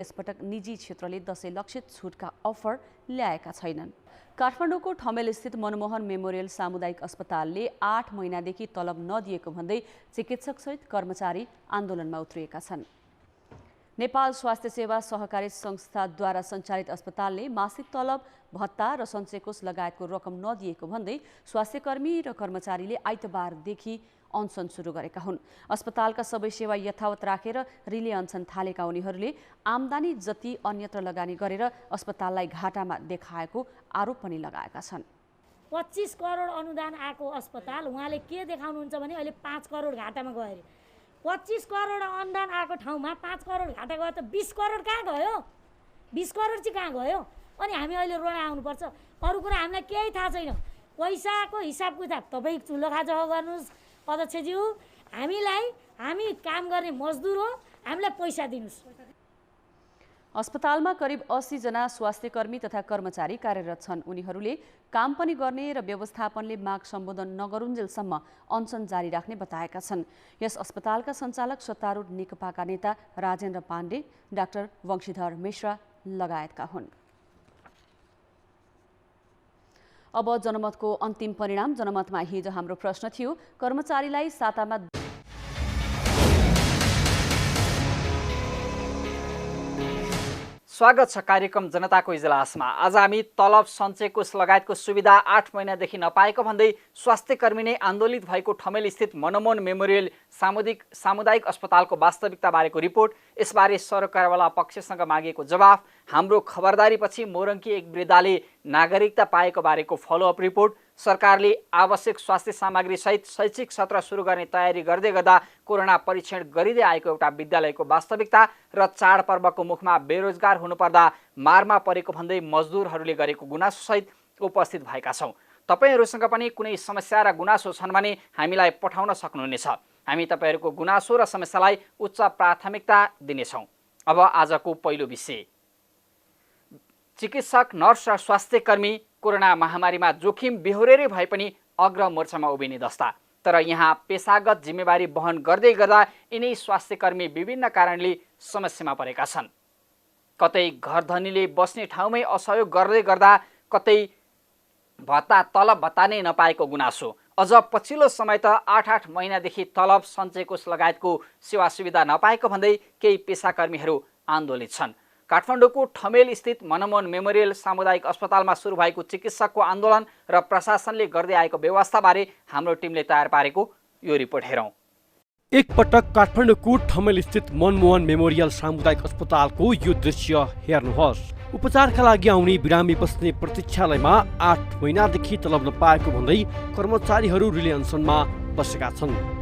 यसपटक निजी क्षेत्रले 10 लक्षित छुटका अफर ल्याएका छैनन्। काठमाडौँको ठमेलस्थित मनमोहन मेमोरियल सामुदायिक अस्पतालले 8 महिनादेखि तलब नदिएको भन्दै चिकित्सकसहित कर्मचारी आन्दोलनमा उत्रिएका छन्। नेपाल स्वास्थ्य सेवा सहकारी संस्थाद्वारा सञ्चालित अस्पतालले मासिक तलब, भत्ता र सञ्चयकोष लगायतको रकम नदिएको भन्दै स्वास्थ्यकर्मी र कर्मचारीले आइतबारदेखि अनसन सुरु गरेका हुन्। अस्पतालका सबै सेवा यथावत राखेर रिले अनसन थालेका उनीहरूले आम्दानी जति अन्यत्र लगानी गरेर अस्पताललाई घाटामा देखाएको आरोप पनि लगाएका छन्। 25 करोड अनुदान आएको अस्पताल उहाँले के देखाउनुहुन्छ भने अहिले 5 करोड घाटामा गयो अरे। 25 करोड अनुदान आएको ठाउँमा 5 करोड घाटा गयो त 20 करोड कहाँ गयो? 20 करोड चाहिँ कहाँ गयो? अनि हामी अहिले रोड आउनुपर्छ। अरू कुरा हामीलाई केही थाहा छैन। पैसाको हिसाब किताब तपाईँ चुलो खाजा गर्नुहोस् अध्यक्षज्यू। हामी काम गर्ने मजदुर हो, हामीलाई पैसा दिनुहोस्। अस्पतालमा करिब 80 जना स्वास्थ्यकर्मी तथा कर्मचारी कार्यरत छन्। उनीहरूले काम पनि गर्ने र व्यवस्थापनले माग सम्बोधन नगरुन्जेलसम्म अनसन जारी राख्ने बताएका छन्। यस अस्पतालका सञ्चालक सत्तारूढ नेकपाका नेता राजेन्द्र पाण्डे, डाक्टर वंशीधर मिश्रा लगायतका हुन्। अब जनमतको अन्तिम परिणाम। जनमतमा हिजो हाम्रो प्रश्न थियो, कर्मचारीलाई सातामा स्वागत छ कार्यक्रम जनताको इजलासमा। आज हामी तलब, सञ्चयकोष लगायतको सुविधा 8 महिनादेखि नपाएको भन्दै स्वास्थ्यकर्मी नै आन्दोलित भएको ठमेल स्थित मनमोहन मेमोरियल सामुदायिक अस्पतालको वास्तविकता बारेको रिपोर्ट, यसबारे सरकारवाला पक्षसँग मागेको जवाफ, हाम्रो खबरदारीपछि मोरङकी एक वृद्धाले नागरिकता पाएको बारेको फलोअप रिपोर्ट, सरकारले आवश्यक स्वास्थ्य सामग्री सहित शैक्षिक सत्र सुरु गर्ने तयारी गर्दै गर्दा कोरोना परीक्षण गरिँदै आएको एउटा विद्यालयको वास्तविकता र चाडपर्वको मुखमा बेरोजगार हुनुपर्दा मारमा परेको भन्दै मजदुरहरूले गरेको गुनासो सहित उपस्थित भएका छौँ। तपाईहरूसँग पनि कुनै समस्या र गुनासो छन् भने हामीलाई पठाउन सक्नुहुनेछ। हामी तपाईहरूको गुनासो र समस्यालाई उच्च प्राथमिकता दिनेछौँ। अब आजको पहिलो विषय, चिकित्सक, नर्स र स्वास्थ्यकर्मी कोरोना महामारीमा जोखिम बेहोरेरै भए पनि अग्र मोर्चामा उभिने दस्ता। तर यहाँ पेसागत जिम्मेवारी वहन गर्दै गर्दा यिनै स्वास्थ्यकर्मी विभिन्न कारणले समस्यामा परेका छन्। कतै घरधनीले बस्ने ठाउँमै असहयोग गर्दै गर्दा कतै तलब भत्ता नै नपाएको गुनासो। अझ पछिल्लो समय त 8 महिनादेखि तलब, सञ्चयकोष लगायतको सेवा सुविधा नपाएको भन्दै केही पेसाकर्मीहरू आन्दोलित छन्। काठमाडौँको ठमेल स्थित मनमोहन मेमोरियल सामुदायिक अस्पतालमा सुरु भएको चिकित्सकको आन्दोलन र प्रशासनले गर्दै आएको व्यवस्थाबारे हाम्रो टिमले तयार पारेको यो रिपोर्ट हेरौँ। एकपटक काठमाडौँको ठमेल स्थित मनमोहन मेमोरियल सामुदायिक अस्पतालको यो दृश्य हेर्नुहोस्। उपचारका लागि आउने बिरामी बस्ने प्रतीक्षालयमा 8 महिनादेखि तलब नपाएको भन्दै कर्मचारीहरू रिले अनसनमा बसेका छन्।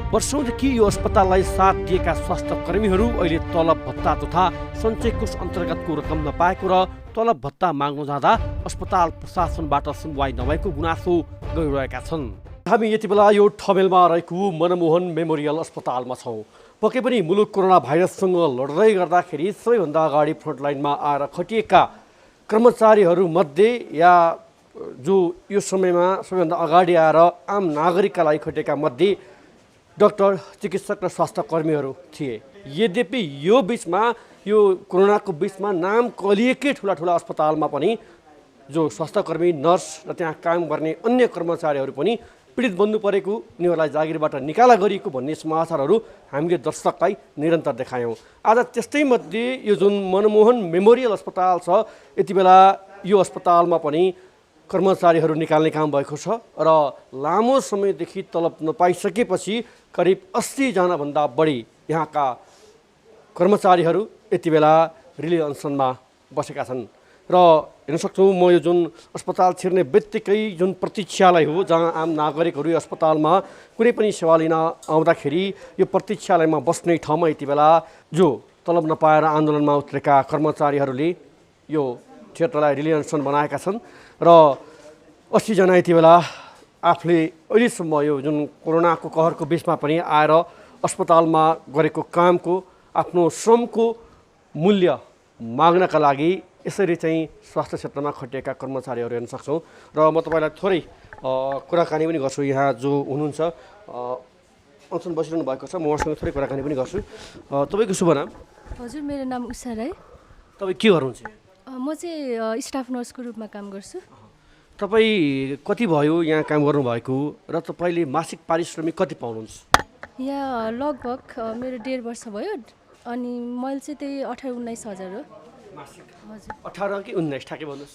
वर्षौंदेखि यो अस्पताललाई साथ दिएका स्वास्थ्य कर्मीहरू अहिले तलब भत्ता तथा सञ्चयकोष अन्तर्गतको रकम नपाएको र तलब भत्ता माग्न जाँदा अस्पताल प्रशासनबाट सुनवाई नभएको गुनासो गरिरहेका छन्। हामी यति बेला यो ठमेलमा रहेको मनमोहन मेमोरियल अस्पतालमा छौँ। पक्कै पनि मुलुक कोरोना भाइरससँग लड्दै गर्दाखेरि सबैभन्दा अगाडि फ्रन्टलाइनमा आएर खटिएका कर्मचारीहरूमध्ये या जो यो समयमा सबैभन्दा अगाडि आएर आम नागरिकका लागि खटिएका मध्ये डाक्टर, चिकित्सक र स्वास्थ्य कर्मीहरू थिए। यद्यपि यो बिचमा, यो कोरोनाको बिचमा नाम कलिएकै ठुला अस्पतालमा पनि जो स्वास्थ्यकर्मी, नर्स र त्यहाँ काम गर्ने अन्य कर्मचारीहरू पनि पीडित बन्नु परेको, उनीहरूलाई जागिरबाट निकाला गरिएको भन्ने समाचारहरू हामीले दर्शकलाई निरन्तर देखायौँ। आज त्यस्तै मध्ये यो जुन मनमोहन मेमोरियल अस्पताल छ, यति बेला यो अस्पतालमा पनि कर्मचारीहरू निकाल्ने काम भएको छ र लामो समयदेखि तलब नपाइसकेपछि करिब 80 जनाभन्दा बढी यहाँका कर्मचारीहरू यति बेला रिले अनसनमा बसेका छन्। र हेर्न सक्छौँ, म यो जुन अस्पताल छिर्ने बित्तिकै जुन प्रतीक्षालय हो जहाँ आम नागरिकहरू यो अस्पतालमा कुनै पनि सेवा लिन आउँदाखेरि यो प्रतीक्षालयमा बस्ने ठाउँमा यति बेला जो तलब नपाएर आन्दोलनमा उत्रेका कर्मचारीहरूले यो क्षेत्रलाई रिले अनसन बनाएका छन् र 80 जना यति बेला आफूले अहिलेसम्म यो जुन कोरोनाको कहरको बिचमा पनि आएर अस्पतालमा गरेको कामको, आफ्नो श्रमको मूल्य माग्नका लागि यसरी चाहिँ स्वास्थ्य क्षेत्रमा खटिएका कर्मचारीहरू हेर्न सक्छौँ। र म तपाईँलाई थोरै कुराकानी पनि गर्छु। यहाँ जो हुनुहुन्छ अनसन बसिरहनु भएको छ, म उहाँसँग थोरै कुराकानी पनि गर्छु। तपाईँको शुभ नाम? हजुर मेरो नाम उषा राई। तपाईँ के गर्नुहुन्छ? म चाहिँ स्टाफ नर्सको रूपमा काम गर्छु। तपाईँ कति भयो यहाँ काम गर्नुभएको र तपाईँले मासिक पारिश्रमिक कति पाउनुहुन्छ? यहाँ लगभग मेरो 1.5 वर्ष भयो अनि मैले चाहिँ त्यही 18-19 हजार हो मासिक। हजुर 18 कि 19 ठ्याक्कै भन्नुहोस्।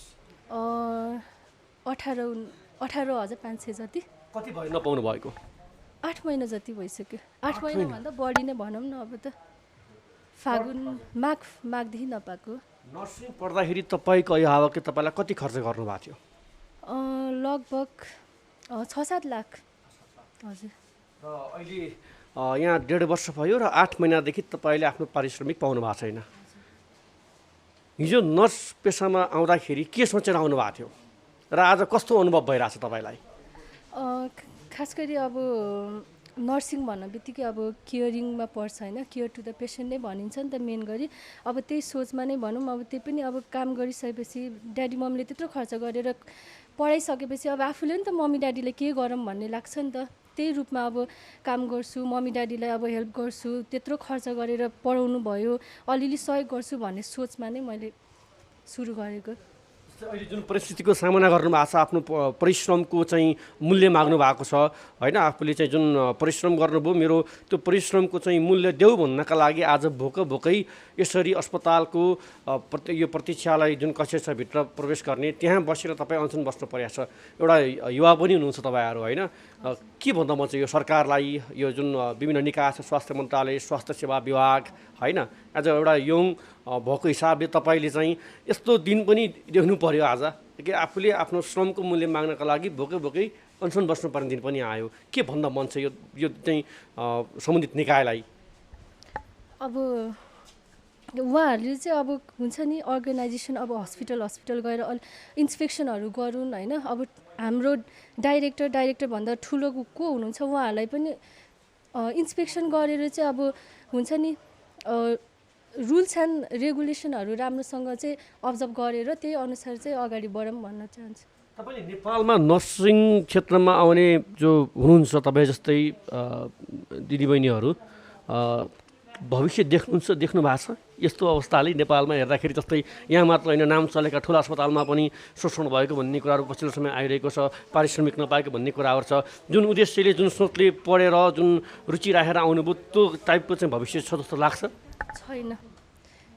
18,500 जति। कति भयो नपाउनु भएको? 8 महिना जति भइसक्यो। 8 महिनाभन्दा बढी नै भनौँ न। अब त माघदेखि नपाएको। नर्सिङ पढ्दाखेरि तपाईँको अभिभावकले तपाईँलाई कति खर्च गर्नुभएको थियो? लगभग 6-7 लाख। हजुर। र अहिले यहाँ 1.5 वर्ष भयो र 8 महिनादेखि तपाईँले आफ्नो पारिश्रमिक पाउनु भएको छैन। हिजो नर्स पेसामा आउँदाखेरि के सोचेर आउनु भएको थियो र आज कस्तो अनुभव भइरहेछ तपाईँलाई? खास गरी अब नर्सिङ भन्ने बित्तिकै अब केयरिङमा पर्छ होइन, केयर टु द पेसेन्ट नै भनिन्छ नि त मेन गरी। अब त्यही सोचमा नै भनौँ। अब त्यही पनि अब काम गरिसकेपछि ड्याडी मम्मीले त्यत्रो खर्च गरेर पढाइसकेपछि अब आफूले नि त मम्मी ड्याडीलाई के गरौँ भन्ने लाग्छ नि त। त्यही रूपमा अब काम गर्छु, मम्मी ड्याडीलाई अब हेल्प गर्छु, त्यत्रो खर्च गरेर पढाउनु भयो, अलिअलि सहयोग गर्छु भन्ने सोचमा नै मैले सुरु गरेको। अहिले जुन परिस्थितिको सामना गर्नुभएको छ, आफ्नो परिश्रमको चाहिँ मूल्य माग्नु भएको छ होइन, आफूले चाहिँ जुन परिश्रम गर्नुभयो मेरो त्यो परिश्रमको चाहिँ मूल्य देऊ भन्नका लागि आज भोकै यसरी अस्पतालको यो प्रतीक्षालय जुन कक्ष छ भित्र प्रवेश गर्ने त्यहाँ बसेर तपाईँ अनसन बस्नु परेको छ। एउटा युवा पनि हुनुहुन्छ तपाईँहरू होइन, के भन्दा म चाहिँ यो सरकारलाई, यो जुन विभिन्न निकाय छ, स्वास्थ्य मन्त्रालय, स्वास्थ्य सेवा विभाग होइन, आज एउटा यङ भएको हिसाबले तपाईँले चाहिँ यस्तो दिन पनि देख्नु पर्यो आज कि आफूले आफ्नो श्रमको मूल्य माग्नका लागि भोकै अनसन बस्नुपर्ने दिन पनि आयो। के भन्दा मन छ यो चाहिँ सम्बन्धित निकायलाई? अब उहाँहरूले चाहिँ अब हुन्छ नि अर्गनाइजेसन, अब हस्पिटल गएर इन्सपेक्सनहरू गरून् होइन। अब हाम्रो डाइरेक्टर भन्दा ठुलो को हुनुहुन्छ उहाँहरूलाई पनि इन्सपेक्सन गरेर चाहिँ अब हुन्छ नि रुल्स एन्ड रेगुलेसनहरू राम्रोसँग चाहिँ अब्जर्भ गरेर त्यही अनुसार चाहिँ अगाडि बढौँ भन्न चाहन्छु। तपाईँले नेपालमा नर्सिङ क्षेत्रमा आउने जो हुनुहुन्छ तपाईँ जस्तै दिदीबहिनीहरू भविष्य देख्नु भएको छ? यस्तो अवस्थाले नेपालमा हेर्दाखेरि जस्तै यहाँ मात्र होइन, नाम चलेका ठुला अस्पतालमा पनि शोषण भएको भन्ने कुराहरू पछिल्लो समय आइरहेको छ, पारिश्रमिक नपाएको भन्ने कुराहरू छ। जुन उद्देश्यले जुन सोचले पढेर जुन रुचि राखेर आउनुभयो त्यो टाइपको चाहिँ भविष्य छ जस्तो लाग्छ? छैन,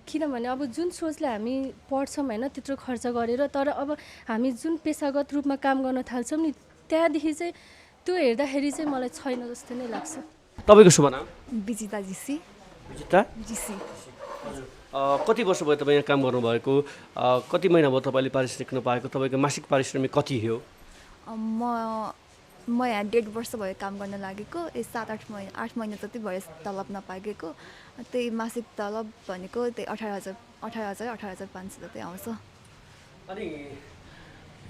किनभने अब जुन सोचले हामी पढ्छौँ होइन त्यत्रो खर्च गरेर, तर अब हामी जुन पेसागत रूपमा काम गर्न थाल्छौँ नि त्यहाँदेखि चाहिँ त्यो हेर्दाखेरि चाहिँ मलाई छैन जस्तो नै लाग्छ। तपाईँको शुभ नाम? विजिता जीसी। विजिता जीसी। कति वर्ष भयो तपाईँ यहाँ काम गर्नुभएको? कति महिना भयो तपाईँले पारिश्रमिक नपाएको? तपाईँको मासिक पारिश्रमिक कति हो? म यहाँ 1.5 वर्ष भयो काम गर्न लागेको। 7-8 महिना जति भयो तलब नपाएको। त्यही मासिक तलब भनेको त्यही 18,500 जति आउँछ। अनि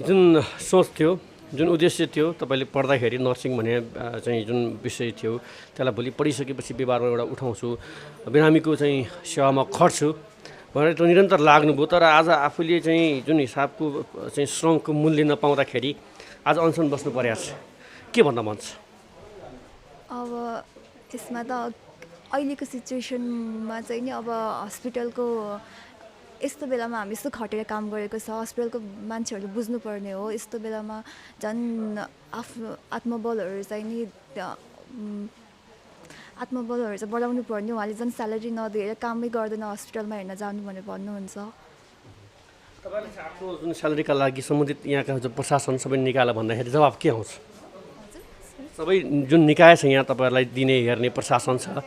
जुन सोच थियो, जुन उद्देश्य थियो तपाईँले पढ्दाखेरि नर्सिङ भन्ने चाहिँ जुन विषय थियो त्यसलाई भोलि पढिसकेपछि व्यवहारमा एउटा उठाउँछु, बिरामीको चाहिँ सेवामा खट्छु भनेर त निरन्तर लाग्नुभयो। तर आज आफूले चाहिँ जुन हिसाबको चाहिँ श्रमको मूल्य नपाउँदाखेरि आज अनसन बस्नु परेको छ। के भन्दा मन छ? अब यसमा त अहिलेको सिचुएसनमा चाहिँ नि अब हस्पिटलको यस्तो बेलामा हामी यस्तो खटेर काम गरेको छ, हस्पिटलको मान्छेहरूले बुझ्नुपर्ने हो। यस्तो बेलामा झन् आफ्नो आत्मबलहरू चाहिँ नि आत्मबलहरू चाहिँ बढाउनु पर्ने। उहाँले झन् स्यालेरी नदिएर कामै गर्दैन हस्पिटलमा हेर्न जानु भनेर भन्नुहुन्छ। तपाईँले चाहिँ आफ्नो जुन स्यालेरीका लागि सम्बन्धित यहाँका जो प्रशासन सबै निकायलाई भन्दाखेरि जवाब के आउँछ? सबै जुन निकाय छ यहाँ तपाईँहरूलाई दिने हेर्ने प्रशासन छ,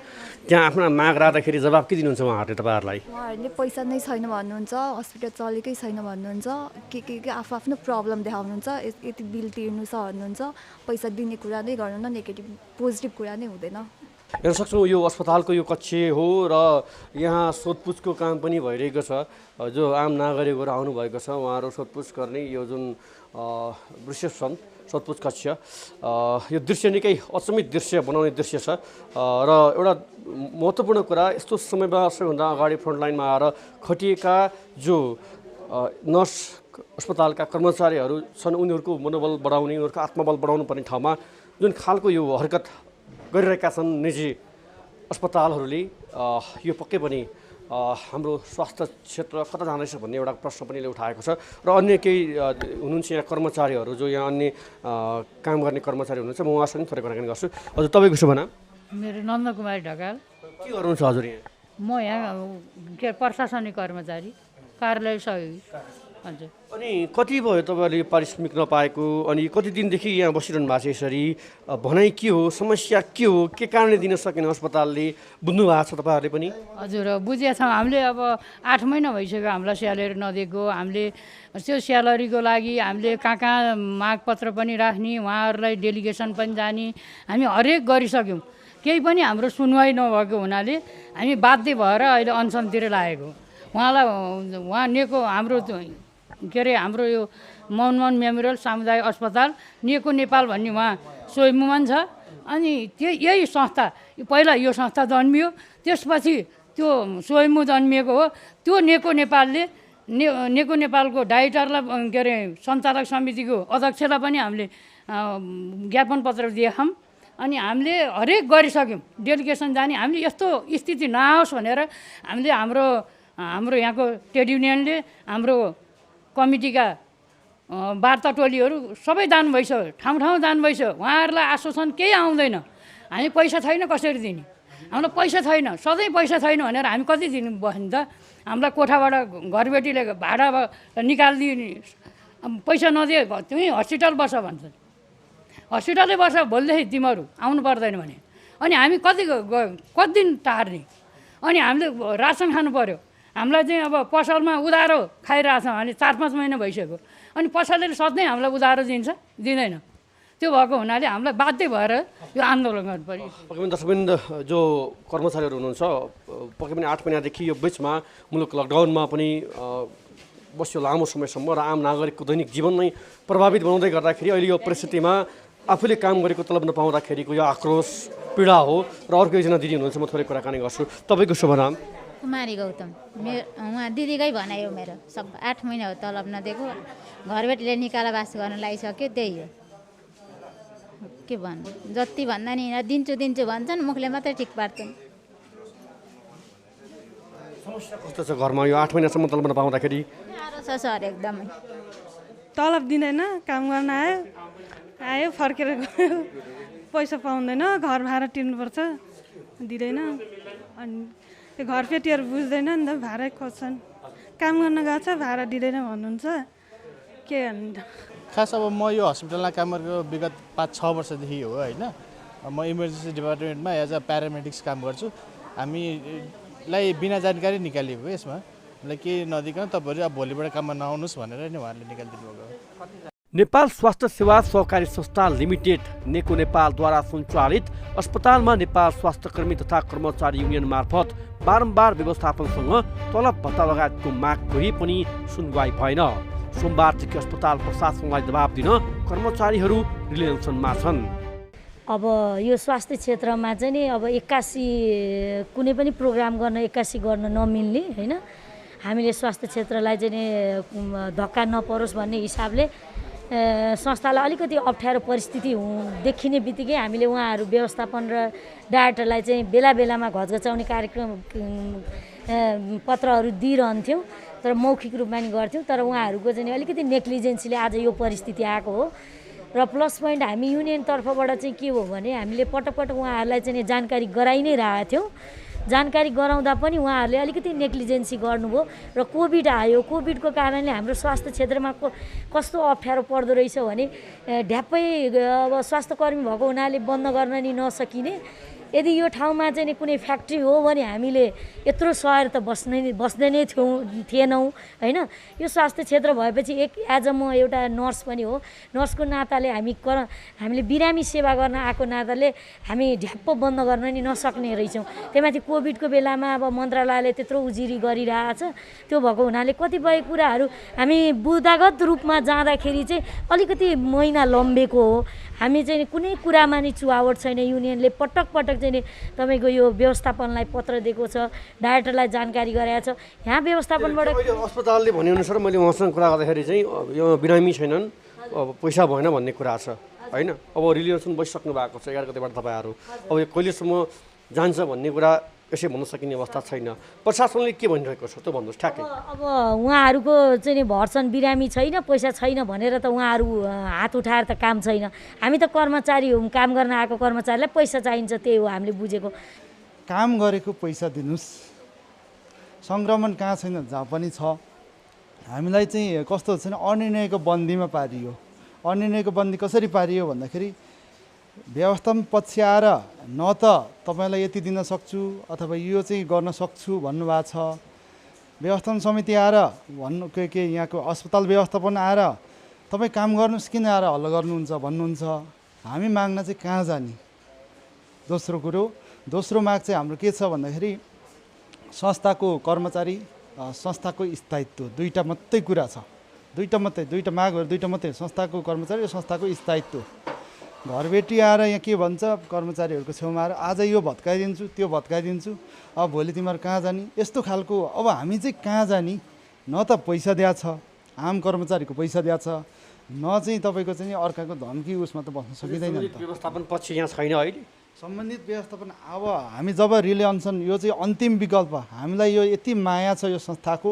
त्यहाँ आफ्नो माग राख्दाखेरि जवाब के दिनुहुन्छ उहाँहरूले तपाईँहरूलाई? उहाँहरूले पैसा नै छैन भन्नुहुन्छ, हस्पिटल चलेकै छैन भन्नुहुन्छ, के आफ्नो प्रब्लम देखाउनुहुन्छ, यति बिल तिर्नु छ भन्नुहुन्छ। पैसा दिने कुरा नै गर्नु न, नेगेटिभ पोजिटिभ कुरा नै हुँदैन। हेर्न सक्छौँ यो अस्पतालको यो कक्ष हो र यहाँ सोधपुछको काम पनि भइरहेको छ। जो आम नागरिकहरू आउनुभएको छ उहाँहरू सोधपुछ गर्ने यो जुन रिसेप्सन सोधपुछ कक्ष, यो दृश्य निकै अचम्मित दृश्य बनाउने दृश्य छ। र एउटा महत्त्वपूर्ण कुरा, यस्तो समयमा सबैभन्दा अगाडि फ्रन्टलाइनमा आएर खटिएका जो नर्स अस्पतालका कर्मचारीहरू छन् उनीहरूको मनोबल बढाउने, उनीहरूको आत्मबल बढाउनु पर्ने ठाउँमा जुन खालको यो हरकत गरिरहेका छन् निजी अस्पतालहरूले, यो पक्कै पनि हाम्रो स्वास्थ्य क्षेत्र कता जाँदैछ भन्ने एउटा प्रश्न पनि उठाएको छ र अन्य केही हुनुहुन्छ यहाँ कर्मचारीहरू जो यहाँ अन्य काम गर्ने कर्मचारी हुनुहुन्छ म उहाँसँग थोरै कुराकानी गर्छु। हजुर तपाईँको शुभ नाम? मेरो नन्दकुमारी ढकाल। के गर्नुहुन्छ हजुर यहाँ? म यहाँ के प्रशासनिक कर्मचारी, कार्यालय सहयोगी। हजुर। अनि कति भयो तपाईँहरूले पारिश्रमिक नपाएको? अनि कति दिनदेखि यहाँ बसिरहनु भएको छ यसरी? भनाइ के हो, समस्या के हो, के कारणले दिन सकेन अस्पतालले? बुझ्नु भएको छ तपाईँहरूले पनि? हजुर बुझेका छौँ। हामीले अब 8 महिना भइसक्यो हामीलाई स्यालेरी नदिएको। हामीले त्यो स्यालेरीको लागि हामीले कहाँ मागपत्र पनि राख्ने, उहाँहरूलाई डेलिगेसन पनि जाने, हामी हरेक गरिसक्यौँ। केही पनि हाम्रो सुनवाई नभएको हुनाले हामी बाध्य भएर अहिले अनसनतिर लागेको। उहाँ निको हाम्रो के अरे हाम्रो यो मनमोहन मेमोरियल सामुदायिक अस्पताल निको नेपाल भन्ने उहाँ स्वयम्भूमा छ। अनि यही संस्था पहिला यो संस्था जन्मियो, त्यसपछि त्यो स्वयम्भू जन्मिएको हो। त्यो निको नेपालले निको नेपालको डाइरेक्टरलाई के अरे सञ्चालक समितिको अध्यक्षलाई पनि हामीले ज्ञापन पत्र दिएछौँ। अनि हामीले हरेक गरिसक्यौँ डेलिगेसन जाने। हामीले यस्तो स्थिति नआओस् भनेर हामीले हाम्रो यहाँको ट्रेड युनियनले हाम्रो कमिटीका वार्ता टोलीहरू सबै जानु भइसक्यो, ठाउँ जानु भइसक्यो। उहाँहरूलाई आश्वासन केही आउँदैन। हामी पैसा छैन कसरी दिने, हामीलाई पैसा छैन, सधैँ पैसा छैन भनेर हामी कति दिनु बस्ने त? हामीलाई कोठाबाट घरबेटीले भाडा निकालिदिने, पैसा नदिए तिमी हस्पिटल बस भन्छ। हस्पिटलै बस भोलिदेखि तिमीहरू आउनु पर्दैन भने। अनि हामी कति दिन टार्ने? अनि हामीले रासन खानु पऱ्यो। हामीलाई चाहिँ अब पसलमा उधारो खाइरहेछौँ। हामी 4-5 महिना भइसक्यो। अनि पसलले सधैँ हामीलाई उधारो दिन्छ, दिँदैन। त्यो भएको हुनाले हामीलाई बाध्य भएर यो आन्दोलन गर्नु पर्यो। पक्कै पनि दर्शकवृन्द जो कर्मचारीहरू हुनुहुन्छ, पक्कै पनि 8 महिनादेखि यो बिचमा मुलुक लकडाउनमा पनि बस्यो लामो समयसम्म र आम नागरिकको दैनिक जीवन नै प्रभावित बनाउँदै गर्दाखेरि अहिले यो परिस्थितिमा आफूले काम गरेको तलब नपाउँदाखेरिको यो आक्रोश पीडा हो। र अर्को एकजना दिदी हुनुहुन्छ, म थोरै कुराकानी गर्छु। तपाईँको शुभ नाम? कुमारी गौतम। उहाँ दिदीकै भनाइ हो मेरो। सब 8 महिना हो तलब नदिएको। घरबेटीले निकाला बास गर्न लागिसक्यो, त्यही हो। के भन्नु, जति भन्दा नि दिन्छु भन्छन्, मुखले मात्रै ठिक पार्छन्। समस्या कस्तो छ घरमा यो 8 महिनासम्म तलब नपाउँदाखेरि? गाह्रो छ सर एकदमै। तलब दिँदैन, काम गर्न आयो फर्केर गयो, पैसा पाउँदैन, घर भाडा तिर्नुपर्छ, दिँदैन। अनि त्यो घरपेटीहरू बुझ्दैन नि त, भाडा खोज्छन्। काम गर्न गएको छ, भाडा दिँदैन भन्नुहुन्छ, के भन्नु। खास अब म यो हस्पिटलमा काम गरेको विगत 5-6 वर्षदेखि हो होइन। म इमर्जेन्सी डिपार्टमेन्टमा एज अ प्यारामेडिक्स काम गर्छु। हामीलाई बिना जानकारी निकालिएको यसमा, केही नदिकन तपाईँहरू अब भोलिबाट काममा नआउनुहोस् भनेर नि उहाँहरूले निकालिदिनु भएको। नेपाल स्वास्थ्य सेवा सहकारी संस्था लिमिटेड नेको नेपालद्वारा सञ्चालित अस्पतालमा नेपाल स्वास्थ्यकर्मी तथा कर्मचारी युनियन मार्फत बारम्बार व्यवस्थापनसँग तलब भत्ता लगायतको माग गरी पनि सुनवाई भएन। सोमबारदेखि अस्पताल प्रशासनलाई दबाब दिन कर्मचारीहरू रिलेसनमा छन्। अब यो स्वास्थ्य क्षेत्रमा चाहिँ नि अब 81 कुनै पनि प्रोग्राम गर्न 81 गर्न नमिल्ने होइन। हामीले स्वास्थ्य क्षेत्रलाई चाहिँ नि धक्का नपरोस् भन्ने हिसाबले संस्थालाई अलिकति अप्ठ्यारो परिस्थिति देखिने बित्तिकै हामीले उहाँहरू व्यवस्थापन र डाइरेक्टरलाई चाहिँ बेला बेलामा घचघचाउने कार्यक्रम पत्रहरू दिइरहन्थ्यौँ, तर मौखिक रूपमा नि गर्थ्यौँ। तर उहाँहरूको चाहिँ अलिकति नेग्लिजेन्सीले आज यो परिस्थिति आएको हो। र प्लस पोइन्ट हामी युनियन तर्फबाट चाहिँ के हो भने हामीले पटक उहाँहरूलाई चाहिँ जानकारी गराइ नै रहेका थियौँ। जानकारी गराउँदा पनि उहाँहरूले अलिकति नेग्लिजेन्सी गर्नुभयो र कोभिड आयो। कोभिडको कारणले हाम्रो स्वास्थ्य क्षेत्रमा कस्तो अप्ठ्यारो पर्दो रहेछ भने ढ्याप्पै अब स्वास्थ्यकर्मी भएको हुनाले बन्द गर्न नि नसकिने। यदि यो ठाउँमा चाहिँ कुनै फ्याक्ट्री हो भने हामीले यत्रो सहर त बस्दै नै थिएनौँ होइन। यो स्वास्थ्य क्षेत्र भएपछि एज अ म एउटा नर्स पनि हो। नर्सको नाताले हामीले बिरामी सेवा गर्न आएको नाताले हामी ढ्याप्प बन्द गर्न नि नसक्ने रहेछौँ। त्यहीमाथि कोभिडको बेलामा अब मन्त्रालयले त्यत्रो उजिरी गरिरहेछ। त्यो भएको हुनाले कतिपय कुराहरू हामी बुदागत रूपमा जाँदाखेरि चाहिँ अलिकति महिना लम्बेको हो। हामी चाहिँ कुनै कुरामा नि चुहावट छैन। युनियनले पटक चाहिँ तपाईँको यो व्यवस्थापनलाई पत्र दिएको छ, डाइरेक्टरलाई जानकारी गराएको छ। यहाँ व्यवस्थापनबाट अस्पतालले भनेअनुसार मैले उहाँसँग कुरा गर्दाखेरि चाहिँ यो बिरामी छैनन्, अब पैसा भएन भन्ने कुरा छ होइन। अब रिलेसन बसिसक्नु भएको छ 11 गतेबाट तपाईँहरू। अब यो कहिलेसम्म जान्छ भन्ने कुरा यसै भन्न सकिने अवस्था छैन। प्रशासनले के भनिरहेको छ त्यो भन्नुहोस् ठ्याक्कै। अब उहाँहरूको चाहिँ नि भर्सन बिरामी छैन, पैसा छैन भनेर त उहाँहरू हात उठाएर त काम छैन। हामी त कर्मचारी हौँ, काम गर्न आएको कर्मचारीलाई पैसा चाहिन्छ, त्यही हो हामीले बुझेको। काम गरेको पैसा दिनुहोस्। सङ्क्रमण कहाँ छैन, जहाँ पनि छ। हामीलाई चाहिँ कस्तो छैन, अनिर्णयको बन्दीमा पारियो। अनिर्णयको बन्दी कसरी पारियो भन्दाखेरि व्यवस्थापन पक्ष आएर न त तपाईँलाई यति दिन सक्छु अथवा यो चाहिँ गर्न सक्छु भन्नुभएको छ। व्यवस्थापन समिति आएर भन्नु के यहाँको अस्पताल व्यवस्थापन आएर तपाईँ काम गर्नुहोस्, किन आएर हल्ला गर्नुहुन्छ भन्नुहुन्छ। हामी माग्न चाहिँ कहाँ जाने। दोस्रो माग चाहिँ हाम्रो के छ भन्दाखेरि संस्थाको कर्मचारी, संस्थाको स्थायित्व, दुईवटा मात्रै कुरा छ। दुईवटा मागहरू दुईवटा मात्रै, संस्थाको कर्मचारी र संस्थाको स्थायित्व। घरबेटी आएर यहाँ के भन्छ कर्मचारीहरूको छेउमा आएर आज यो भत्काइदिन्छु, त्यो भत्काइदिन्छु, अब भोलि तिमीहरू कहाँ जाने, यस्तो खालको। अब हामी चाहिँ कहाँ जाने। न त पैसा दिएको छ, आम कर्मचारीको पैसा दिएको छ, न चाहिँ तपाईँको चाहिँ अर्काको धम्की उसमा त बस्न सकिँदैन नि त। व्यवस्थापन पक्ष यहाँ छैन अहिले। सम्बन्धित व्यवस्थापन अब हामी जब रिले अनसन, यो चाहिँ अन्तिम विकल्प। हामीलाई यो यति माया छ यो संस्थाको,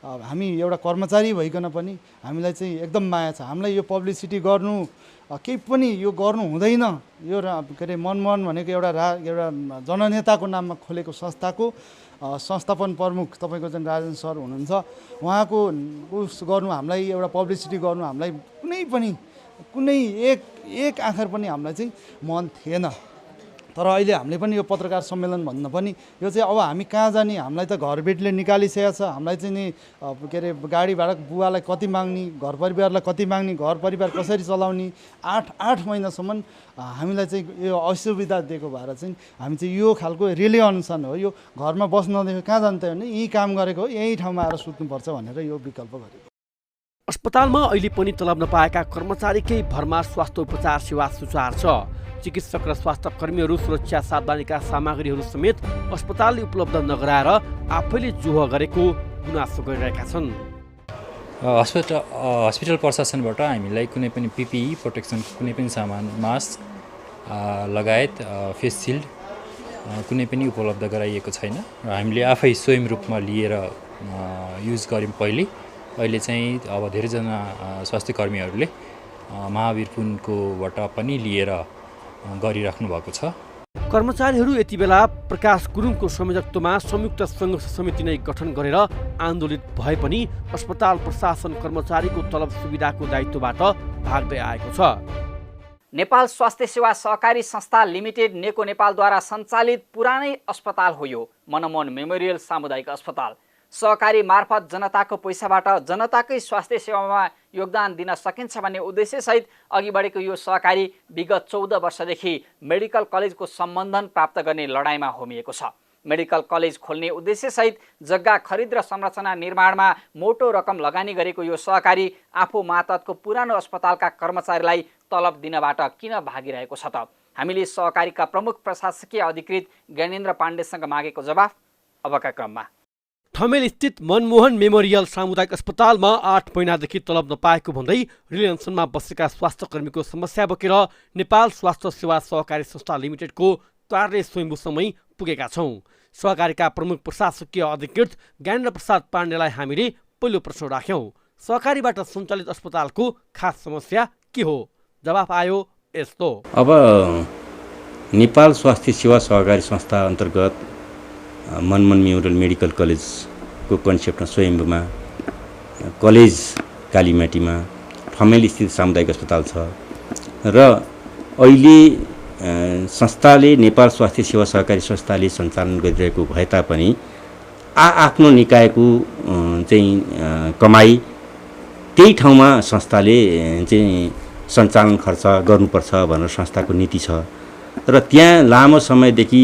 हामी एउटा कर्मचारी भइकन पनि हामीलाई चाहिँ एकदम माया छ। हामीलाई यो पब्लिसिटी गर्नु केही पनि यो गर्नु हुँदैन। यो के अरे मनमोहन भनेको एउटा जननेताको नाममा खोलेको संस्थाको संस्थापन प्रमुख तपाईँको जुन राजन सर हुनुहुन्छ, उहाँको उस गर्नु हामीलाई एउटा पब्लिसिटी गर्नु हामीलाई कुनै एक आखर पनि हामीलाई चाहिँ मन थिएन। तर अहिले हामीले पनि यो पत्रकार सम्मेलन भन्न पनि यो चाहिँ अब हामी कहाँ जाने। हामीलाई त घरबेटीले निकालिसकेको छ। हामीलाई चाहिँ नि के अरे गाडी भाडा बुवालाई कति माग्ने, घर परिवारलाई कति माग्ने, घर परिवार कसरी चलाउने। 8 महिनासम्म हामीलाई चाहिँ यो असुविधा दिएको भएर चाहिँ हामी चाहिँ यो खालको रिले अनुसार हो। यो घरमा बस्न नदिएको कहाँ जान्छ भने यहीँ काम गरेको हो, यहीँ ठाउँमा आएर सुत्नुपर्छ भनेर यो विकल्प गरेको। अस्पतालमा अहिले पनि तलब नपाएका कर्मचारीकै भरमा स्वास्थ्य उपचार सेवा सुचार छ। चिकित्सक र स्वास्थ्य कर्मीहरू सुरक्षा सावधानीका सामग्रीहरू समेत अस्पतालले उपलब्ध नगराएर आफैले जोह गरेको गुनासो गरिरहेका छन्। हस्पिटल प्रशासनबाट हामीलाई कुनै पनि पिपिई प्रोटेक्सन कुनै पनि सामान, मास्क लगायत फेस सिल्ड कुनै पनि उपलब्ध गराइएको छैन र हामीले आफै स्वयं रूपमा लिएर युज गऱ्यौँ अहिले चाहिँ अब धेरैजना स्वास्थ्य कर्मीहरूले महावीर पुनकोबाट पनि लिएर गरिराख्नु भएको छ। कर्मचारीहरू यति बेला प्रकाश गुरुङको संयोजकत्वमा संयुक्त सङ्घर्ष समिति नै गठन गरेर आन्दोलित भए पनि अस्पताल प्रशासन कर्मचारीको तलब सुविधाको दायित्वबाट भाग्दै आएको छ। नेपाल स्वास्थ्य सेवा सहकारी संस्था लिमिटेड नेको नेपालद्वारा सञ्चालित पुरानै अस्पताल हो यो मनमोहन मेमोरियल सामुदायिक अस्पताल। सहकारी मार्फत जनताको पैसाबाट जनताकै स्वास्थ्य सेवामा योगदान दिन सकिन्छ भन्ने उद्देश्यसहित अघि बढेको यो सहकारी विगत 14 वर्षदेखि मेडिकल कलेजको सम्बन्धन प्राप्त गर्ने लडाइँमा होमिएको छ। मेडिकल कलेज खोल्ने उद्देश्यसहित जग्गा खरिद र संरचना निर्माणमा मोटो रकम लगानी गरेको यो सहकारी आफू मातहतको पुरानो अस्पतालका कर्मचारीलाई तलब दिनबाट किन भागिरहेको छ त? हामीले सहकारीका प्रमुख प्रशासकीय अधिकृत ज्ञानेन्द्र पाण्डेसँग मागेको जवाफ अबका क्रममा। ठमेल स्थित मनमोहन मेमोरियल सामुदायिक अस्पतालमा 8 महिनादेखि तलब नपाएको भन्दै रिलायन्सनमा बसेका स्वास्थ्य कर्मीको समस्या बोकेर नेपाल स्वास्थ्य सेवा सहकारी संस्था लिमिटेडको कार्य स्वयम्भूसम्मै पुगेका छौँ। सहकारीका प्रमुख प्रशासकीय अधिकृत ज्ञानेन्द्र प्रसाद पाण्डेलाई हामीले पहिलो प्रश्न राख्यौँ। सहकारीबाट सञ्चालित अस्पतालको खास समस्या के हो? जवाफ आयो यस्तो। अब नेपाल स्वास्थ्य सेवा सहकारी संस्था अन्तर्गत मनमोहन मेमोरियल मेडिकल कलेजको कन्सेप्टमा स्वयम्भूमा कलेज कालीमाटीमा ठमेल स्थित सामुदायिक अस्पताल छ र अहिले संस्थाले नेपाल स्वास्थ्य सेवा सहकारी संस्थाले सञ्चालन गरिरहेको भए तापनि आफ्नो निकायको चाहिँ कमाई त्यही ठाउँमा संस्थाले चाहिँ सञ्चालन खर्च गर्नुपर्छ भनेर संस्थाको नीति छ र त्यहाँ लामो समयदेखि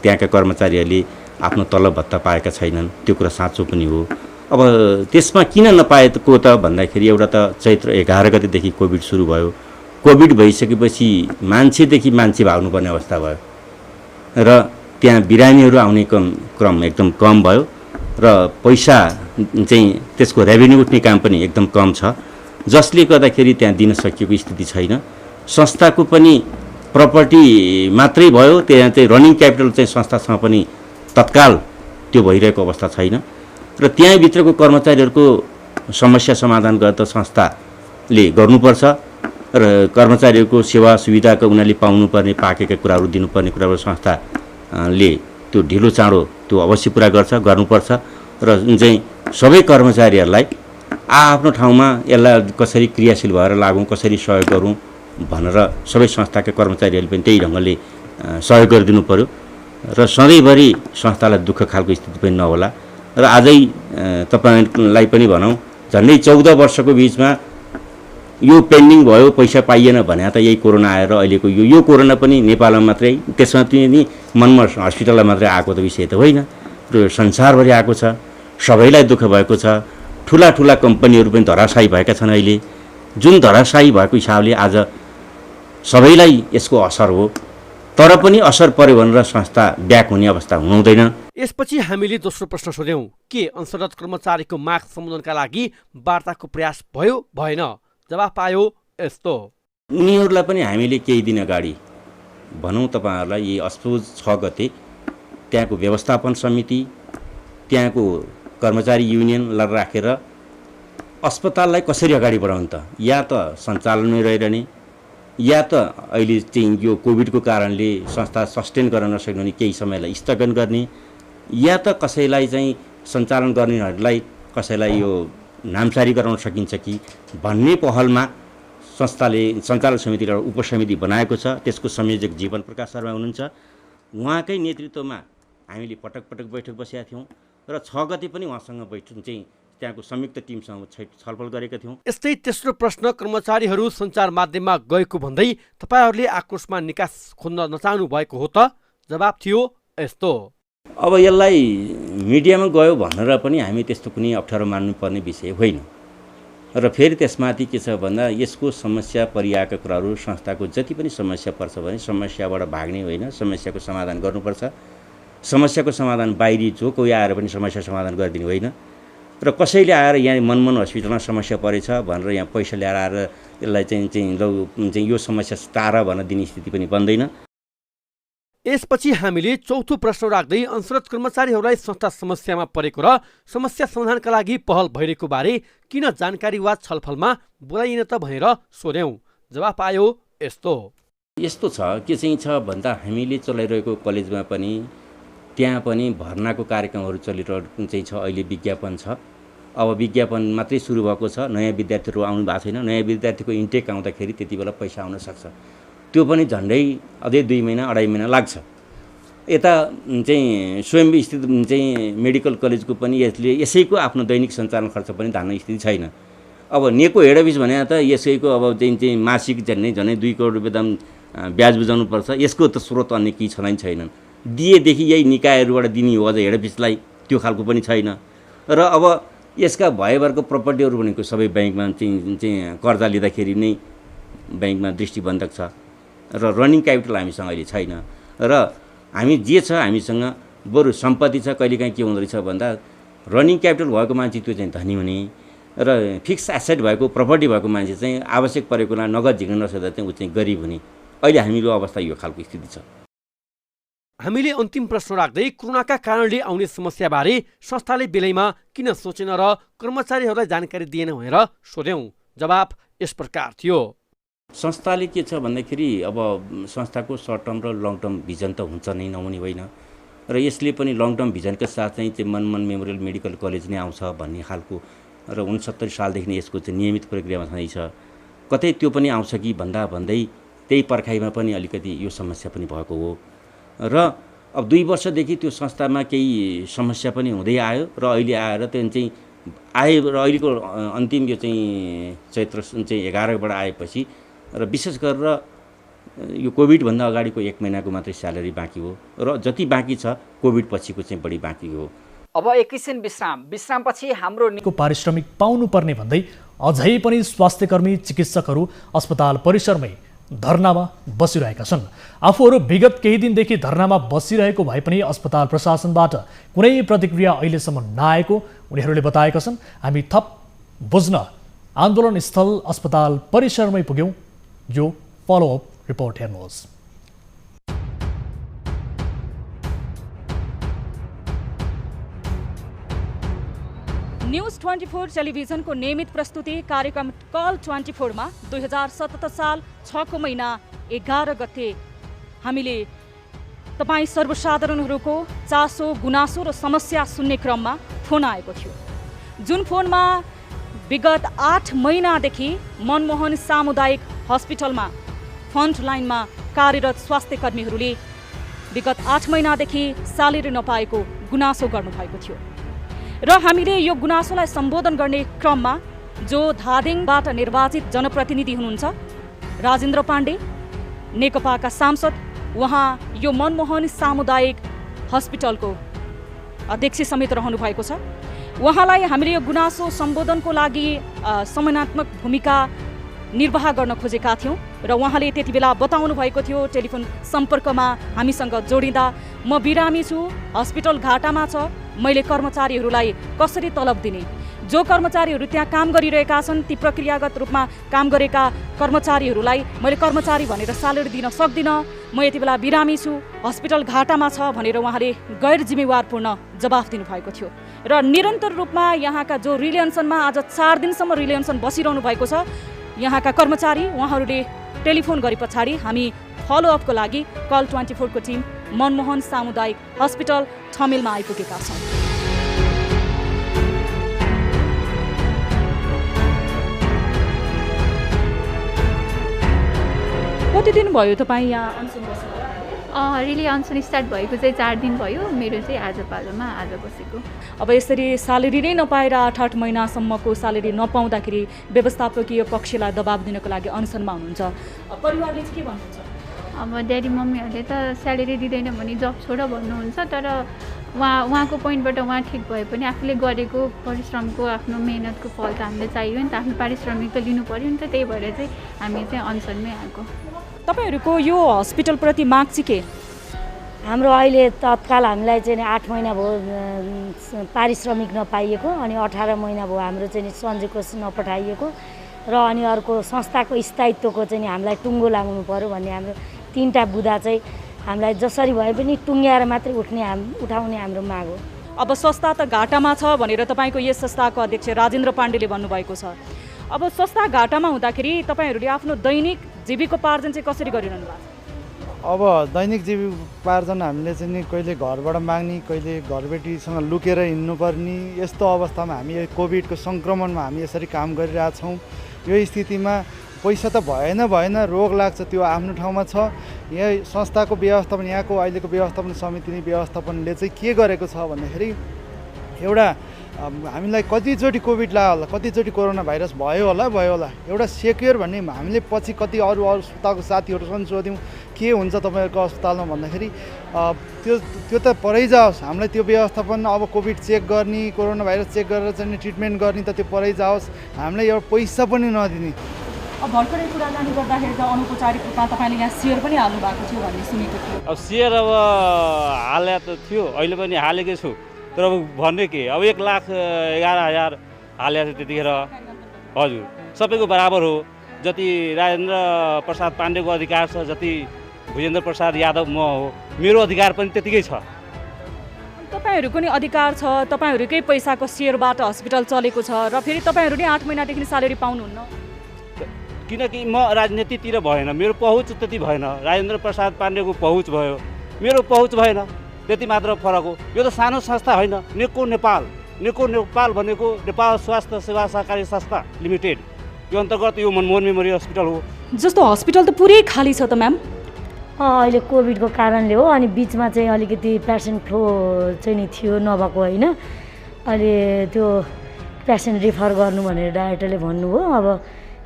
त्यहाँका कर्मचारीहरूले आफ्नो तलब भत्ता पाएका छैनन्। त्यो कुरा साँचो पनि हो। अब त्यसमा किन नपाएको त भन्दाखेरि एउटा त चैत्र 11 गतेदेखि कोभिड सुरु भयो। कोभिड भइसकेपछि मान्छेदेखि मान्छे भाग्नुपर्ने अवस्था भयो र त्यहाँ बिरामीहरू आउने क्रम एकदम कम भयो र पैसा चाहिँ त्यसको रेभेन्यू उठ्ने काम पनि एकदम कम छ, जसले गर्दाखेरि त्यहाँ दिन सकिएको स्थिति छैन। संस्थाको पनि प्रपर्टी मात्रै भयो, त्यहाँ चाहिँ रनिङ क्यापिटल चाहिँ संस्थासँग पनि तत्काल त्यो भइरहेको अवस्था छैन र त्यहाँभित्रको कर्मचारीहरूको समस्या समाधान गर्न त संस्थाले गर्नुपर्छ र कर्मचारीहरूको सेवा सुविधाको उनीहरूले पाउनुपर्ने पाकेका कुराहरू दिनुपर्ने कुराहरू संस्थाले त्यो ढिलो चाँडो त्यो अवश्य पुरा गर्नुपर्छ र चाहिँ सबै कर्मचारीहरूलाई आफ्नो ठाउँमा यसलाई कसरी क्रियाशील भएर लागौँ, कसरी सहयोग गरौँ भनेर सबै संस्थाका कर्मचारीहरूले पनि त्यही ढङ्गले सहयोग गरिदिनु पर्यो र सधैँभरि संस्थालाई दुःख खालको स्थिति पनि नहोला। र आजै तपाईँलाई पनि भनौँ झन्डै 14 वर्षको बिचमा यो पेन्डिङ भयो, पैसा पाइएन भने त यही कोरोना आएर अहिलेको यो कोरोना पनि नेपालमा मात्रै, त्यसमा पनि मनमोहन हस्पिटललाई मात्रै आएको त विषय त होइन, र संसारभरि आएको छ, सबैलाई दुःख भएको छ। ठुला ठुला कम्पनीहरू पनि धराशायी भएका छन्। अहिले जुन धराशायी भएको हिसाबले आज सबैलाई यसको असर हो, तर पनि असर पर्यो भनेर संस्था ब्याक हुने अवस्था हुँदैन। यसपछि हामीले दोस्रो प्रश्न सोध्यौं के अंशरत कर्मचारीको माग सम्बोधनका लागि वार्ताको प्रयास भयो भएन? जवाफ आयो यस्तो। उनीहरूलाई पनि हामीले केही दिन अगाडि भनौँ तपाईँहरूलाई यही असोज 6 गते त्यहाँको व्यवस्थापन समिति, त्यहाँको कर्मचारी युनियनलाई राखेर अस्पताललाई कसरी अगाडि बढाउनु त, या त सञ्चालनमै रहिरहने, या त अहिले चाहिँ यो कोभिडको कारणले संस्था सस्टेन गर्न नसक्ने भने केही समयलाई स्थगन गर्ने, या त कसैलाई चाहिँ सञ्चालन गर्नेहरूलाई कसैलाई यो नामसारी गराउन सकिन्छ कि भन्ने पहलमा संस्थाले सञ्चालन समिति र उपसमिति बनाएको छ। त्यसको संयोजक जीवन प्रकाश शर्मा हुनुहुन्छ। उहाँकै नेतृत्वमा हामीले पटक पटक बैठक बसेका थियौँ र 6 गते पनि उहाँसँग बैठक चाहिँ त्यहाँको संयुक्त टिमसँग छलफल गरेका थियौँ। यस्तै तेस्रो प्रश्न कर्मचारीहरू सञ्चार माध्यममा गएको भन्दै तपाईँहरूले आक्रोशमा निकास खोज्न नचाहनु भएको हो त? जवाफ थियो यस्तो। अब यसलाई मिडियामा गयो भनेर पनि हामी त्यस्तो कुनै अप्ठ्यारो मान्नुपर्ने विषय होइन र फेरि त्यसमाथि के छ भन्दा यसको समस्या परिआएका कुराहरू संस्थाको जति पनि समस्या पर्छ भने समस्याबाट भाग्ने होइन, समस्याको समाधान गर्नुपर्छ। समस्याको समाधान बाहिरी जो कोही आएर पनि समस्या समाधान गरिदिने होइन र कसैले आएर यहाँ मनमोहन हस्पिटलमा समस्या परेछ भनेर यहाँ पैसा ल्याएर आएर यसलाई चाहिँ यो समस्या टार भन्न दिने स्थिति पनि बन्दैन। यसपछि हामीले चौथो प्रश्न राख्दै अंशरत कर्मचारीहरूलाई संस्था समस्यामा परेको र समस्या समाधानका लागि पहल भइरहेको बारे किन जानकारी वा छलफलमा बोलाइएन त भनेर सोध्यौं। जवाफ आयो यस्तो। यस्तो छ के चाहिँ छ भन्दा हामीले चलाइरहेको कलेजमा पनि त्यहाँ पनि भर्नाको कार्यक्रमहरू चलिरहेको चाहिँ छ। अहिले विज्ञापन छ, अब विज्ञापन मात्रै सुरु भएको छ, नयाँ विद्यार्थीहरू आउनु भएको छैन। नयाँ विद्यार्थीको इन्टेक आउँदाखेरि त्यति बेला पैसा आउन सक्छ, त्यो पनि झन्डै अझै 2 महिना 2.5 महिना लाग्छ। यता चाहिँ स्वयम्भू स्थित चाहिँ मेडिकल कलेजको पनि यसैको आफ्नो दैनिक सञ्चालन खर्च पनि धान्न स्थिति छैन। अब नेको हेड अफिस भने त यसैको अब चाहिँ मासिक झन्डै 2 करोड रुपियाँ दाम ब्याज बुझाउनुपर्छ। यसको त स्रोत अन्य केही छैनन्। दिएदेखि यही निकायहरूबाट दिने हो, अझ हेड अफिसलाई त्यो खालको पनि छैन। र अब यसका भएभरको प्रपर्टीहरू भनेको सबै ब्याङ्कमा चाहिँ कर्जा लिँदाखेरि नै ब्याङ्कमा दृष्टिबन्धक छ र रनिङ क्यापिटल हामीसँग अहिले छैन। र हामी जे छ हामीसँग बरु सम्पत्ति छ। कहिलेकाहीँ के हुँदो रहेछ भन्दा रनिङ क्यापिटल भएको मान्छे त्यो चाहिँ धनी हुने र फिक्स एसेट भएको प्रपर्टी भएको मान्छे चाहिँ आवश्यक परेकोमा नगद झिक्न नसक्दा चाहिँ ऊ चाहिँ गरिब हुने। अहिले हामीको अवस्था यो खालको स्थिति छ। हामीले अन्तिम प्रश्न राख्दै कोरोनाका कारणले आउने समस्याबारे संस्थाले बेलैमा किन सोचेन र कर्मचारीहरूलाई जानकारी दिएन भनेर सोध्यौं। जवाफ यस प्रकार थियो। संस्थाले के छ भन्दाखेरि अब संस्थाको सर्ट टर्म र लङ टर्म भिजन त हुन्छ नै, नहुने होइन। र यसले पनि लङ टर्म भिजनका साथ चाहिँ मनमोहन मेमोरियल मेडिकल कलेज नै आउँछ भन्ने खालको र 69 सालदेखि नै यसको चाहिँ नियमित प्रक्रियामा छँदैछ। कतै त्यो पनि आउँछ कि भन्दै त्यही पर्खाइमा पनि अलिकति यो समस्या पनि भएको हो। र अब 2 वर्षदेखि त्यो संस्थामा केही समस्या पनि हुँदै आयो र अहिले आएर त्यो चाहिँ आयो र अहिलेको अन्तिम यो चाहिँ चैत्र चाहिँ 11बाट आएपछि र विशेष गरेर यो कोभिडभन्दा अगाडिको 1 महिनाको मात्रै स्यालेरी बाँकी हो र जति बाँकी छ कोभिड पछिको चाहिँ बढी बाँकी हो। अब एकैछिन विश्रामपछि हाम्रो पारिश्रमिक पाउनुपर्ने भन्दै अझै पनि स्वास्थ्यकर्मी चिकित्सकहरू अस्पताल परिसरमै धरनामा बसिरहेका छन्। आफूहरू विगत केही दिनदेखि धरनामा बसिरहेको भए पनि अस्पताल प्रशासनबाट कुनै प्रतिक्रिया अहिलेसम्म नआएको उनीहरूले बताएका छन्। हामी थप बुझ्न आन्दोलन स्थल अस्पताल परिसरमै पुग्यौं। यो फलोअप रिपोर्ट हेर्नुहोस्। न्युज 24 टेलिभिजनको नियमित प्रस्तुति कार्यक्रम कल 24 मा 2077 साल 6 महिना 11 गते हामीले तपाईँ सर्वसाधारणहरूको चासो गुनासो र समस्या सुन्ने क्रममा फोन आएको थियो, जुन फोनमा विगत 8 महिनादेखि मनमोहन सामुदायिक हस्पिटलमा फ्रन्ट लाइनमा कार्यरत स्वास्थ्य कर्मीहरूले विगत 8 महिनादेखि स्यालेरी नपाएको गुनासो गर्नुभएको थियो र हामीले यो गुनासोलाई सम्बोधन गर्ने क्रममा जो धादिङबाट निर्वाचित जनप्रतिनिधि हुनुहुन्छ राजेन्द्र पाण्डे, नेकपाका सांसद, उहाँ यो मनमोहन सामुदायिक हस्पिटलको अध्यक्ष समेत रहनु भएको छ। उहाँलाई हामीले यो गुनासो सम्बोधनको लागि समन्वयात्मक भूमिका निर्वाह गर्न खोजेका थियौँ र उहाँले त्यति बेला बताउनु भएको थियो टेलिफोन सम्पर्कमा हामीसँग जोडिँदा, म बिरामी छु, हस्पिटल घाटामा छ, मैले कर्मचारीहरूलाई कसरी तलब दिने, जो कर्मचारीहरू त्यहाँ काम गरिरहेका छन् ती प्रक्रियागत रूपमा काम गरेका कर्मचारीहरूलाई मैले कर्मचारी भनेर स्यालेरी दिन सक्दिनँ, म यति बेला बिरामी छु, हस्पिटल घाटामा छ भनेर उहाँले गैर जिम्मेवारपूर्ण जवाफ दिनुभएको थियो र निरन्तर रूपमा यहाँका जो रिलेन्सनमा आज 4 दिनसम्म रिलेन्सन बसिरहनु भएको छ यहाँका कर्मचारी उहाँहरूले टेलिफोन गरे पछाडि हामी फलोअपको लागि कल 24 को टिम मनमोहन सामुदायिक हस्पिटल ठमेलमा आइपुगेका छौँ। कति दिन भयो तपाईँ यहाँ अनसन बस्नु? रिली अनसन स्टार्ट भएको चाहिँ 4 दिन भयो, मेरो चाहिँ आज पालोमा आज बसेको। अब यसरी स्यालेरी नै नपाएर 8 महिनासम्मको स्यालेरी नपाउँदाखेरि व्यवस्थापकीय पक्षलाई दबाब दिनको लागि अनसनमा हुनुहुन्छ, परिवारले चाहिँ के भन्नुहुन्छ? अब ड्याडी मम्मीहरूले त स्यालेरी दिँदैन भने जब छोड भन्नुहुन्छ, तर उहाँको पोइन्टबाट उहाँ ठिक भए पनि आफूले गरेको परिश्रमको आफ्नो मेहनतको फल त हामीले चाहियो नि त, आफ्नो पारिश्रमिक त लिनु पऱ्यो नि त, त्यही भएर चाहिँ हामी चाहिँ अनसनमै आएको। तपाईँहरूको यो हस्पिटलप्रति माग चाहिँ के? हाम्रो अहिले तत्काल हामीलाई चाहिँ 8 महिना भयो पारिश्रमिक नपाइएको, अनि 18 महिना भयो हाम्रो चाहिँ सञ्चयकोष नपठाइएको र अनि अर्को संस्थाको स्थायित्वको चाहिँ हामीलाई टुङ्गो लाग्नु पर्यो भन्ने हाम्रो 3टा बुँदा चाहिँ हामीलाई जसरी भए पनि टुङ्ग्याएर मात्रै उठाउने हाम्रो माग हो। अब संस्था त घाटामा छ भनेर तपाईँको यस संस्थाको अध्यक्ष राजेन्द्र पाण्डेले भन्नुभएको छ। अब संस्था घाटामा हुँदाखेरि तपाईँहरूले आफ्नो दैनिक जीविकोपार्जन चाहिँ कसरी गरिरहनु भएको छ? अब दैनिक जीविकोपार्जन हामीले चाहिँ नि कहिले घरबाट माग्ने, कहिले घरबेटीसँग लुकेर हिँड्नुपर्ने, यस्तो अवस्थामा हामी यो कोभिडको सङ्क्रमणमा हामी यसरी काम गरिरहेछौँ। यो स्थितिमा पैसा त भएन रोग लाग्छ, त्यो आफ्नो ठाउँमा छ। यहाँ संस्थाको व्यवस्थापन, यहाँको अहिलेको व्यवस्थापन समिति व्यवस्थापनले चाहिँ के गरेको छ भन्दाखेरि एउटा हामीलाई कतिचोटि कोभिड लाग्यो होला, कतिचोटि कोरोना भाइरस भयो होला, एउटा सेक्योर भन्ने हामीले पछि कति अरू अस्पतालको साथीहरूसँग सोध्यौँ के हुन्छ तपाईँहरूको अस्पतालमा भन्दाखेरि त्यो त परै जाओस्, हामीलाई त्यो व्यवस्थापन अब कोभिड चेक गर्ने, कोरोना भाइरस चेक गरेर चाहिँ ट्रिटमेन्ट गर्ने त त्यो परै जाओस्, हामीलाई एउटा पैसा पनि नदिने। अब भर्खरै कुराकानी गर्दाखेरि त अनौपचारिक रूपमा तपाईँले यहाँ सेयर पनि हाल्नु भएको थियो भन्ने सुनेको थियो। अब सेयर अब हाले त थियो, अहिले पनि हालेकै छु, तर अब भन्ने के, अब 1,11,000 हालेको थियो त्यतिखेर। हजुर, सबैको बराबर हो, जति राजेन्द्र प्रसाद पाण्डेको अधिकार छ, जति भुजेन्द्र प्रसाद यादव म हो, मेरो अधिकार पनि त्यतिकै छ। तपाईँहरूको नि अधिकार छ, तपाईँहरूकै पैसाको सेयरबाट हस्पिटल चलेको छ र फेरि तपाईँहरू नै 8 महिनादेखि स्यालेरी पाउनुहुन्न, किनकि म राजनीतितिर भएन, मेरो पहुँच त्यति भएन, राजेन्द्र प्रसाद पाण्डेको पहुँच भयो, मेरो पहुँच भएन, त्यति मात्र फरक हो। यो त सानो संस्था होइन, नेको नेपाल भनेको नेपाल स्वास्थ्य सेवा सहकारी संस्था लिमिटेड, यो अन्तर्गत यो मनमोहन मेमोरियल हस्पिटल हो। जस्तो हस्पिटल त पुरै खाली छ त म्याम? अहिले कोभिडको कारणले हो, अनि बिचमा चाहिँ अलिकति पेसेन्ट फ्लो चाहिँ नि थियो नभएको होइन, अहिले त्यो पेसेन्ट रिफर गर्नु भनेर डाइरेक्टरले भन्नुभयो, अब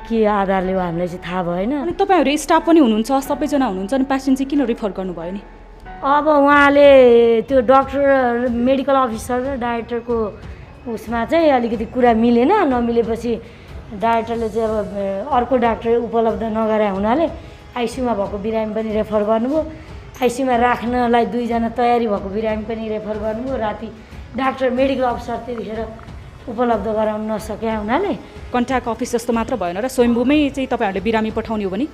के आधारले हो हामीलाई चाहिँ थाहा भएन। अनि तपाईँहरू स्टाफ पनि हुनुहुन्छ, सबैजना हुनुहुन्छ, अनि पेसेन्ट चाहिँ किन रिफर गर्नुभयो नि? अब उहाँले त्यो डक्टर मेडिकल अफिसर र डाइरेक्टरको उसमा चाहिँ अलिकति कुरा मिलेन, नमिलेपछि डाइरेक्टरले चाहिँ अब अर्को डाक्टर उपलब्ध नगराए हुनाले आइसियुमा भएको बिरामी पनि रेफर गर्नुभयो, आइसियुमा राख्नलाई 2 जना तयारी भएको बिरामी पनि रेफर गर्नुभयो। राति डाक्टर मेडिकल अफिसर त्यतिखेर उपलब्ध गराउन नसके हुनाले कन्ट्याक्ट अफिस जस्तो मात्र भएन र स्वयम्भूमै चाहिँ तपाईँहरूले बिरामी पठाउने हो भने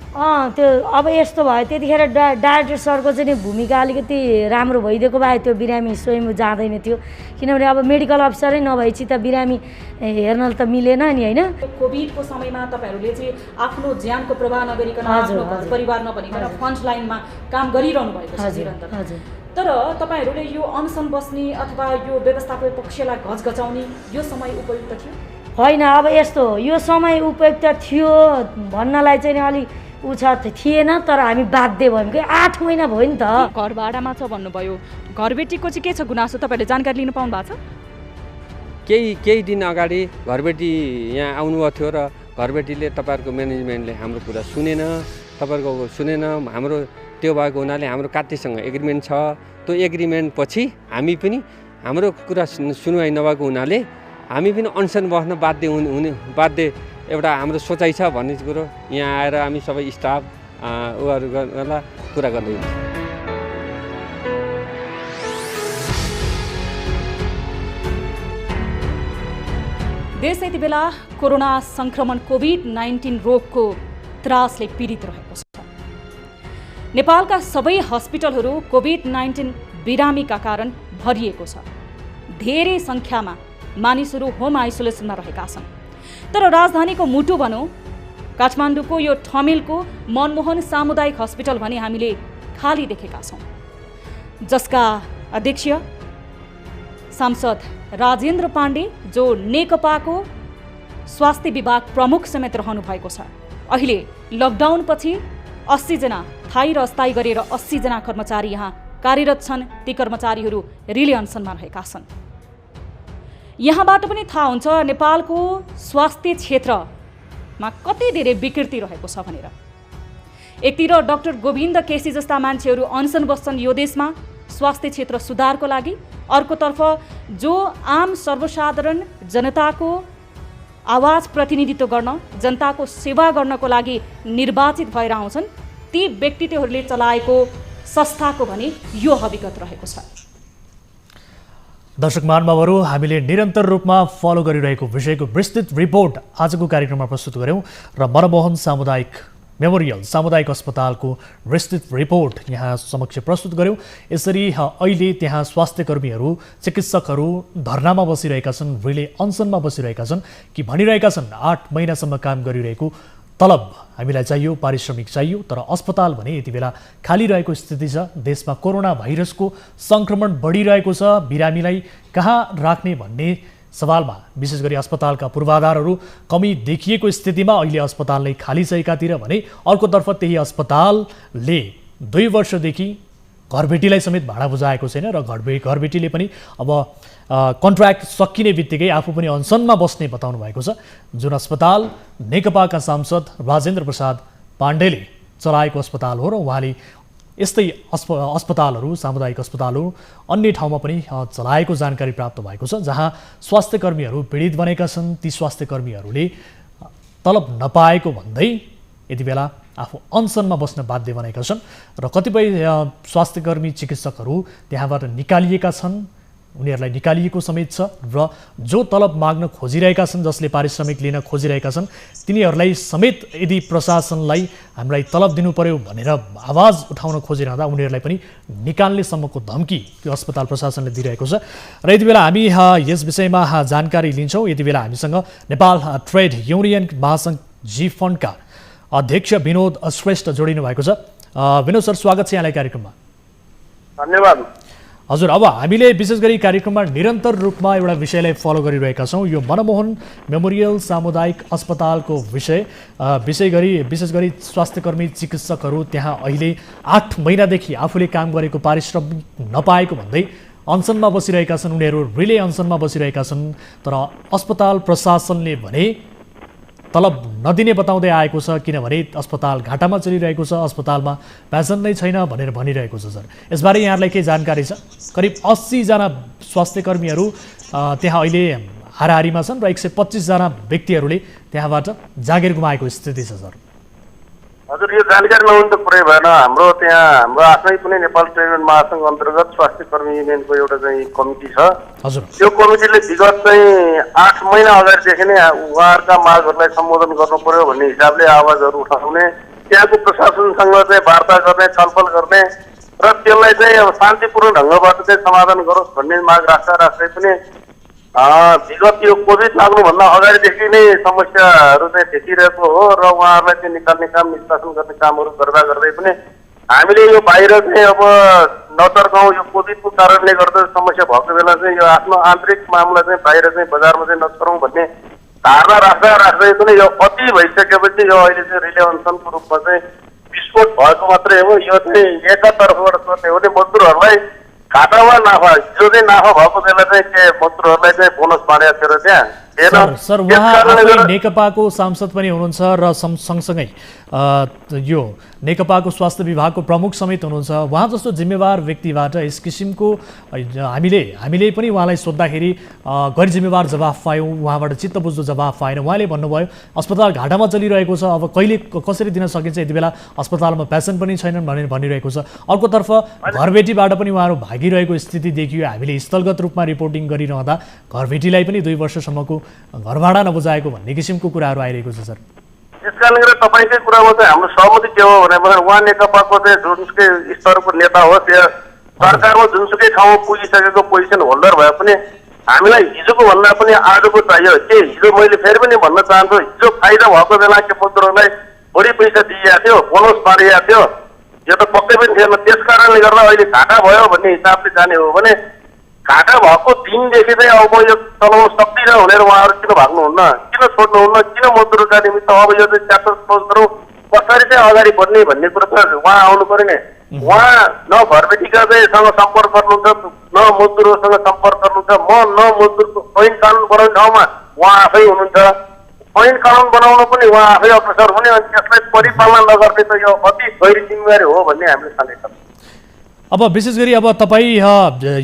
त्यो अब यस्तो भयो त्यतिखेर डाइरेक्टर सरको चाहिँ भूमिका अलिकति राम्रो भइदिएको भए त्यो बिरामी स्वयम्भू जाँदैन थियो किनभने अब मेडिकल अफिसरै नभएपछि त बिरामी हेर्न त मिलेन नि होइन कोभिडको समयमा तपाईँहरूले चाहिँ आफ्नो ज्यानको प्रवाह नगरिकन आफ्नो घर परिवार नभनिकन फ्रन्ट लाइनमा काम गरिरहनु भएको छ निरन्तर तर तपाईँहरूले यो अनसन बस्ने अथवा यो व्यवस्थापक पक्षलाई घचघचाउने यो समय उपयुक्त थियो होइन अब यस्तो यो समय उपयुक्त थियो भन्नलाई चाहिँ अलि थिएन तर हामी बाध्य भयौँ कि 8 महिना भयो नि त घर भाडामा छ भन्नुभयो घरबेटीको चाहिँ के छ गुनासो तपाईँहरूले जानकारी लिनु पाउनु भएको छ केही दिन अगाडि घरबेटी यहाँ आउनुभएको थियो र घरबेटीले तपाईँहरूको म्यानेजमेन्टले हाम्रो कुरा सुनेन तपाईँहरूको सुनेन हाम्रो त्यो भएको हुनाले हाम्रो कात्रीसँग एग्रिमेन्ट छ त्यो एग्रिमेन्ट पछि हामी पनि हाम्रो कुरा सुनवाई नभएको हुनाले हामी पनि अनसन बस्न बाध्य एउटा हाम्रो सोचाइ छ भन्ने कुरो यहाँ आएर हामी सबै स्टाफ उहाँहरूलाई कुरा गर्दै हुन्छ देश यति बेला कोरोना संक्रमण कोभिड-19 रोगको त्रासले पीडित रहेको छ नेपालका सबै हस्पिटलहरू कोभिड-19 बिरामीका कारण भरिएको छ धेरै सङ्ख्यामा मानिसहरू होम आइसोलेसनमा रहेका छन् तर राजधानीको मुटु भनौँ काठमाडौँको यो ठमेलको मनमोहन सामुदायिक हस्पिटल भने हामीले खाली देखेका छौँ जसका अध्यक्ष सांसद राजेन्द्र पाण्डे जो नेकपाको स्वास्थ्य विभाग प्रमुख समेत रहनु भएको छ अहिले लकडाउनपछि 80 जना थायी र अस्थायी गरेर 80 जना कर्मचारी यहाँ कार्यरत छन् ती कर्मचारीहरू रिले अनसनमा रहेका छन् यहाँबाट पनि थाहा हुन्छ नेपालको स्वास्थ्य क्षेत्रमा कति धेरै विकृति रहेको छ भनेर एकतिर डाक्टर गोविन्द केसी जस्ता मान्छेहरू अनसन बस्छन् यो देशमा स्वास्थ्य क्षेत्र सुधारको लागि अर्कोतर्फ जो आम सर्वसाधारण जनताको आवाज प्रतिनिधित्व गर्न जनताको सेवा गर्नको लागि निर्वाचित भएर आउँछन् ती व्यक्तित्वहरूले चलाएको संस्थाको भने यो हकीकत रहेको छ दर्शक महानुभावहरू हामीले निरन्तर रूपमा फलो गरिरहेको विषयको विस्तृत रिपोर्ट आजको कार्यक्रममा प्रस्तुत गर्यौं र मनमोहन सामुदायिक मेमोरियल सामुदायिक अस्पतालको विस्तृत रिपोर्ट यहाँ समक्ष प्रस्तुत गर्यौं यसरी अहिले त्यहाँ स्वास्थ्यकर्मीहरू चिकित्सकहरू धरनामा बसिरहेका छन् रिले अनसनमा बसिरहेका छन् कि भनिरहेका छन् 8 महिनासम्म काम गरिरहेको तलब हामीलाई चाहियो पारिश्रमिक चाहियो तर अस्पताल भने यति बेला खाली रहेको स्थिति छ देशमा कोरोना भाइरसको संक्रमण बढिरहेको छ बिरामीलाई कहाँ राख्ने भन्ने सवालमा विशेष गरी अस्पतालका पूर्वाधारहरू कमी देखिएको स्थितिमा अहिले अस्पताल नै खाली छ एकातिर भने अर्कोतर्फ त्यही अस्पतालले 2 वर्षदेखि घरबेटीलाई समेत भाडा बुझाएको छैन र घरबेटीले पनि अब कन्ट्र्याक्ट सकिने बित्तिकै आफू पनि अनसनमा बस्ने बताउनु भएको छ जुन अस्पताल नेकपाका सांसद राजेन्द्र प्रसाद पाण्डेले चलाएको अस्पताल हो र उहाँले यस्तै अस्पतालहरू सामुदायिक अस्पतालहरू अन्य ठाउँमा पनि चलाएको जानकारी प्राप्त भएको छ जहाँ स्वास्थ्यकर्मीहरू पीडित बनेका छन् ती स्वास्थ्यकर्मीहरूले तलब नपाएको भन्दै यति बेला आफू अनसनमा बस्न बाध्य बनेका छन् र कतिपय स्वास्थ्यकर्मी चिकित्सकहरू त्यहाँबाट निकालिएका छन् उनीहरूलाई निकालिएको समेत छ र जो तलब माग्न खोजिरहेका छन् जसले पारिश्रमिक लिन खोजिरहेका छन् तिनीहरूलाई समेत यदि प्रशासनलाई हामीलाई तलब दिनु पर्यो भनेर आवाज उठाउन खोजिरहँदा उनीहरूलाई पनि निकाल्ने सम्मको धम्की त्यो अस्पताल प्रशासनले दिइरहेको छ र यति बेला हामी यस विषयमा जानकारी लिन्छौँ यति बेला हामीसँग नेपाल ट्रेड युनियन महासङ्घ जी फन्डका अध्यक्ष विनोद श्रेष्ठ जोडिनु भएको छ विनोद सर स्वागत छ यहाँलाई कार्यक्रममा धन्यवाद हजुर अब हामीले विशेष गरी कार्यक्रममा निरन्तर रूपमा एउटा विषयलाई फलो गरिरहेका छौँ यो मनमोहन मेमोरियल सामुदायिक अस्पतालको विषय गरी विशेष गरी स्वास्थ्यकर्मी चिकित्सकहरू त्यहाँ अहिले 8 महिनादेखि आफूले काम गरेको पारिश्रमिक नपाएको भन्दै अनसनमा बसिरहेका छन् उनीहरू रिले अनसनमा बसिरहेका छन् तर अस्पताल प्रशासनले भने तलब नदिने बताउँदै आएको छ किनभने अस्पताल घाटामा चलिरहेको छ अस्पतालमा पेसेन्ट नै छैन भनेर भनिरहेको छ सर यसबारे यहाँलाई के जानकारी छ करिब 80 जना स्वास्थ्यकर्मीहरू त्यहाँ अहिले हाराहारीमा छन् र 125 जना व्यक्तिहरूले त्यहाँबाट जागिर गुमाएको स्थिति छ सर हजुर यो जानकारी नहुनु त पुरै भएन। हाम्रो त्यहाँ हाम्रो आफ्नै कुनै नेपाल ट्रेड युनियन महासङ्घ अन्तर्गत स्वास्थ्य कर्मी युनियनको एउटा चाहिँ कमिटी छ। हजुर त्यो कमिटीले विगत चाहिँ 8 महिना अगाडिदेखि नै उहाँहरूका मागहरूलाई सम्बोधन गर्नु पर्यो भन्ने हिसाबले आवाजहरू उठाउने, त्यहाँको प्रशासनसँग चाहिँ वार्ता गर्ने, छलफल गर्ने र त्यसलाई चाहिँ अब शान्तिपूर्ण ढङ्गबाट चाहिँ समाधान गरोस् भन्ने माग राख्दै पनि विगत यो कोभिड लाग्नुभन्दा अगाडिदेखि नै समस्याहरू चाहिँ देखिरहेको हो र उहाँहरूलाई चाहिँ निकाल्ने काम, निष्कासन गर्ने कामहरू गर्दै पनि हामीले यो बाहिर चाहिँ अब नतर्काउँ, यो कोभिडको कारणले गर्दा समस्या भएको बेला चाहिँ यो आफ्नो आन्तरिक मामला चाहिँ बाहिर चाहिँ बजारमा चाहिँ नछरौँ भन्ने धारणा राख्दै पनि यो अति भइसकेपछि यो अहिले चाहिँ रिले अनसनको रूपमा चाहिँ विस्फोट भएको मात्रै हो। यो चाहिँ एकातर्फबाट सोध्ने हो भने मजदुरहरूलाई घाटा वा नाफा, जो चाहिँ नाफा भएको बेला चाहिँ के मजदुरहरूलाई चाहिँ बोनस बाँडेको थियो र त्यहाँ सर उहाँ आफै नेकपाको सांसद पनि हुनुहुन्छ र सँगसँगै यो नेकपाको स्वास्थ्य विभागको प्रमुख समेत हुनुहुन्छ। उहाँ जस्तो जिम्मेवार व्यक्तिबाट यस किसिमको हामीले पनि उहाँलाई सोद्धाखेरि गैर जिम्मेवार जवाफ पायौँ, उहाँबाट चित्त बुझ्दो जवाफ पाएन। उहाँले भन्नुभयो अस्पताल घाटामा चलिरहेको छ, अब कहिले कसरी दिन सकिन्छ, यति बेला अस्पतालमा पेसेन्ट पनि छैनन् भनेर भनिरहेको छ। अर्कोतर्फ घरबेटीबाट पनि उहाँहरू भागिरहेको स्थिति देखियो। हामीले स्थलगत रूपमा रिपोर्टिङ गरिरहँदा घरबेटीलाई पनि 2 वर्षसम्मको घर भाडा नबुझाएको भन्ने किसिमको कुराहरू आइरहेको छ सर। त्यस कारणले गर्दा तपाईँकै कुरामा चाहिँ हाम्रो सहमति के हो भने उहाँ नेकपाको चाहिँ जुनसुकै स्तरको नेता होस् या सरकारमा जुनसुकै ठाउँमा पुगिसकेको पोजिसन होल्डर भए पनि हामीलाई हिजोको भन्दा पनि आजको चाहियो। के हिजो मैले फेरि पनि भन्न चाहन्छु, हिजो फाइदा भएको बेला के मजदुरहरूलाई बढी पैसा दिइएको थियो, बोनस बाँडिएको थियो, यो त पक्कै पनि थिएन। त्यस कारणले गर्दा अहिले घाटा भयो भन्ने हिसाबले जाने हो भने घाटा भएको दिनदेखि चाहिँ अब म यो चलाउन सक्दिनँ भनेर उहाँहरू किन भाग्नुहुन्न, किन छोड्नुहुन्न, किन मजदुरका निमित्त अब यो चाहिँ च्याप्टर क्लोज गरौँ, कसरी चाहिँ अगाडि बढ्ने भन्ने कुरो त उहाँ आउनु पर्यो नि। उहाँ न घरबेटीका चाहिँ सँग सम्पर्क गर्नुहुन्छ, न मजदुरसँग सम्पर्क गर्नुहुन्छ। म न मजदुरको ऐन कानुन बनाउने ठाउँमा उहाँ आफै हुनुहुन्छ, ऐन कानुन बनाउन पनि उहाँ आफै अग्रसर हुने, अनि त्यसलाई परिपालना नगर्ने त यो अति गैर जिम्मेवारी हो भन्ने हामीले ठानेका छौँ। अब विशेष गरी अब तपाईँ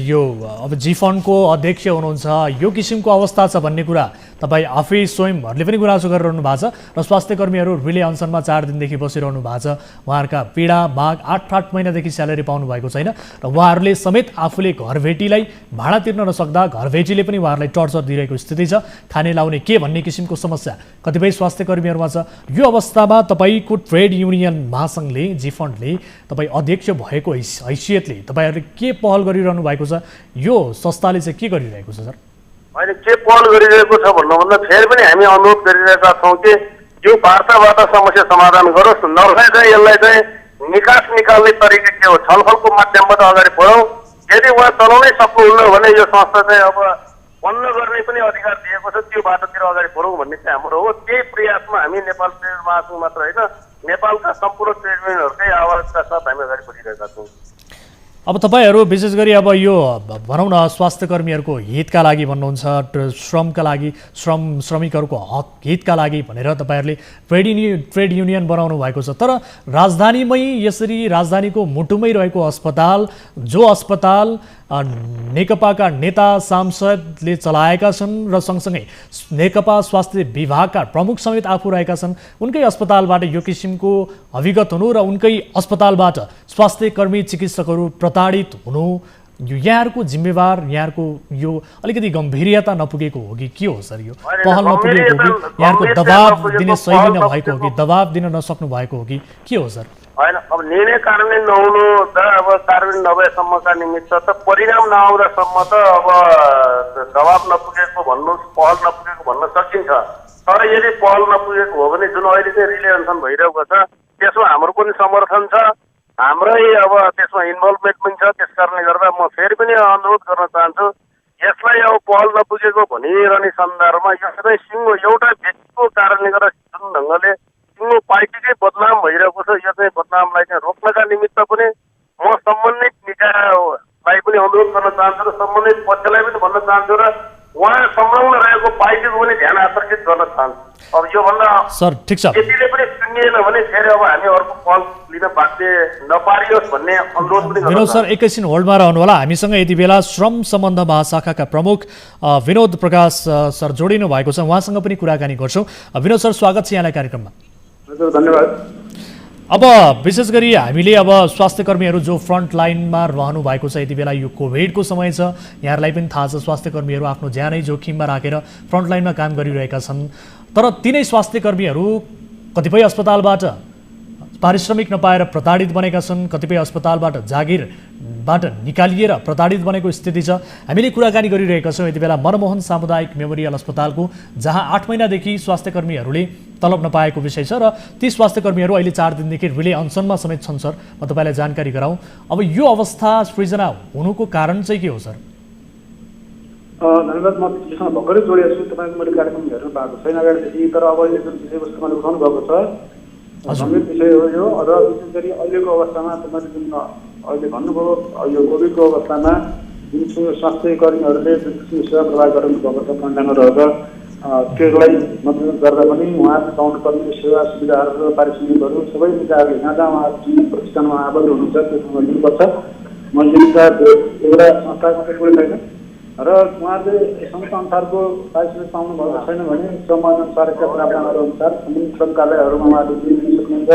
यो अब जिफन्डको अध्यक्ष हुनुहुन्छ, यो किसिमको अवस्था छ भन्ने कुरा तपाईँ आफै स्वयंहरूले पनि गुनासो गरिरहनु भएको छ र स्वास्थ्य कर्मीहरू रिले अनसनमा 4 दिनदेखि बसिरहनु भएको छ। उहाँहरूका पीडा माग 8 महिनादेखि स्यालेरी पाउनु भएको छैन र उहाँहरूले समेत आफूले घरबेटीलाई भाडा तिर्न नसक्दा घरबेटीले पनि उहाँहरूलाई टर्चर दिइरहेको स्थिति छ। खाने लाउने के भन्ने किसिमको समस्या कतिपय स्वास्थ्य कर्मीहरूमा छ। यो अवस्थामा तपाईँको ट्रेड युनियन महासङ्घले जिफन्डले तपाईँ अध्यक्ष भएको हैसियतले तपाईँहरूले के पहल गरिरहनु भएको छ, यो संस्थाले चाहिँ के गरिरहेको छ सर? अहिले के पहल गरिरहेको छ भन्नुभन्दा फेरि पनि हामी अनुरोध गरिरहेका छौँ कि यो वार्ताबाट समस्या समाधान गरोस्, नभए चाहिँ यसलाई चाहिँ निकास निकाल्ने तरिका के हो, छलफलको माध्यमबाट अगाडि बढौँ। यदि उहाँ चलाउनै सक्नुहुन्न भने यो संस्था चाहिँ अब बन्द गर्ने पनि अधिकार दिएको छ, त्यो बाटोतिर अगाडि बढौँ भन्ने चाहिँ हाम्रो हो। त्यही प्रयासमा हामी नेपाल ट्रेड महासङ्घ मात्र होइन, नेपालका सम्पूर्ण ट्रेड युनियनहरूकै आवाजका साथ हामी अगाडि बढिरहेका छौँ। अब तपाईँहरू विशेष गरी अब यो भनौँ न स्वास्थ्य कर्मीहरूको हितका लागि भन्नुहुन्छ, श्रमका लागि, श्रमिकहरूको हितका लागि भनेर तपाईँहरूले ट्रेड युनियन बनाउनु भएको छ। तर राजधानीमै यसरी राजधानीको मुटुमै रहेको अस्पताल, जो अस्पताल नेकपाका नेता सांसदले चलाएका छन् र सँगसँगै नेकपा स्वास्थ्य विभागका प्रमुख समेत आफू रहेका छन्, उनकै अस्पतालबाट यो किसिमको अभिगत हुनु र उनकै अस्पतालबाट स्वास्थ्य कर्मी चिकित्सकहरू प्रताडित हुनु, यो यहाँहरूको जिम्मेवार, यहाँहरूको यो अलिकति गम्भीरता नपुगेको हो कि के हो सर? यो पहल नपुगेको हो कि यहाँहरूको दबाब दिने शैली नभएको हो कि दबाब दिन नसक्नु भएको हो कि के हो सर? होइन, अब निर्णय कार्यान्वयन नहुनु त अब कार्यान्वयन नभएसम्मका निमित्त त परिणाम नआउँदासम्म त अब दबाब नपुगेको भन्नु, पहल नपुगेको भन्न सकिन्छ। तर यदि पहल नपुगेको हो भने जुन अहिले चाहिँ रिले अनसन भइरहेको छ त्यसमा हाम्रो पनि समर्थन छ, हाम्रै अब त्यसमा इन्भल्भमेन्ट पनि छ। त्यस कारणले गर्दा म फेरि पनि अनुरोध गर्न चाहन्छु, यसलाई अब पहल नपुगेको भनिरहने सन्दर्भमा यो चाहिँ सिङ्गो एउटा व्यक्तिको कारणले गर्दा जुन ढङ्गले सिङ्गो पार्टीकै बदनाम भइरहेको छ, यो चाहिँ बदनामलाई चाहिँ रोक्नका निमित्त पनि म सम्बन्धित निकायलाई पनि अनुरोध गर्न चाहन्छु र सम्बन्धित पक्षलाई पनि भन्न चाहन्छु र उहाँ संलग्न रहेको पार्टीको पनि ध्यान आकर्षित गर्न चाहन्छु। अब योभन्दा सर ठिक छ, यतिले पनि सुनिएन भने फेरि अब हामी अर्को पहल लिन बाध्य नपारियोस् भन्ने अनुरोध पनि गर्न। विनोद सर एकैछिन होल्डमा रहनु होला। हामीसँग यति बेला श्रम सम्बन्ध महाशाखाका प्रमुख विनोद प्रकाश सर जोडिनु भएको छ, उहाँसँग पनि कुराकानी गर्छौँ। विनोद सर स्वागत छ यहाँलाई कार्यक्रममा। हजुर धन्यवाद। अब विशेष गरी हामीले अब स्वास्थ्य कर्मीहरू जो फ्रन्ट लाइनमा रहनु भएको छ यति बेला यो कोभिडको समय छ, यहाँहरूलाई पनि थाहा छ स्वास्थ्य कर्मीहरू आफ्नो ज्यानै जोखिममा राखेर फ्रन्ट लाइनमा काम गरिरहेका छन्। तर तिनै स्वास्थ्य कर्मीहरू कतिपय अस्पतालबाट पारिश्रमिक नपाएर प्रताडित बनेका छन्, कतिपय अस्पतालबाट जागिरबाट निकालिएर प्रताडित बनेको स्थिति छ। हामीले कुराकानी गरिरहेका छौँ यति बेला मनमोहन सामुदायिक मेमोरियल अस्पतालको, जहाँ 8 महिनादेखि स्वास्थ्य कर्मीहरूले तलब नपाएको विषय छ र ती स्वास्थ्य कर्मीहरू अहिले 4 दिनदेखि रिले अनसनमा समेत छन्। सर, म तपाईँलाई जानकारी गराउँ, अब यो अवस्था सृजना हुनुको कारण चाहिँ के हो सर? धन्यवाद। म त्यससँग भर्खरै जोडिएको छु। तपाईँको मैले कार्यक्रम हेर्नु पाएको छैन अगाडिदेखि, तर अब अहिले जुन विषयवस्तु मैले उठाउनु भएको छ गम्भीर विषय हो यो। र विशेष गरी अहिलेको अवस्थामा तपाईँले जुन अहिले भन्नुभयो, यो कोभिडको अवस्थामा जुन स्वास्थ्य कर्मीहरूले जुन किसिमको सेवा प्रदान गर्नुभएको छ फ्रन्टलाइनमा रहेर, त्यसलाई मद्देनजर गर्दा पनि उहाँहरूले पाउनुपर्ने सेवा सुविधाहरू र पारिश्रमिकहरू सबै विचारले जहाँ जहाँ उहाँहरू जुन प्रतिष्ठानमा आबद्ध हुनुहुन्छ त्योसँग लिनुपर्छ। मैले एउटा संस्था मात्रै कुरै छैन र उहाँहरूले संस्था अनुसारको पारिश्रमिक पाउनु भएको छैन भने श्रम अनुसारका प्रावधानहरू अनुसार सम्बन्धित श्रम कार्यालयहरूमा उहाँहरूले दिन सक्नुहुन्छ।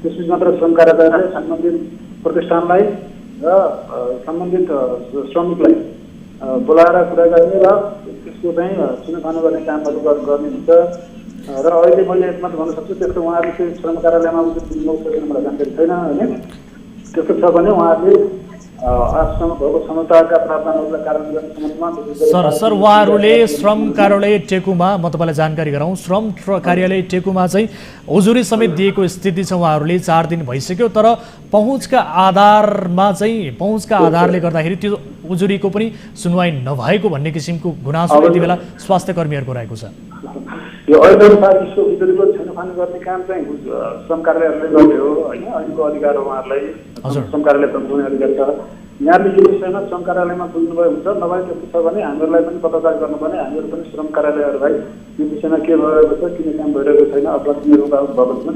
त्यसपछि मात्र श्रम कार्यालयले सम्बन्धित प्रतिष्ठानलाई र सम्बन्धित श्रमिकलाई बोलाएर कुरा गर्ने र त्यसको चाहिँ छुनफानो गर्ने कामहरू गर्ने हुन्छ। र अहिले मैले यसमा भन्न सक्छु त्यस्तो उहाँहरूले चाहिँ श्रम कार्यालयमा मलाई जानकारी छैन होइन। त्यस्तो छ भने उहाँहरूले आफूसँग भएको क्षमताका प्रावधानहरूलाई कार्यान्वयन गर्ने सम्बन्धमा सर उहाँहरूले श्रम कार्यालय टेकुमा, म तपाईँलाई जानकारी गराउँ, श्रम कार्यालय टेकुमा चाहिँ उजुरी समेत दिएको स्थिति छ। उहाँहरूले 4 दिन भइसक्यो, तर पहुँचका आधारले गर्दाखेरि त्यो उजुरीको पनि सुनवाई नभएको भन्ने किसिमको गुनासो यति बेला स्वास्थ्य कर्मीहरूको रहेको छ। यो अहिले यसको उजुरीको छानफान गर्ने काम चाहिँ श्रम कार्यालयहरूले गर्ने हो होइन। अहिलेको अधिकार हो उहाँहरूलाई, श्रम कार्यालय प्रमुख अधिकार छ। यहाँले यो विषयमा श्रम कार्यालयमा बुझ्नुभयो हुन्छ, नभए त्यस्तो छ भने हामीहरूलाई पनि पत्रचार गर्नुपर्ने। हामीहरू पनि श्रम कार्यालयहरूलाई यो विषयमा के भइरहेको छ, किन काम भइरहेको छैन, अपराधीहरू भएको छ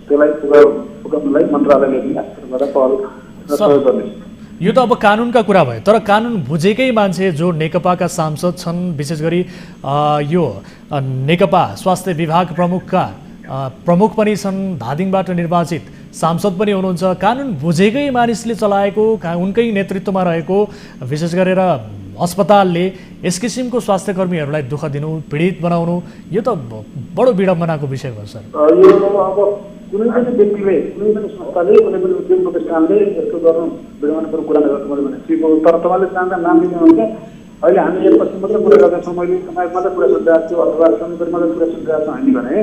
त्यसलाई पुगाउनलाई मन्त्रालयले पनि आफूबाट पहल सहयोग गर्नेछ। यो त अब कानुनका कुरा भयो, तर कानुन बुझेकै मान्छे जो नेकपाका सांसद छन्, विशेष गरी यो नेकपा स्वास्थ्य विभाग प्रमुख पनि छन्, धादिङबाट निर्वाचित सांसद पनि हुनुहुन्छ। कानुन बुझेकै मानिसले चलाएको, उनकै नेतृत्वमा रहेको विशेष गरेर अस्पतालले यस किसिमको स्वास्थ्य कर्मीहरूलाई दुःख दिनु, पीडित बनाउनु, यो त बडो विडम्बनाको विषय हो सर। यो अब कुनै पनि व्यक्तिले, कुनै पनि संस्थाले, कुनै पनि उद्योग प्रतिष्ठानले यस्तो गर्नु विडम्बनाको कुरा नगर्नु मैले भनेको छु। तर तपाईँले चाहँदा नाम लिनुहुन्छ। अहिले हामी एक पश्चिम मात्रै कुरा गर्दैछौँ, मैले समाज मात्रै कुरा सुनिरहेको छु अथवा श्रमिकहरू मात्रै कुरा सुनिरहेको छौँ हामी भने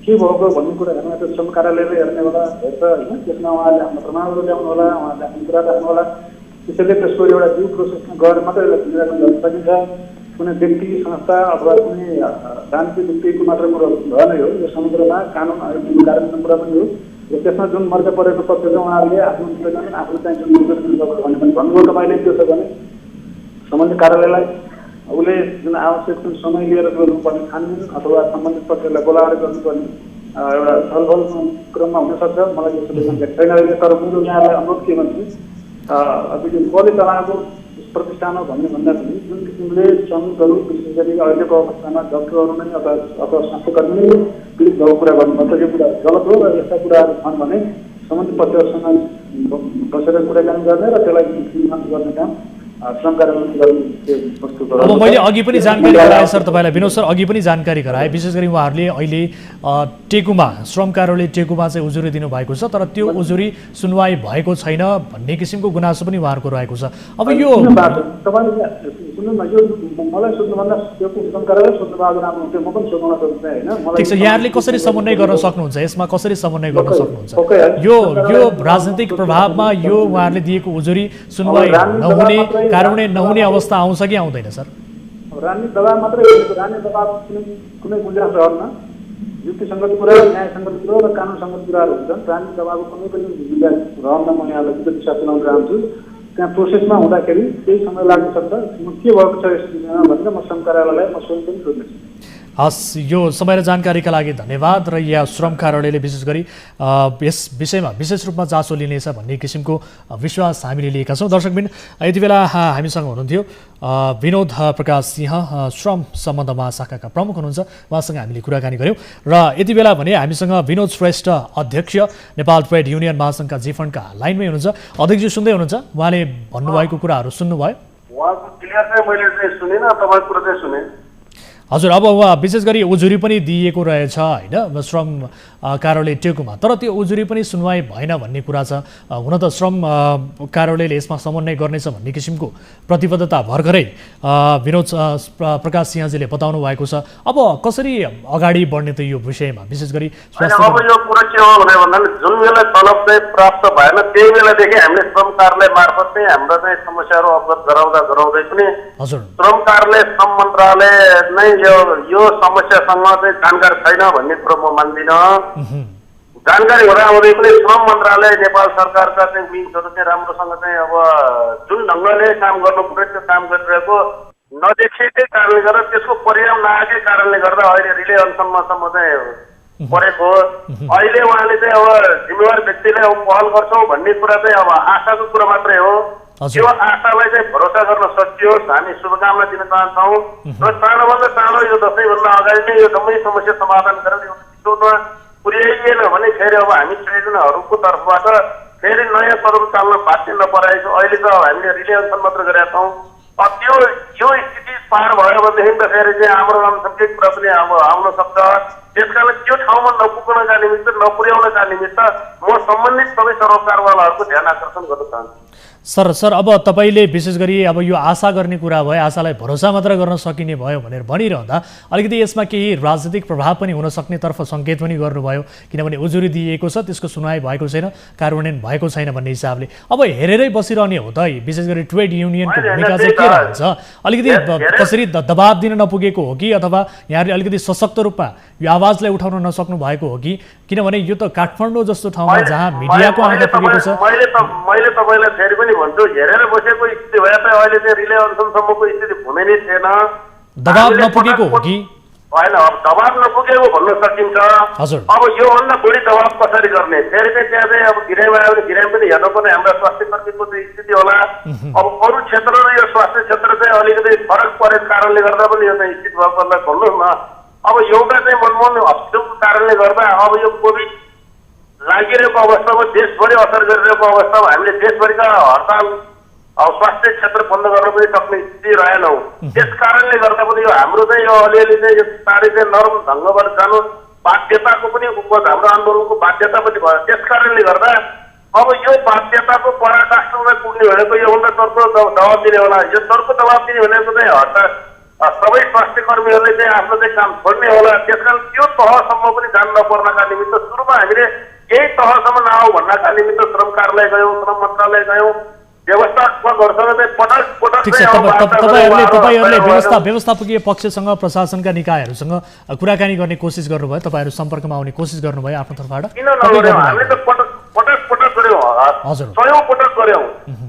के भएको भन्ने कुरा हेर्न त श्रम कार्यालयले हेर्ने होला हेर्छ होइन। त्यसमा उहाँले आफ्नो प्रमाणहरू ल्याउनु होला, उहाँले आफ्नो कुरा राख्नु होला। त्यसैले त्यसको एउटा ड्यु प्रोसेसमा गएर मात्रै यसलाई निर्धारण गर्न सकिन्छ। कुनै व्यक्ति, संस्था अथवा कुनै राजनीतिक व्यक्तिको मात्र कुरो भएन हो, यो समुद्रमा कानुन कार्यान्वयन कुरा पनि हो। र त्यसमा जुन मर्का परेको पक्ष चाहिँ उहाँहरूले आफ्नो आफूले चाहिँ जुन भन्ने पनि भन्नुभयो तपाईँले, त्यो छ भने सम्बन्धित कार्यालयलाई उसले जुन आवश्यक जुन समय लिएर गर्नुपर्ने छानबिन अथवा सम्बन्धित पक्षलाई बोलाएर गर्नुपर्ने एउटा छलफल क्रममा हुनसक्छ। मलाई यस्तो जानकारी छैन अहिले, तर मेरो यहाँलाई अनुरोध के भन्छु, अब यो कसले चलाएको प्रतिष्ठान हो भन्ने भन्दा पनि जुन किसिमले श्रमिकहरू विशेष गरी अहिलेको अवस्थामा डक्टरहरू नै अथवा स्वास्थ्यकर्मी नै पीडित भएको कुरा गर्नुपर्छ, यो कुरा गलत हो। र यस्ता कुराहरू छन् भने सम्बन्धित पक्षहरूसँग बसेर कुराकानी गर्ने र त्यसलाई गर्ने काम श्रम कार्यालयले अब मैले अघि पनि जानकारी गराएँ सर तपाईँलाई, विनोद सर अघि पनि जानकारी गराएँ। विशेष गरी उहाँहरूले अहिले टेकुमा, श्रम कार्यालय टेकुमा चाहिँ उजुरी दिनुभएको छ, तर त्यो उजुरी सुनवाई भएको छैन भन्ने किसिमको गुनासो पनि उहाँहरूको रहेको छ। अब यो ठिक छ, यहाँहरूले कसरी समन्वय गर्न सक्नुहुन्छ, यसमा कसरी समन्वय गर्न सक्नुहुन्छ? यो राजनीतिक प्रभावमा यो उहाँहरूले दिएको उजुरी सुनवाई नहुने, कार्यान्वयन नहुने अवस्था आउँछ कि आउँदैन सर? राजनीतिक दबाव मात्रै, राजनीतिक दबाव कुनै गुन्जाइस रहन्न। युक्तिसङ्गत कुरा, न्यायसङ्गत कुरा र कानुनसङ्गत कुराहरू हुन्छन्। राजनीतिक दबावको कुनै पनि गुन्जाइस रहन्न। म यहाँलाई दिशा चलाउन चाहन्छु। त्यहाँ प्रोसेसमा हुँदाखेरि केही समय लाग्न सक्छ। के भएको छ यस विषयमा भनेर म श्रम कार्यालयलाई म स्वयं पनि सोध्नेछु। हस्, यो समय र जानकारीका लागि धन्यवाद। र यहाँ श्रम कार्यालयले विशेष गरी यस विषयमा विशेष रूपमा चासो लिनेछ भन्ने किसिमको विश्वास हामीले लिएका छौँ। दर्शकबिन, यति बेला हामीसँग हुनुहुन्थ्यो विनोद प्रकाश सिंह, श्रम सम्बन्ध महाशाखाका प्रमुख हुनुहुन्छ। उहाँसँग हामीले कुराकानी गऱ्यौँ। र यति बेला भने हामीसँग विनोद श्रेष्ठ, अध्यक्ष नेपाल ट्रेड युनियन महासङ्घका जीफन्डका लाइनमै हुनुहुन्छ। अध्यक्षजी सुन्दै हुनुहुन्छ? उहाँले भन्नुभएको कुराहरू सुन्नुभयो? उहाँको क्लियर चाहिँ मैले चाहिँ सुनिनँ, तपाईँको कुरा चाहिँ सुने। हजुर, अब उहाँ विशेष गरी उजुरी पनि दिइएको रहेछ होइन श्रम कार्यालय टेकुमा, तर त्यो उजुरी पनि सुनवाई भएन भन्ने कुरा छ। हुन त श्रम कार्यालयले यसमा समन्वय गर्नेछ भन्ने किसिमको प्रतिबद्धता भर्खरै विनोद प्रकाश सिंहजीले बताउनु भएको छ। अब कसरी अगाडि बढ्ने त यो विषयमा विशेष गरी अब यो कुरा के हो भने भन्दा जुन बेला तलब चाहिँ प्राप्त भएन त्यही बेलादेखि हामीले श्रम कार्यालय मार्फत चाहिँ हाम्रो चाहिँ समस्याहरू अवगत गराउँदै पनि श्रम कार्यालय श्रम मन्त्रालय नै यो समस्यासँग चाहिँ जानकार छैन भन्ने कुरो म मान्दिनँ। जानकारी हुँदाहुँदै पनि श्रम मन्त्रालय नेपाल सरकारका चाहिँ विङ्सहरू चाहिँ राम्रोसँग चाहिँ अब जुन ढङ्गले काम गर्नुपर्ने त्यो काम गरिरहेको नदेखिएकै कारणले गर्दा, त्यसको परिणाम नआएकै कारणले गर्दा अहिले रिले अनसनमा चाहिँ परेको। अहिले उहाँले चाहिँ अब जिम्मेवार व्यक्तिले अब पहल गर्छौँ भन्ने कुरा चाहिँ अब आशाको कुरा मात्रै हो। यो आशालाई चाहिँ भरोसा गर्न सकियोस्, हामी शुभकामना दिन चाहन्छौँ। र चाँडोभन्दा चाँडो यो दसैँभन्दा अगाडि नै यो सबै समस्या समाधान गरेर यो छिटोमा पुर्याइएन भने फेरि अब हामी ट्रेडरहरूको तर्फबाट फेरि नयाँ कदम चाल्न बाध्य नपराएको। अहिले त हामीले रिले अनसन मात्र गरेका छौँ। त्यो यो स्थिति पार भयो भनेदेखि त फेरि चाहिँ हाम्रो अनसनकै कुरा पनि अब आउन सक्छ। त्यसकारण त्यो ठाउँमा नपुग्नका निमित्त, नपुर्याउनका निमित्त म सम्बन्धित सबै सरकारवालाहरूको ध्यान आकर्षण गर्न चाहन्छु। सर अब तपाईँले विशेष गरी अब यो आशा गर्ने कुरा भयो, आशालाई भरोसा मात्र गर्न सकिने भयो भनेर भनिरहँदा अलिकति यसमा केही राजनीतिक प्रभाव पनि हुन सक्ने तर्फ सङ्केत पनि गर्नुभयो, किनभने उजुरी दिएको छ, त्यसको सुनवाई भएको छैन, कार्यान्वयन भएको छैन भन्ने हिसाबले अब हेरेरै बसिरहने हो त। विशेष गरी ट्रेड युनियनको भूमिका चाहिँ के रहन्छ? अलिकति कसरी दबाब दिन नपुगेको हो कि अथवा यहाँले अलिकति सशक्त रूपमा यो आवाजलाई उठाउन नसक्नु भएको हो कि? किनभने यो त काठमाडौँ जस्तो ठाउँमा जहाँ मिडियाको आँखा पुगेको छ। मैले तपाईँलाई फेरि पनि भन्छु, हेरेर बसेको स्थिति भए त अहिले चाहिँ रिले अनसनसम्मको स्थिति हुने नै थिएन। दबाब नपुगेको हो कि? होइन, अब दबाब नपुगेको भन्न सकिन्छ। अब योभन्दा बढी दबाब कसरी गर्ने? फेरि चाहिँ त्यहाँ चाहिँ अब गिराइमा आयो भने गिराइ पनि हेर्नुपर्ने हाम्रा स्वास्थ्य कर्मीको चाहिँ स्थिति होला। अब अरू क्षेत्र र यो स्वास्थ्य क्षेत्र चाहिँ अलिकति फरक परेको कारणले गर्दा पनि यो चाहिँ स्थिति भएको भन्नुहोस् न। अब एउटा चाहिँ मनमोहन हस्पिटलको कारणले गर्दा अब यो कोभिड लागिरहेको अवस्थामा, देशभरि असर गरिरहेको अवस्थामा हामीले देशभरिका हडताल स्वास्थ्य क्षेत्र बन्द गर्न पनि सक्ने स्थिति रहेनौँ। त्यस कारणले गर्दा पनि यो हाम्रो चाहिँ यो अलिअलि चाहिँ यो बिस्तारै चाहिँ नरम ढङ्गबाट जानु बाध्यताको पनि हाम्रो आन्दोलनको बाध्यता पनि भयो। त्यस कारणले गर्दा अब यो बाध्यताको पराकाष्ठमा पुग्ने भनेको योभन्दा तर्फ दबाब दिने होला। यो तर्फ दबाब दिने भनेको चाहिँ हडताल सबै स्वास्थ्य कर्मीहरूले चाहिँ आफ्नो चाहिँ काम छोड्ने होला। त्यसकारण त्यो तहसम्म पनि जान नपर्नका निमित्त सुरुमा हामीले केही तहसम्म नआऊ भन्नका निमित्त श्रम कार्यालय गयौँ, श्रम मन्त्रालय गयौँ, व्यवस्थापकहरूसँग चाहिँ तपाईँहरूले व्यवस्थापकीय पक्षसँग, प्रशासनका निकायहरूसँग कुराकानी गर्ने कोसिस गर्नुभयो? तपाईँहरू सम्पर्कमा आउने कोसिस गर्नुभयो आफ्नो तर्फबाट? किन नगर्यौँ? हामीले त पटक गऱ्यौँ, सयौँ पटक गऱ्यौँ।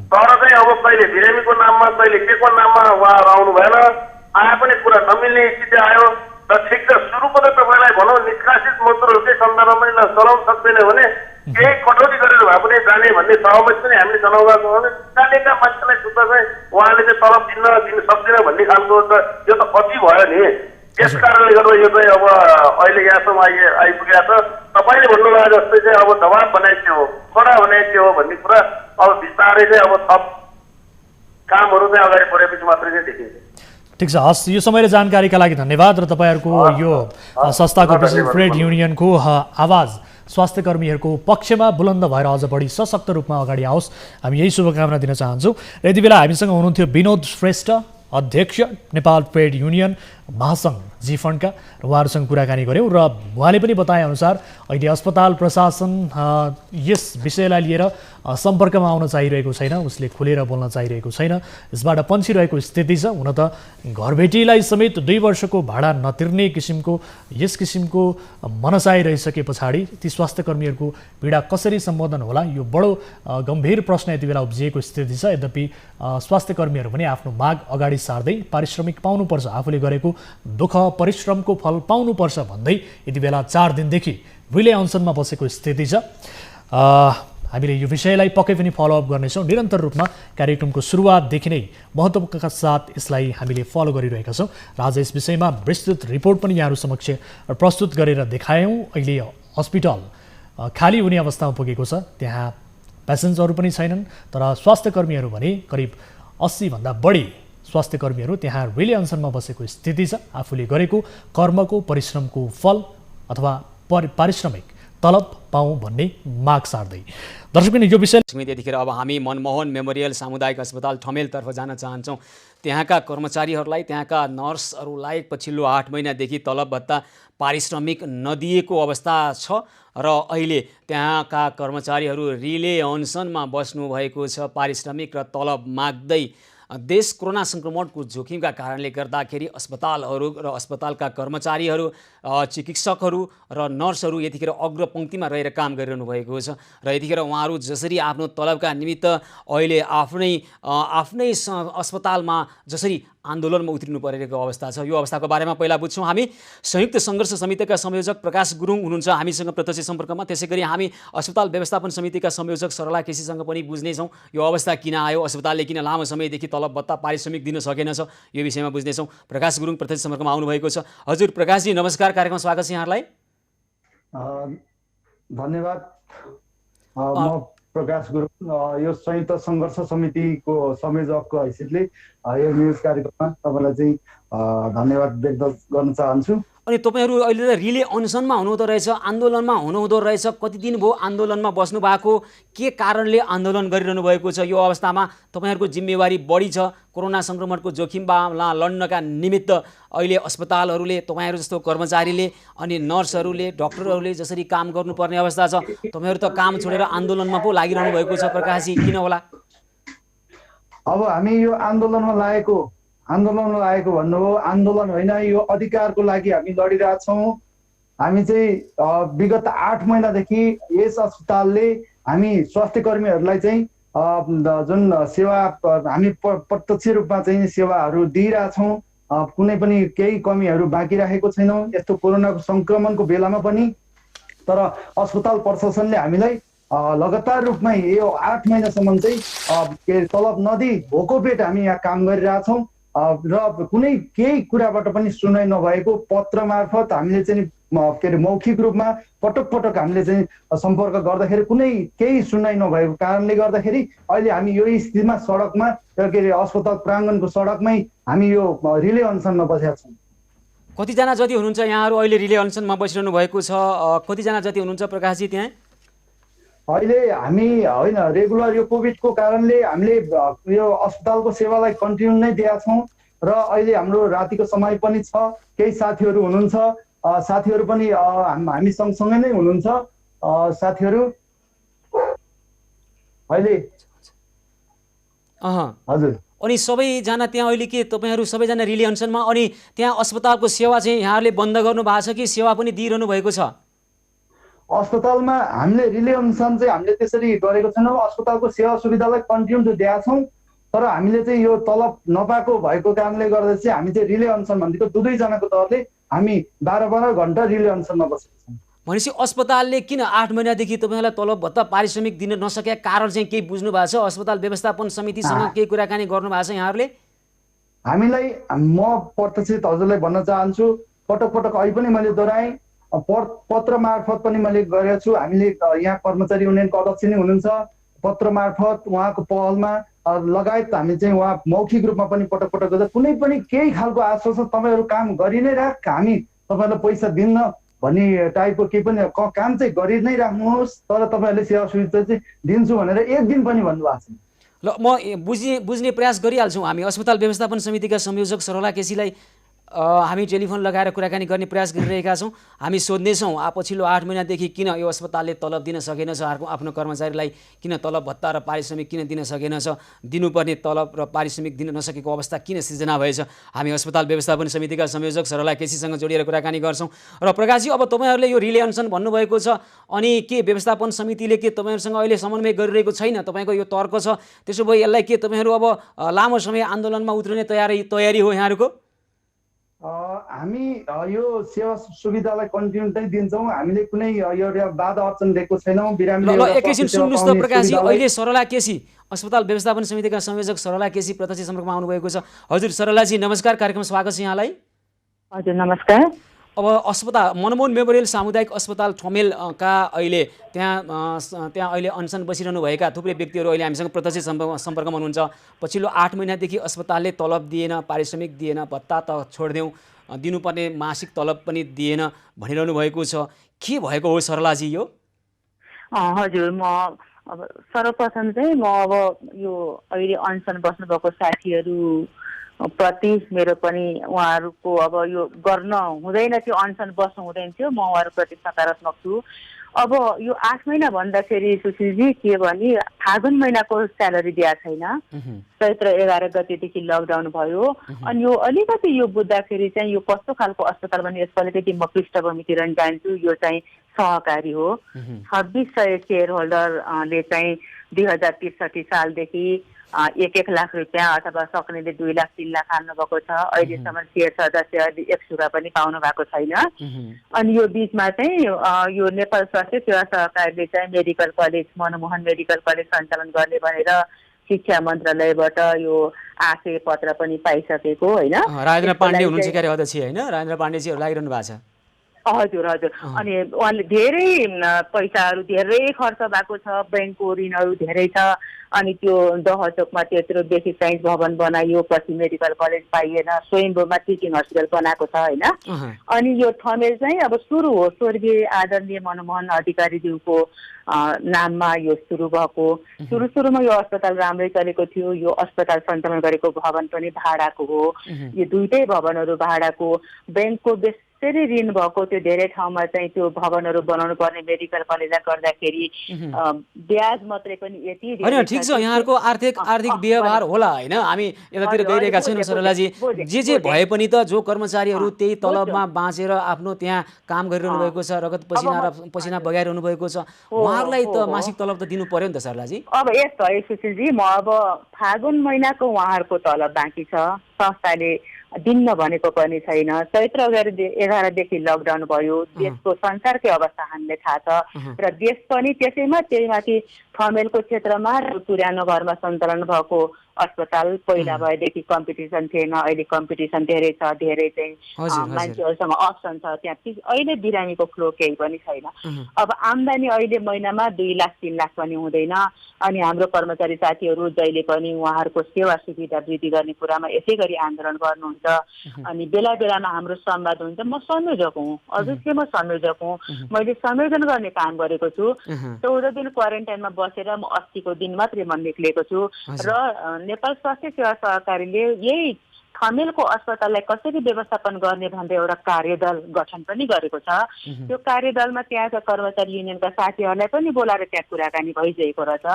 तर चाहिँ अब कहिले बिरामीको नाममा, कहिले के को नाममा उहाँहरू आउनु भएन। आए पनि कुरा नमिल्ने स्थिति आयो। र ठिक छ, सुरुको त तपाईँलाई भनौँ निष्कासित मजदुरहरूकै सन्दर्भमा पनि चलाउन सक्दैन भने केही कटौती गरेर भए पनि जाने भन्ने सहमति पनि हामीले जनाउँदा छौँ। निकालेका मान्छेलाई सुत्दा चाहिँ उहाँले चाहिँ तलब दिन सक्दैन भन्ने खालको त यो त कति भयो नि। त्यस कारणले गर्दा यो चाहिँ अब अहिले यहाँसम्म आइपुगेको छ। तपाईँले भन्नुभयो जस्तै चाहिँ अब दबाब बनाइके हो, कडा बनाइके हो भन्ने कुरा अब बिस्तारै चाहिँ अब थप कामहरू चाहिँ अगाडि बढेपछि मात्रै चाहिँ देखिन्छ। ठिक छ, हस्, यो समय र जानकारीका लागि धन्यवाद। र तपाईँहरूको यो संस्थाको विशेष ट्रेड युनियनको आवाज स्वास्थ्य कर्मीहरूको पक्षमा बुलन्द भएर अझ बढी सशक्त रूपमा अगाडि आओस्, हामी यही शुभकामना दिन चाहन्छौँ। यति बेला हामीसँग हुनुहुन्थ्यो विनोद श्रेष्ठ, अध्यक्ष नेपाल ट्रेड युनियन महासङ्घ जीफन्डका, र उहाँहरूसँग कुराकानी गऱ्यौँ। र उहाँले पनि बताएअनुसार अहिले अस्पताल प्रशासन यस विषयलाई लिएर सम्पर्कमा आउन चाहिरहेको छैन, उसले खुलेर बोल्न चाहिरहेको छैन, यसबाट पन्छिरहेको स्थिति छ। हुन त घरबेटीलाई समेत 2 वर्षको भाडा नतिर्ने यस किसिमको मनसाय रहिसके पछाडि ती स्वास्थ्यकर्मीहरूको पीडा कसरी सम्बोधन होला, यो बडो गम्भीर प्रश्न यति बेला उब्जिएको स्थिति छ। यद्यपि स्वास्थ्यकर्मीहरू पनि आफ्नो माग अगाडि सार्दै पारिश्रमिक पाउनुपर्छ, आफूले गरेको दुःख परिश्रमको फल पाउनुपर्छ भन्दै यति बेला 4 दिनदेखि रिले अनसनमा बसेको स्थिति छ। हामीले यो विषयलाई पक्कै पनि फलोअप गर्नेछौँ। निरन्तर रूपमा कार्यक्रमको सुरुवातदेखि नै महत्त्वका साथ यसलाई हामीले फलो गरिरहेका छौँ र आज यस विषयमा विस्तृत रिपोर्ट पनि यहाँहरू समक्ष प्रस्तुत गरेर देखायौँ। अहिले हस्पिटल खाली हुने अवस्थामा पुगेको छ, त्यहाँ पेसेन्जरहरू पनि छैनन्, तर स्वास्थ्यकर्मीहरू भने करिब 80 भन्दा बढी स्वास्थ्यकर्मीहरू त्यहाँ रिले अनसनमा बसेको स्थिति छ। आफूले गरेको कर्मको परिश्रमको फल अथवा पारिश्रमिक तलब पाऊँ भन्ने माग सार्दै। दर्शकबिन यो विषय यतिखेर अब हामी मनमोहन मेमोरियल सामुदायिक अस्पताल ठमेलतर्फ जान चाहन्छौँ। त्यहाँका कर्मचारीहरूलाई, त्यहाँका नर्सहरूलाई पछिल्लो 8 महिनादेखि तलब भत्ता पारिश्रमिक नदिएको अवस्था छ र अहिले त्यहाँका कर्मचारीहरू रिले अनसनमा बस्नुभएको छ पारिश्रमिक र तलब माग्दै। देश कोरोना सङ्क्रमणको जोखिमका कारणले गर्दाखेरि अस्पतालहरू र अस्पतालका कर्मचारीहरू, चिकित्सकहरू र नर्सहरू यतिखेर अग्रपङ्क्तिमा रहेर काम गरिरहनु भएको छ र यतिखेर उहाँहरू जसरी आफ्नो तलबका निमित्त अहिले आफ्नै अस्पतालमा जसरी आन्दोलनमा उत्रिनु परिरहेको अवस्था छ, यो अवस्थाको बारेमा पहिला बुझ्छौँ। हामी संयुक्त सङ्घर्ष समितिका संयोजक प्रकाश गुरुङ हुनुहुन्छ हामीसँग प्रत्यक्ष सम्पर्कमा। त्यसै गरी हामी अस्पताल व्यवस्थापन समितिका संयोजक सरला केसीसँग पनि बुझ्नेछौँ यो अवस्था किन आयो, अस्पतालले किन लामो समयदेखि तलब भत्ता पारिश्रमिक दिन सकेनछ, यो विषयमा बुझ्नेछौँ। प्रकाश गुरुङ प्रत्यक्ष सम्पर्कमा आउनुभएको छ। हजुर प्रकाशजी नमस्कार, कार्यक्रममा स्वागत छ यहाँलाई। धन्यवाद। म प्रकाश गुरुङ, यो संयुक्त सङ्घर्ष समितिको संयोजकको हैसियतले यो न्युज कार्यक्रममा तपाईँलाई चाहिँ धन्यवाद व्यक्त गर्न चाहन्छु। अनि तपाईँहरू अहिले त रिले अनसनमा हुनुहुँदो रहेछ, आन्दोलनमा हुनुहुँदो रहेछ, कति दिन भयो आन्दोलनमा बस्नु भएको, के कारणले आन्दोलन गरिरहनु भएको छ? यो अवस्थामा तपाईँहरूको जिम्मेवारी बढी छ कोरोना सङ्क्रमणको जोखिममा लड्नका निमित्त। अहिले अस्पतालहरूले, तपाईँहरू जस्तो कर्मचारीले अनि नर्सहरूले, डक्टरहरूले जसरी काम गर्नुपर्ने अवस्था छ, तपाईँहरू त काम छोडेर आन्दोलनमा पो लागिरहनु भएको छ। प्रकाशजी किन होला? अब हामी यो आन्दोलनमा लागेको भन्नुभयो, आन्दोलन होइन, यो अधिकारको लागि हामी लडिरहेछौँ। हामी चाहिँ विगत 8 महिनादेखि यस अस्पतालले हामी स्वास्थ्यकर्मीहरूलाई चाहिँ जुन सेवा हामी प्रत्यक्ष रूपमा चाहिँ सेवाहरू दिइरहेछौँ, कुनै पनि केही कमीहरू बाँकी राखेको छैनौँ यस्तो कोरोनाको सङ्क्रमणको बेलामा पनि। तर अस्पताल प्रशासनले हामीलाई लगातार रूपमा यो 8 महिनासम्म चाहिँ तलब नदिई भोको पेट हामी यहाँ काम गरिरहेछौँ र कुनै केही कुराबाट पनि सुनाइ नभएको पत्र मार्फत हामीले चाहिँ मौखिक रूपमा पटक हामीले चाहिँ सम्पर्क गर्दाखेरि कुनै केही सुनाइ नभएको कारणले गर्दाखेरि अहिले हामी यो स्थितिमा सडकमा अस्पताल प्राङ्गणको सडकमै हामी यो रिले अनसनमा बसेका छौँ। कतिजना जति हुनुहुन्छ यहाँहरू अहिले रिले अनसनमा बसिरहनु भएको छ? कतिजना जति हुनुहुन्छ प्रकाशजी त्यहाँ? अहिले हामी होइन, रेगुलर यो कोभिडको कारणले हामीले यो अस्पतालको सेवालाई कन्टिन्यू नै दिएका छौँ र अहिले हाम्रो रातिको समय पनि छ। केही साथीहरू हुनुहुन्छ, साथीहरू पनि हामी सँगसँगै नै हुनुहुन्छ साथीहरू अहिले। हजुर। अनि सबैजना त्यहाँ अहिले के तपाईँहरू सबैजना रिले अनसनमा? अनि त्यहाँ अस्पतालको सेवा चाहिँ यहाँहरूले बन्द गर्नु भएको छ कि सेवा पनि दिइरहनु भएको छ? अस्पतालमा हामीले रिले अनसन चाहिँ हामीले त्यसरी गरेको छैनौँ। अस्पतालको सेवा सुविधालाई कन्टिन्यू त दिएका छौँ, तर हामीले चाहिँ यो तलब नपाएको भएको कारणले गर्दा चाहिँ हामी चाहिँ रिले अनसन भनेको 2-2जनाको तहले हामी 12-12 घन्टा रिले अनसनमा बसेका छौँ। भनेपछि अस्पतालले किन 8 महिनादेखि तपाईँलाई तलब भत्ता पारिश्रमिक दिन नसकेका कारण चाहिँ केही बुझ्नु भएको छ? अस्पताल व्यवस्थापन समितिसँग केही कुराकानी गर्नु भएको छ यहाँहरूले? हामीलाई म प्रत्यक्ष हजुरलाई भन्न चाहन्छु, पटक अहिले पनि मैले दोहोऱ्याएँ, पत्र मार्फत पनि मैले गरेको छु। हामीले यहाँ कर्मचारी युनियनको अध्यक्ष नै हुनुहुन्छ, पत्र मार्फत उहाँको पहलमा लगायत हामी चाहिँ उहाँ मौखिक रूपमा पनि पटक गर्दा कुनै पनि केही खालको आश्वासन तपाईँहरू काम गरि नै राख, हामी तपाईँहरूलाई पैसा दिन्न भन्ने टाइपको केही पनि काम चाहिँ गरि नै राख्नुहोस्, तर तपाईँहरूले सेवा सुविधा चाहिँ दिन्छु भनेर एक दिन पनि भन्नुभएको छैन। ल म बुझ्ने प्रयास गरिहाल्छौँ हामी। अस्पताल व्यवस्थापन समितिका संयोजक सरला केसीलाई हामी टेलिफोन लगाएर कुराकानी गर्ने प्रयास गरिरहेका छौँ। हामी सोध्नेछौँ पछिल्लो 8 महिनादेखि किन यो अस्पतालले तलब दिन सकेनछ, आफ्नो कर्मचारीलाई किन तलब भत्ता र पारिश्रमिक किन दिन सकेनछ, दिनुपर्ने तलब र पारिश्रमिक दिन नसकेको अवस्था किन सिर्जना भएछ। हामी अस्पताल व्यवस्थापन समितिका संयोजक सरला केसीसँग जोडिएर कुराकानी गर्छौँ। र प्रकाशजी, अब तपाईँहरूले यो रिले अनसन भन्नुभएको छ, अनि के व्यवस्थापन समितिले के तपाईँहरूसँग अहिले समन्वय गरिरहेको छैन? तपाईँको यो तर्क छ, त्यसो भए यसलाई के तपाईँहरू अब लामो समय आन्दोलनमा उत्रने तयारी हो यहाँहरूको? हामी यो सेवा सुविधालाई कन्टिन्युटी दिन्छौँ। हामीले कुनै एउटा बाधा अर्चन दिएको छैनौँ। बिरामीले एकैछिन सुन्नुहोस् त प्रकाशजी, अहिले सरला केसी अस्पताल व्यवस्थापन समितिका संयोजक सरला केसी प्रत्यक्ष सम्पर्कमा आउनुभएको छ। हजुर सरलाजी नमस्कार, कार्यक्रम स्वागत छ यहाँलाई। हजुर नमस्कार। अब अस्पताल मनमोहन मेमोरियल सामुदायिक अस्पताल ठमेलका अहिले त्यहाँ अहिले अनसन बसिरहनु भएका थुप्रै व्यक्तिहरू अहिले हामीसँग प्रत्यक्ष सम्पर्कमा हुनुहुन्छ। पछिल्लो 8 महिनादेखि अस्पतालले तलब दिएन, पारिश्रमिक दिएन, भत्ता त छोडिदेऊ, दिनुपर्ने मासिक तलब पनि दिएन भनिरहनु भएको छ। के भएको हो सरलाजी यो? हजुर, म अब सर्वप्रथम चाहिँ म अब यो अहिले अनसन बस्नुभएको साथीहरू प्रति मेरो पनि उहाँहरूको अब यो गर्न हुँदैन थियो, अनसन बस्नु हुँदैन थियो, म उहाँहरूप्रति सकारात्मक छु। अब यो 8 महिना भन्दाखेरि सुशीलजी के भने फागुन महिनाको स्यालेरी दिएको छैन, चैत्र 11 गतेदेखि लकडाउन भयो। अनि यो अलिकति यो बुझ्दाखेरि चाहिँ यो कस्तो खालको अस्पताल भने यसको अलिकति म पृष्ठभूमितिर जान्छु। यो चाहिँ सहकारी हो। 2600 सेयर होल्डरले चाहिँ 2063 सालदेखि 1-1 लाख रुपियाँ अथवा सक्नेले 2 लाख 3 लाख हाल्नु भएको छ। अहिलेसम्म सेयर सदस्यहरूले 1 रुपियाँ पनि पाउनु भएको छैन। अनि यो बिचमा चाहिँ यो नेपाल स्वास्थ्य सेवा सहकारीले चाहिँ medical college Manmohan medical college सञ्चालन गर्ने भनेर शिक्षा मन्त्रालयबाट यो आशय पत्र पनि पाइसकेको होइन। राजेन्द्र पाण्डे हुनुहुन्छ के अरे अध्यक्ष होइन? राजेन्द्र पाण्डेजीहरू लागिरहनु भएको छ। हजुर हजुर। अनि उहाँले धेरै पैसाहरू धेरै खर्च भएको छ, ब्याङ्कको ऋणहरू धेरै छ। अनि त्यो दहचोकमा त्यत्रो बेसी साइन्स भवन बनाइयो, पछि मेडिकल कलेज पाइएन, स्वयम्भूमा टिचिङ हस्पिटल बनाएको छ होइन। अनि यो ठमेल चाहिँ अब सुरु हो, स्वर्गीय आदरणीय मनमोहन अधिकारीज्यूको नाममा यो सुरु भएको। सुरुमा यो अस्पताल राम्रै चलेको थियो। यो अस्पताल सञ्चालन गरेको भवन पनि भाडाको हो। यो दुईटै भवनहरू भाडाको। ब्याङ्कको त्यसरी ऋण भएको त्यो धेरै ठाउँमा चाहिँ त्यो भवनहरू बनाउनु पर्ने मेडिकल कलेजलाई गर्दाखेरि ब्याज मात्रै पनि यति होइन। ठिक छ, यहाँहरूको आर्थिक व्यवहार होला होइन, हामी यतातिर गइरहेका छैनौँ सरलाजी। जे भए पनि त जो कर्मचारीहरू त्यही तलबमा बाँचेर आफ्नो त्यहाँ काम गरिरहनु भएको छ, रगत पसिना बगाइरहनु भएको छ, उहाँहरूलाई त मासिक तलब त दिनु पर्यो नि त सरलाजी। अब यस्तो है सुशीलजी, म अब फागुन महिनाको उहाँहरूको तलब बाँकी छ, संस्थाले दिन्न भनेको पनि छैन। चैत्र 11देखि लकडाउन भयो। देशको संसारकै अवस्था हामीले थाहा छ र देश पनि त्यसैमा त्यही माथि ठमेलको क्षेत्रमा पुरानो घरमा सञ्चालन भएको अस्पताल पहिला भएदेखि कम्पिटिसन थिएन, अहिले कम्पिटिसन धेरै छ, धेरै चाहिँ मान्छेहरूसँग अप्सन छ। त्यहाँ अहिले बिरामीको फ्लो केही पनि छैन। अब आम्दानी अहिले महिनामा 2 लाख 3 लाख पनि हुँदैन। अनि हाम्रो कर्मचारी साथीहरू जहिले पनि उहाँहरूको सेवा सुविधा वृद्धि गर्ने कुरामा यसै गरी आन्दोलन गर्नुहुन्छ। अनि बेला बेलामा हाम्रो संवाद हुन्छ। म संयोजक हुँ, अवश्य म संयोजक हुँ। मैले संयोजन गर्ने काम गरेको छु। 14 दिन क्वारेन्टाइनमा बसेर म 80को दिन मात्रै म निक्लेको छु। र नेपाल स्वास्थ्य सेवा सहकारीले यही ठमेलको अस्पताललाई कसरी व्यवस्थापन गर्ने भन्दै एउटा कार्यदल गठन पनि गरेको छ। त्यो कार्यदलमा त्यहाँका कर्मचारी युनियनका साथीहरूलाई पनि बोलाएर त्यहाँ कुराकानी भइसकेको रहेछ।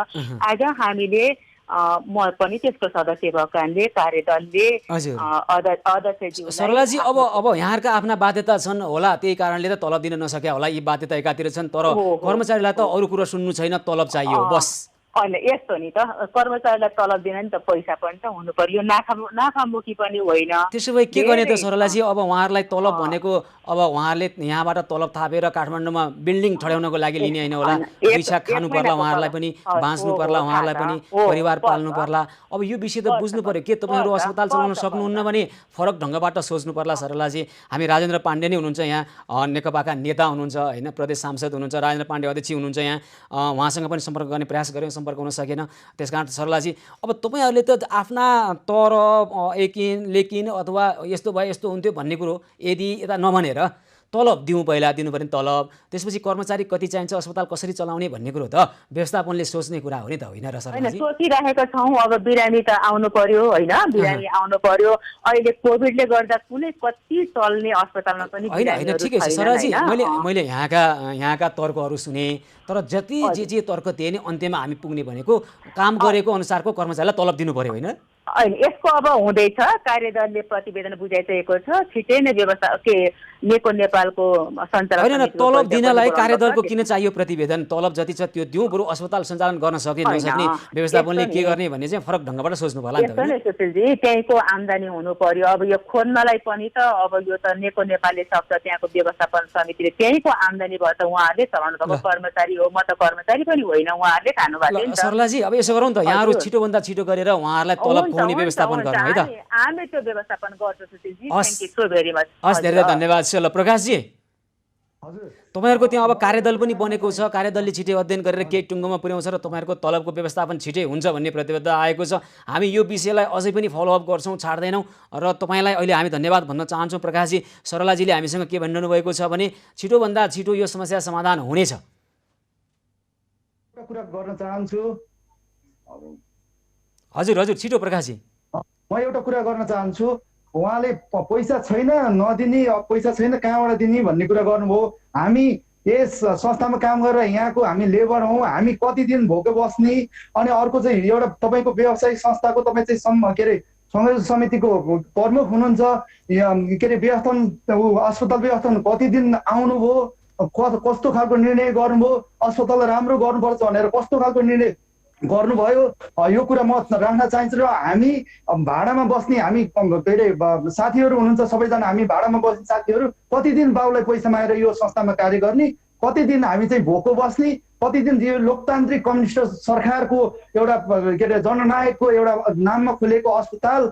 आज हामीले म पनि त्यसको सदस्य भएको कारणले कार्यदलले अध्यक्षज्यू सरलाजी अब यहाँहरूका आफ्ना बाध्यता छन् होला, त्यही कारणले त तलब दिन नसक्या होला। यी बाध्यता एकातिर छन्, तर कर्मचारीलाई त अरू कुरो सुन्नु छैन, तलब चाहियो बस। होइन यस्तो नि त, कर्मचारीलाई तलब दिन नि त पैसा पनि त हुनु पर्यो, नाफामुखी पनि होइन। त्यसो भए के गर्ने त सरलाजी? अब उहाँहरूलाई तलब भनेको अब उहाँहरूले यहाँबाट तलब थापेर काठमाडौँमा बिल्डिङ ठड्याउनको लागि लिने होइन होला, पैसा खानु पर्ला, उहाँहरूलाई पनि बाँच्नु पर्ला, उहाँहरूलाई पनि परिवार पाल्नु पर्ला। अब यो विषय त बुझ्नु पर्यो। के तपाईँहरू अस्पताल चलाउन सक्नुहुन्न भने फरक ढङ्गबाट सोच्नु पर्ला सरलाजी। हामी राजेन्द्र पाण्डे नै हुनुहुन्छ यहाँ, नेकपाका नेता हुनुहुन्छ होइन, प्रदेश सांसद हुनुहुन्छ, राजेन्द्र पाण्डे अध्यक्ष हुनुहुन्छ यहाँ, उहाँसँग पनि सम्पर्क गर्ने प्रयास गऱ्यौँ, सम्पर्क हुन सकेन। त्यसकारण सरलाजी अब तपाईँहरूले त आफ्ना तर एकिन लेकिन अथवा यस्तो भए यस्तो हुन्थ्यो भन्ने कुरो यदि यता नभनेर तलब दिउँ, पहिला दिनुपर्ने तलब, त्यसपछि कर्मचारी कति चाहिन्छ, अस्पताल कसरी चलाउने भन्ने कुरो त व्यवस्थापनले सोच्ने कुरा हो नि त, होइन र सरजी? सोचिरहेका छौँ। अब बिरामी त आउनु पर्यो होइन, बिरामी आउनु पर्यो। अहिले कोभिडले गर्दा कुनै कति चल्ने अस्पतालमा पनि होइन ठिकै छ सरजी, मैले यहाँका तर्कहरू सुने, तर जति जे तर्क दिए नि अन्त्यमा हामी पुग्ने भनेको काम गरेको अनुसारको कर्मचारीलाई तलब दिनु पर्यो, होइन? होइन, यसको अब हुँदैछ, कार्यदलले प्रतिवेदन बुझाइसकेको छ। छिटै नै व्यवस्था के नेको नेपालको सञ्चालन होइन, तलब दिनलाई कार्यदलको किन चाहियो प्रतिवेदन? तलब जति छ त्यो दिउँ, बरु अस्पताल सञ्चालन गर्न सक्ने नसक्ने व्यवस्थापनले के गर्ने भन्ने चाहिँ फरक ढङ्गबाट सोच्नु होला नि त। सुशीलजी, त्यहीँको आम्दानी हुनु पर्यो। अब यो खोज्नलाई पनि त अब यो त नेको नेपालले सक्छ, त्यहाँको व्यवस्थापन समितिले त्यहीँको आम्दानी भयो त उहाँहरूले चलाउनु भएको कर्मचारी हो, म त कर्मचारी पनि होइन, उहाँहरूले खानु भएको नि त। सरलाजी, अब यसो गरौँ त, यहाँहरू छिटोभन्दा छिटो गरेर उहाँहरूलाई तलब खुवाउने व्यवस्थापन गर्नु है त। हामी त्यो व्यवस्थापन गर्छौँ Sushilji. Thank you so very much. हस्, धेरै धन्यवाद। ल प्रकाशजी, तपाईँहरूको त्यहाँ अब कार्यदल पनि बनेको छ, कार्यदलले छिटै अध्ययन गरेर केही टुङ्गोमा पुर्याउँछ र तपाईँहरूको तलबको व्यवस्थापन छिटै हुन्छ भन्ने प्रतिबद्धता आएको छ। हामी यो विषयलाई अझै पनि फलोअप गर्छौँ, छाड्दैनौँ र तपाईँलाई अहिले हामी धन्यवाद भन्न चाहन्छौँ। प्रकाशजी, सरलाजीले हामीसँग के भनिरहनु भएको छ भने छिटोभन्दा छिटो यो समस्या समाधान हुनेछ। एउटा कुरा गर्न चाहन्छु। हजुर हजुर, छिटो प्रकाशजी। म एउटा कुरा गर्न चाहन्छु। उहाँले पैसा छैन नदिने, पैसा छैन कहाँबाट दिने भन्ने कुरा गर्नुभयो। हामी यस संस्थामा काम गरेर यहाँको हामी लेबर हौँ, हामी कति दिन भोकै बस्ने। अनि अर्को चाहिँ एउटा तपाईँको व्यावसायिक संस्थाको तपाईँ चाहिँ के अरे संयोजक समितिको प्रमुख हुनुहुन्छ, के अरे व्यवस्थापन अस्पताल व्यवस्थापन कति दिन आउनुभयो, कस्तो खालको निर्णय गर्नुभयो, अस्पताल राम्रो गर्नुपर्छ भनेर कस्तो खालको निर्णय गर्नुभयो, यो कुरा म राख्न चाहन्छु। र हामी भाडामा बस्ने हामी के अरे साथीहरू हुनुहुन्छ, सबैजना हामी भाडामा बस्ने साथीहरू कति दिन बाउलाई पैसा मागेर यो संस्थामा कार्य गर्ने, कति दिन हामी चाहिँ भोको बस्ने, कति दिन यो लोकतान्त्रिक कम्युनिस्ट सरकारको एउटा के अरे जननायकको एउटा नाममा खुलेको अस्पताल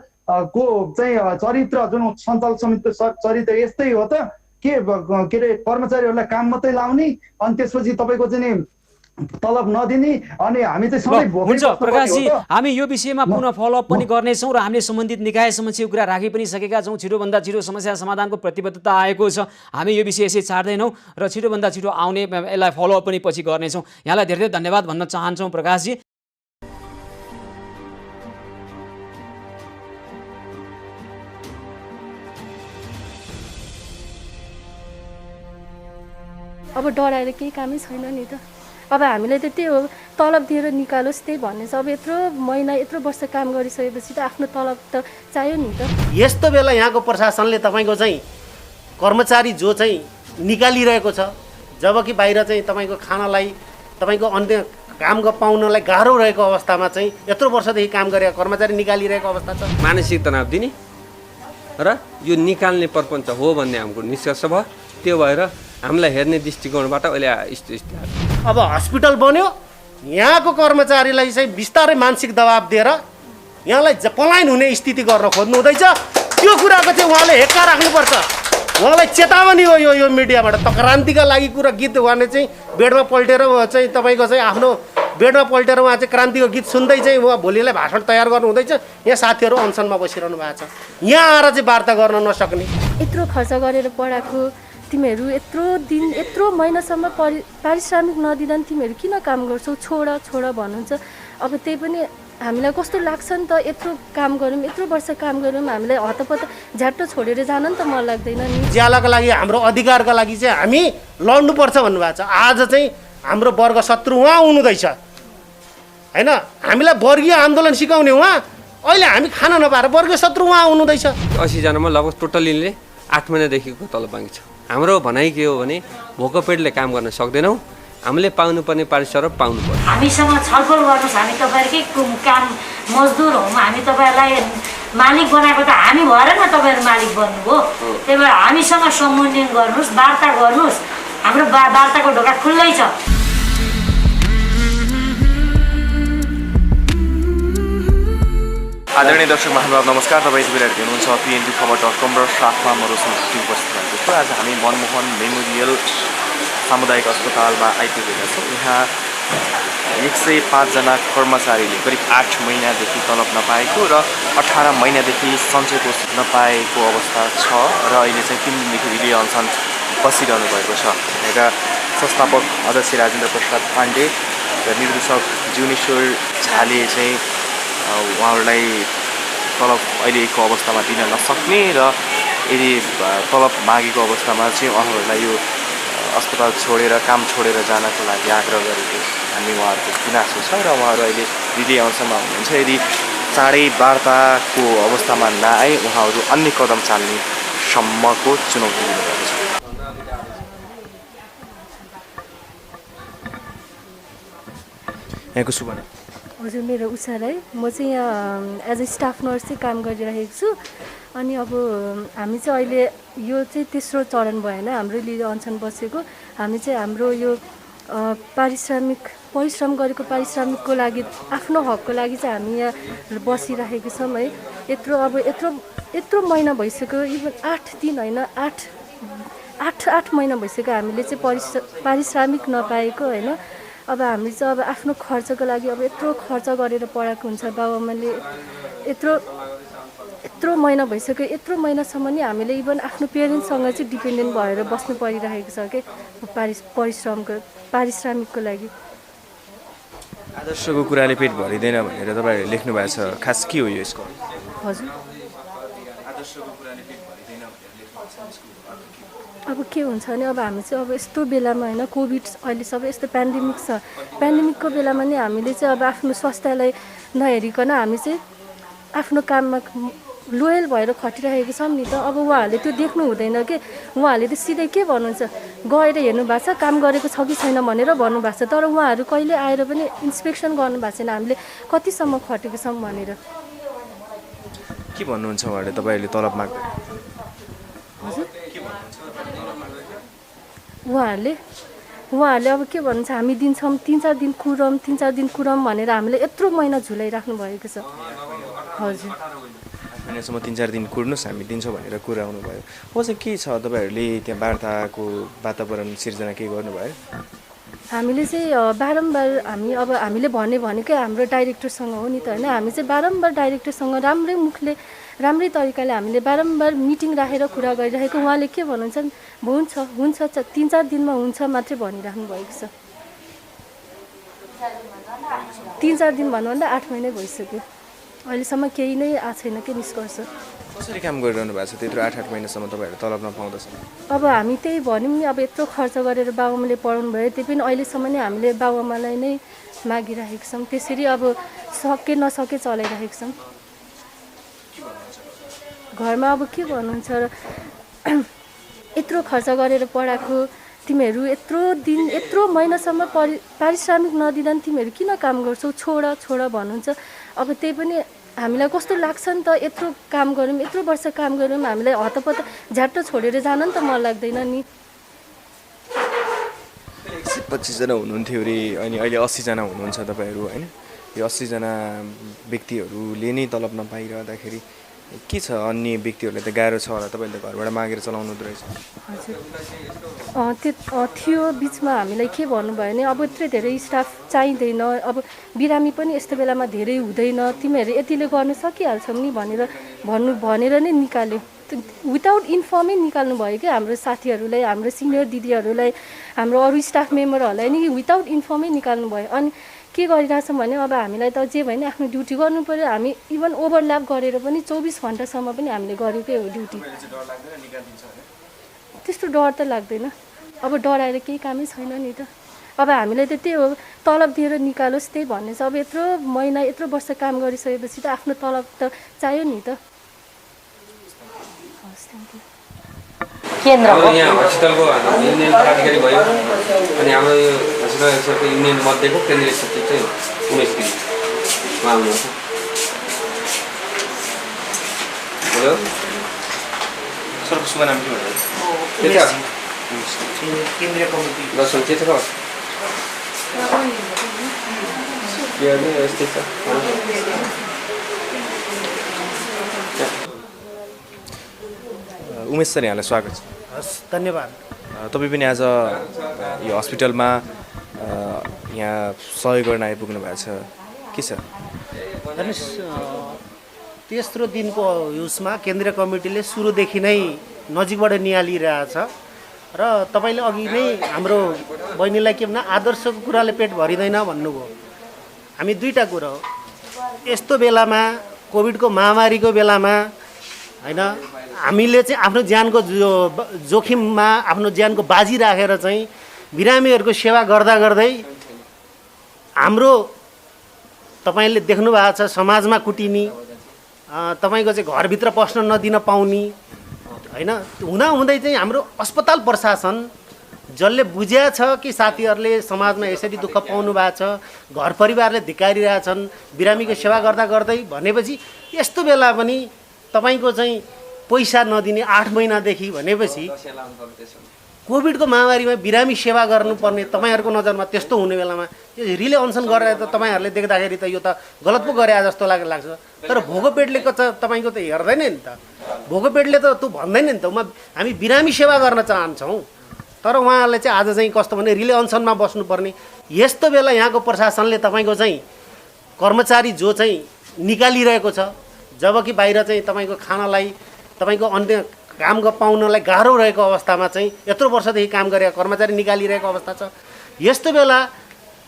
को चाहिँ चरित्र जुन सञ्चालक समितिको चरित्र यस्तै हो त के अरे कर्मचारीहरूलाई काम मात्रै लाउने अनि त्यसपछि तपाईँको चाहिँ तलब नदिने अनि हामी चाहिँ सबै हुन्छ प्रकाशजी, हामी यो विषयमा पुनः फलोअप पनि गर्नेछौँ र हामीले सम्बन्धित निकाय समक्ष यो कुरा राखि पनि सकेका छौँ। छिटोभन्दा छिटो समस्या समाधानको प्रतिबद्धता आएको छ। हामी यो विषय यसै छाड्दैनौँ र छिटोभन्दा छिटो आउने यसलाई फलोअप पनि पछि गर्नेछौँ। यहाँलाई धेरै धेरै धन्यवाद भन्न चाहन्छौँ प्रकाशजी। अब डराएर केही कामै छैन नि त। अब हामीलाई त त्यही हो, तलब दिएर निकालोस् त्यही भन्ने छ। अब यत्रो महिना यत्रो वर्ष काम गरिसकेपछि त आफ्नो तलब त चाहियो नि त। यस्तो बेला यहाँको प्रशासनले तपाईँको चाहिँ कर्मचारी जो चाहिँ निकालिरहेको छ, जबकि बाहिर चाहिँ तपाईँको खानालाई तपाईँको अन्य काम पाउनलाई गाह्रो रहेको अवस्थामा चाहिँ यत्रो वर्षदेखि काम गरेका कर्मचारी निकालिरहेको अवस्था छ। मानसिक तनाव दिने र यो निकाल्ने प्रपञ्च हो भन्ने हाम्रो निष्कर्ष भयो। त्यो भएर हामीलाई हेर्ने दृष्टिकोणबाट अहिले अब हस्पिटल बन्यो, यहाँको कर्मचारीलाई चाहिँ बिस्तारै मानसिक दबाब दिएर यहाँलाई पलायन हुने स्थिति गर्न खोज्नु हुँदैछ। त्यो कुराको चाहिँ उहाँले हेक्का राख्नुपर्छ। उहाँलाई चेतावनी हो यो मिडियाबाट। त क्रान्तिका लागि कुरा गीत उहाँले चाहिँ बेडमा पल्टेर चाहिँ तपाईँको चाहिँ आफ्नो बेडमा पल्टेर उहाँ चाहिँ क्रान्तिको गीत सुन्दै चाहिँ उहाँ भोलिलाई भाषण तयार गर्नु हुँदैछ। यहाँ साथीहरू अनसनमा बसिरहनु भएको छ, यहाँ आएर चाहिँ वार्ता गर्न नसक्ने। यत्रो खर्च गरेर पढाएको तिमीहरू यत्रो दिन यत्रो महिनासम्म पारिश्रमिक नदिँदा तिमीहरू किन काम गर्छौ, छोड भन्नुहुन्छ। अब त्यही पनि हामीलाई कस्तो लाग्छ नि त, यत्रो काम गऱ्यौँ, यत्रो वर्ष काम गऱ्यौँ, हामीलाई हतपत झ्याट्ट छोडेर जान नि त मन लाग्दैन नि। ज्यालाको लागि हाम्रो अधिकारका लागि चाहिँ हामी लड्नुपर्छ भन्नुभएको छ। आज चाहिँ हाम्रो वर्ग शत्रु उहाँ हुनुहुँदैछ होइन, हामीलाई वर्गीय आन्दोलन सिकाउने उहाँ, अहिले हामी खान नपाएर वर्गीय शत्रु उहाँ हुनुहुँदैछ। 80 जनामा लगभग टोटलीले 8 महिनादेखिको तलब बाँकी छ। हाम्रो भनाइ के हो भने भोको पेटले काम गर्न सक्दैनौँ, हामीले पाउनुपर्ने पारिश्रमिक पाउनु पर्छ। हामीसँग छलफल गर्नुहोस्, हामी तपाईँहरूकै काम मजदुर हौँ, हामी तपाईँहरूलाई मालिक बनाएको त हामी भएर न तपाईँहरू मालिक बन्नुभयो। त्यही भएर हामीसँग सम्बोधन गर्नुहोस्, वार्ता गर्नुहोस्, हाम्रो वार्ताको ढोका खुल्लै छ। आदरणीय दर्शक महानुभाव नमस्कार, तपाईँ यति बेला हेर्दै हुनुहुन्छ PNG-खबर.com र साथमा म रोशन उपस्थित भएको छु। आज हामी मनमोहन मेमोरियल सामुदायिक अस्पतालमा आइपुगेका छौँ। यहाँ 105 जना कर्मचारीले करिब 8 महिनादेखि तलब नपाएको र 18 महिनादेखि सञ्चय कोष नपाएको अवस्था छ र अहिले चाहिँ 3 दिनदेखि रिले अनसन बसिरहनु भएको छ। यहाँका संस्थापक अध्यक्ष राजेन्द्र प्रसाद पाण्डे र निर्देशक ज्युनेश्वर झाले चाहिँ उहाँहरूलाई तलब अहिलेको अवस्थामा दिन नसक्ने र यदि तलब मागेको अवस्थामा चाहिँ उहाँहरूलाई यो अस्पताल छोडेर काम छोडेर जानको लागि आग्रह गरेको भन्ने उहाँहरूको गुनासो छ र उहाँहरू अहिले रिले अनसनमा हुनुहुन्छ। यदि चाँडै वार्ताको अवस्थामा नआए उहाँहरू अन्य कदम चाल्ने सम्मको चुनौती दिनुभएको छ। यहाँको सुभा हजुर, मेरो उषा राई, म चाहिँ यहाँ एज अ स्टाफ नर्स चाहिँ काम गरिरहेको छु। अनि अब हामी चाहिँ अहिले यो चाहिँ तेस्रो चरण भएन हाम्रो लिएर अनसन बसेको। हामी चाहिँ हाम्रो यो परिश्रम गरेको पारिश्रमिकको लागि आफ्नो हकको लागि चाहिँ हामी यहाँ बसिरहेको छौँ है। यत्रो महिना भइसक्यो, इभन 8 दिन होइन 8 महिना भइसक्यो हामीले चाहिँ पारिश्रमिक नपाएको होइन। अब हामी चाहिँ अब आफ्नो खर्चको लागि अब यत्रो खर्च गरेर पढाएको हुन्छ बाबुआमाले। यत्रो महिना भइसक्यो, यत्रो महिनासम्म नि हामीले इभन आफ्नो पेरेन्ट्ससँग चाहिँ डिपेन्डेन्ट भएर बस्नु परिरहेको छ कि पारिश्रमिकको लागि। आदर्शको कुराले पेट भरिँदैन भनेर तपाईँहरूले लेख्नु भएको छ, खास के हो यो यसको? हजुर, आदर्शको कुराले पेट भरिँदैन भनेर लेख्नु भएको छ। अब के हुन्छ भने अब हामी चाहिँ अब यस्तो बेलामा होइन, कोभिड अहिले सबै यस्तो पेन्डेमिक छ, पेन्डेमिकको बेलामा नि हामीले चाहिँ अब आफ्नो स्वास्थ्यलाई नहेरिकन हामी चाहिँ आफ्नो काममा लोयल भएर खटिरहेको छौँ नि त। अब उहाँहरूले त्यो देख्नु हुँदैन कि उहाँहरूले त सिधै के भन्नुहुन्छ, गएर हेर्नु भएको छ काम गरेको छ कि छैन भनेर भन्नुभएको छ, तर उहाँहरू कहिले आएर पनि इन्सपेक्सन गर्नुभएको छैन हामीले कतिसम्म खटेको छौँ भनेर। के भन्नुहुन्छ उहाँहरूले तपाईँहरूले तलब माग्दै? हजुर, उहाँहरूले अब के भन्नुहुन्छ, हामी दिन्छौँ 3-4 दिन कुरम भनेर हामीले यत्रो महिना झुलाइराख्नु भएको छ। हजुर, महिनासम्म 3-4 दिन कुर्नुहोस् हामी दिन्छौँ भनेर कुरा आउनुभयो। हो चाहिँ के छ तपाईँहरूले त्यहाँ वार्ताको वातावरण सिर्जना के गर्नुभयो? हामीले चाहिँ बारम्बार हामीले भनेकै हाम्रो डाइरेक्टरसँग हो नि त होइन। हामी चाहिँ बारम्बार डाइरेक्टरसँग राम्रै तरिकाले हामीले बारम्बार मिटिङ राखेर कुरा गरिरहेको। उहाँले के भन्नुहुन्छ, हुन्छ 3-4 दिनमा हुन्छ मात्रै भनिराख्नु भएको छ। 3-4 दिन भन्नुभन्दा 8 महिना भइसक्यो, अहिलेसम्म केही नै आएको छैन कि निष्कर्ष। कसरी काम गरिरहनु भएको छ त्यत्रो 8 महिनासम्म तपाईँहरू तलब नपाउँदैछ? अब हामी त्यही भन्यौँ नि, अब यत्रो खर्च गरेर बाबुआमाले पढाउनु भयो, त्यही पनि अहिलेसम्म नै हामीले बाबुआमालाई नै मागिरहेको छौँ। त्यसरी अब सके नसके चलाइरहेको छौँ। घरमा अब के भन्नुहुन्छ र, यत्रो खर्च गरेर पढाएको तिमीहरू यत्रो महिनासम्म पारिश्रमिक नदिँदा तिमीहरू किन काम गर्छौ, छोड भन्नुहुन्छ। अब त्यही पनि हामीलाई कस्तो लाग्छ नि त, यत्रो काम गऱ्यौँ, यत्रो वर्ष काम गऱ्यौँ, हामीलाई हतपत झ्याट्ट छोडेर जान नि त मन लाग्दैन नि। 125 जना हुनुहुन्थ्यो अरे, अनि अहिले 80 जना हुनुहुन्छ तपाईँहरू होइन। यो 80 जना व्यक्तिहरूले नै तलब नपाइरहँदाखेरि के छ, अन्य व्यक्तिहरूलाई त गाह्रो छ होला, तपाईँले घरबाट मागेर चलाउनु हुँदो रहेछ? हजुर, त्यो थियो बिचमा हामीलाई के भन्नुभयो भने अब यत्रो धेरै स्टाफ चाहिँदैन, अब बिरामी पनि यस्तो बेलामा धेरै हुँदैन, तिमीहरू यतिले गर्न सकिहाल्छौ नि भनेर नै निकाल्यो। विदाउट इन्फर्मै निकाल्नु भयो क्या हाम्रो साथीहरूलाई, हाम्रो सिनियर दिदीहरूलाई, हाम्रो अरू स्टाफ मेम्बरहरूलाई नि विदाउट इन्फर्मै निकाल्नु भयो। अनि के गरिरहेछौँ भने अब हामीलाई त जे भयो नि आफ्नो ड्युटी गर्नु पऱ्यो। हामी इभन ओभरल्याप गरेर पनि 24 घन्टासम्म पनि हामीले गरेकै हो ड्युटी। त्यस्तो डर त लाग्दैन, अब डराएर केही कामै छैन नि त। अब हामीलाई त त्यही हो, तलब दिएर निकालोस् त्यही भन्ने छ। अब यत्रो महिना यत्रो वर्ष काम गरिसकेपछि त आफ्नो तलब त चाहियो नि त। केन्द्र यहाँ हस्पिटलको युनियन पदाधिकारी भयो, अनि हाम्रो यो हस्पिटलको युनियन मध्येको केन्द्रीय सचिव चाहिँ उमेश गिरी उहाँ हुनुहुन्छ। हेलो सर, शुभ नाम के हो? केन्द्रीय कमिटी दर्शन के छ? यस्तै छ। उमेश सर, यहाँलाई स्वागत छ। हस्, धन्यवाद। तपाईँ पनि आज यो हस्पिटलमा यहाँ सहयोग गर्न आइपुग्नु भएको छ, के छ? हेर्नुहोस्, तेस्रो दिनको उसमा केन्द्रीय कमिटीले सुरुदेखि नै नजिकबाट निहालिरहेछ। र तपाईँले अघि नै हाम्रो बहिनीलाई के भन्नु आदर्शको कुराले पेट भरिँदैन भन्नुभयो। हामी दुईवटा कुरा हो, यस्तो बेलामा कोभिडको महामारीको बेलामा होइन हामीले चाहिँ आफ्नो ज्यानको जोखिममा आफ्नो ज्यानको बाजी राखेर चाहिँ बिरामीहरूको सेवा गर्दा गर्दै हाम्रो तपाईँले देख्नु भएको छ समाजमा कुटिनी, तपाईँको चाहिँ घरभित्र पस्न नदिन पाउने होइन, हुँदाहुँदै चाहिँ हाम्रो अस्पताल प्रशासन जसले बुझ्या छ कि साथीहरूले समाजमा यसरी दुःख पाउनु भएको छ, घर परिवारले धिक्कारिरहेछन् बिरामीको सेवा गर्दा गर्दै भनेपछि यस्तो बेला पनि तपाईँको चाहिँ पैसा नदिने 8 महिनादेखि भनेपछि कोभिडको महामारीमा बिरामी सेवा गर्नुपर्ने तपाईँहरूको नजरमा त्यस्तो हुने बेलामा यो रिले अनसन गरेर त तपाईँहरूले देख्दाखेरि त यो त गलत पो गरे जस्तो लाग्छ। तर भोको पेटले तपाईँको त हेर्दैन नि त, भोको पेटले त त्यो भन्दैन नि त हामी बिरामी सेवा गर्न चाहन्छौँ। तर उहाँहरूले चाहिँ आज चाहिँ कस्तो भने रिले अनसनमा बस्नुपर्ने यस्तो बेला यहाँको प्रशासनले तपाईँको चाहिँ कर्मचारी जो चाहिँ निकालिरहेको छ, जबकि बाहिर चाहिँ तपाईँको खानालाई तपाईँको अन्य काम पाउनलाई गाह्रो रहेको अवस्थामा चाहिँ यत्रो वर्षदेखि काम गरेका कर्मचारी निकालिरहेको अवस्था छ। यस्तो बेला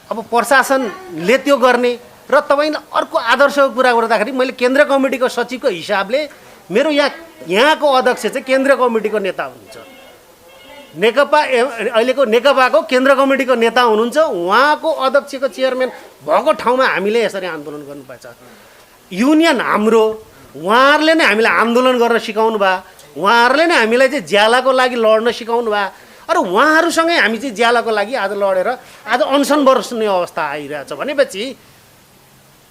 अब प्रशासनले त्यो गर्ने र तपाईँले अर्को आदर्शको कुरा गर्दाखेरि मैले केन्द्रीय कमिटीको सचिवको हिसाबले मेरो यहाँको अध्यक्ष चाहिँ केन्द्रीय कमिटीको नेता हुनुहुन्छ, नेकपा अहिलेको नेकपाको केन्द्र कमिटीको नेता हुनुहुन्छ, उहाँको अध्यक्षको चेयरम्यान भएको ठाउँमा हामीले यसरी आन्दोलन गर्नुपर्छ। युनियन हाम्रो, उहाँहरूले नै हामीलाई आन्दोलन गर्न सिकाउनु भयो, उहाँहरूले नै हामीलाई चाहिँ ज्यालाको लागि लड्न सिकाउनु भयो। अरू उहाँहरूसँगै हामी चाहिँ ज्यालाको लागि आज लडेर आज अनसन बस्ने अवस्था आइरहेछ भनेपछि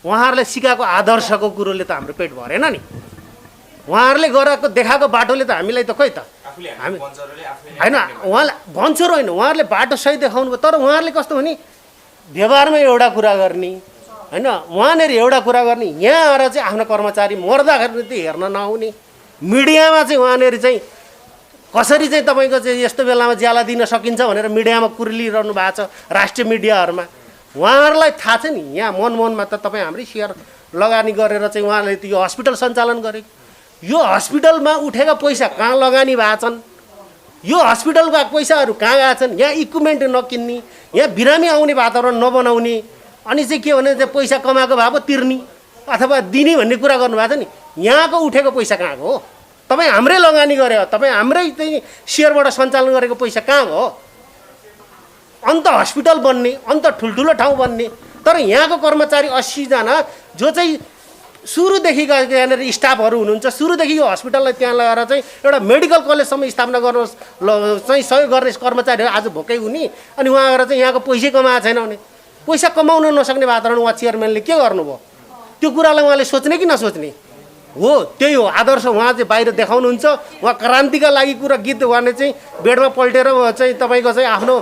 उहाँहरूले सिकाएको आदर्शको कुरोले त हाम्रो पेट भरेन नि। उहाँहरूले गराएको देखाएको बाटोले त हामीलाई त खोइ त हामी होइन, उहाँले भन्छोर होइन, उहाँहरूले बाटो सही देखाउनु भयो। तर उहाँहरूले कस्तो भने व्यवहारमा एउटा कुरा गर्ने होइन, उहाँनिर एउटा कुरा गर्ने, यहाँ आएर चाहिँ आफ्नो कर्मचारी मर्दाखेरि चाहिँ हेर्न नआउने, मिडियामा चाहिँ उहाँनिर चाहिँ कसरी चाहिँ तपाईँको चाहिँ यस्तो बेलामा ज्याला दिन सकिन्छ भनेर मिडियामा कुर्लिरहनु भएको छ राष्ट्रिय मिडियाहरूमा। उहाँहरूलाई थाहा छ नि यहाँ मनमनमा त तपाईँ हाम्रै सेयर लगानी गरेर चाहिँ उहाँले त्यो हस्पिटल सञ्चालन गरेको, यो हस्पिटलमा उठेका पैसा कहाँ लगानी भएको छन्, यो हस्पिटलका पैसाहरू कहाँ गएका छन्, यहाँ इक्विपमेन्ट नकिन्ने, यहाँ बिरामी आउने वातावरण नबनाउने, अनि चाहिँ के भने चाहिँ पैसा कमाएको भए पो तिर्ने अथवा दिने भन्ने कुरा गर्नुभएको छ नि। यहाँको उठेको पैसा कहाँको हो? तपाईँ हाम्रै लगानी गरे हो, तपाईँ हाम्रै चाहिँ सेयरबाट सञ्चालन गरेको पैसा कहाँ हो? अन्त हस्पिटल बन्ने, अन्त ठुल्ठुलो ठाउँ बन्ने, तर यहाँको कर्मचारी 80 जना जो चाहिँ सुरुदेखि यहाँनिर स्टाफहरू हुनुहुन्छ, सुरुदेखि यो हस्पिटललाई त्यहाँ लगाएर चाहिँ एउटा मेडिकल कलेजसम्म स्थापना गर्नु चाहिँ सहयोग गर्ने कर्मचारीहरू आज भोकै हुने, अनि उहाँ गएर चाहिँ यहाँको पैसै कमाएको छैन भने पैसा कमाउन नसक्ने वातावरण उहाँ चेयरम्यानले के गर्नुभयो? त्यो कुरालाई उहाँले सोच्ने कि नसोच्ने हो? त्यही हो आदर्श उहाँ चाहिँ बाहिर देखाउनुहुन्छ। उहाँ क्रान्तिका लागि कुरा गीत उहाँले चाहिँ बेडमा पल्टेर चाहिँ तपाईँको चाहिँ आफ्नो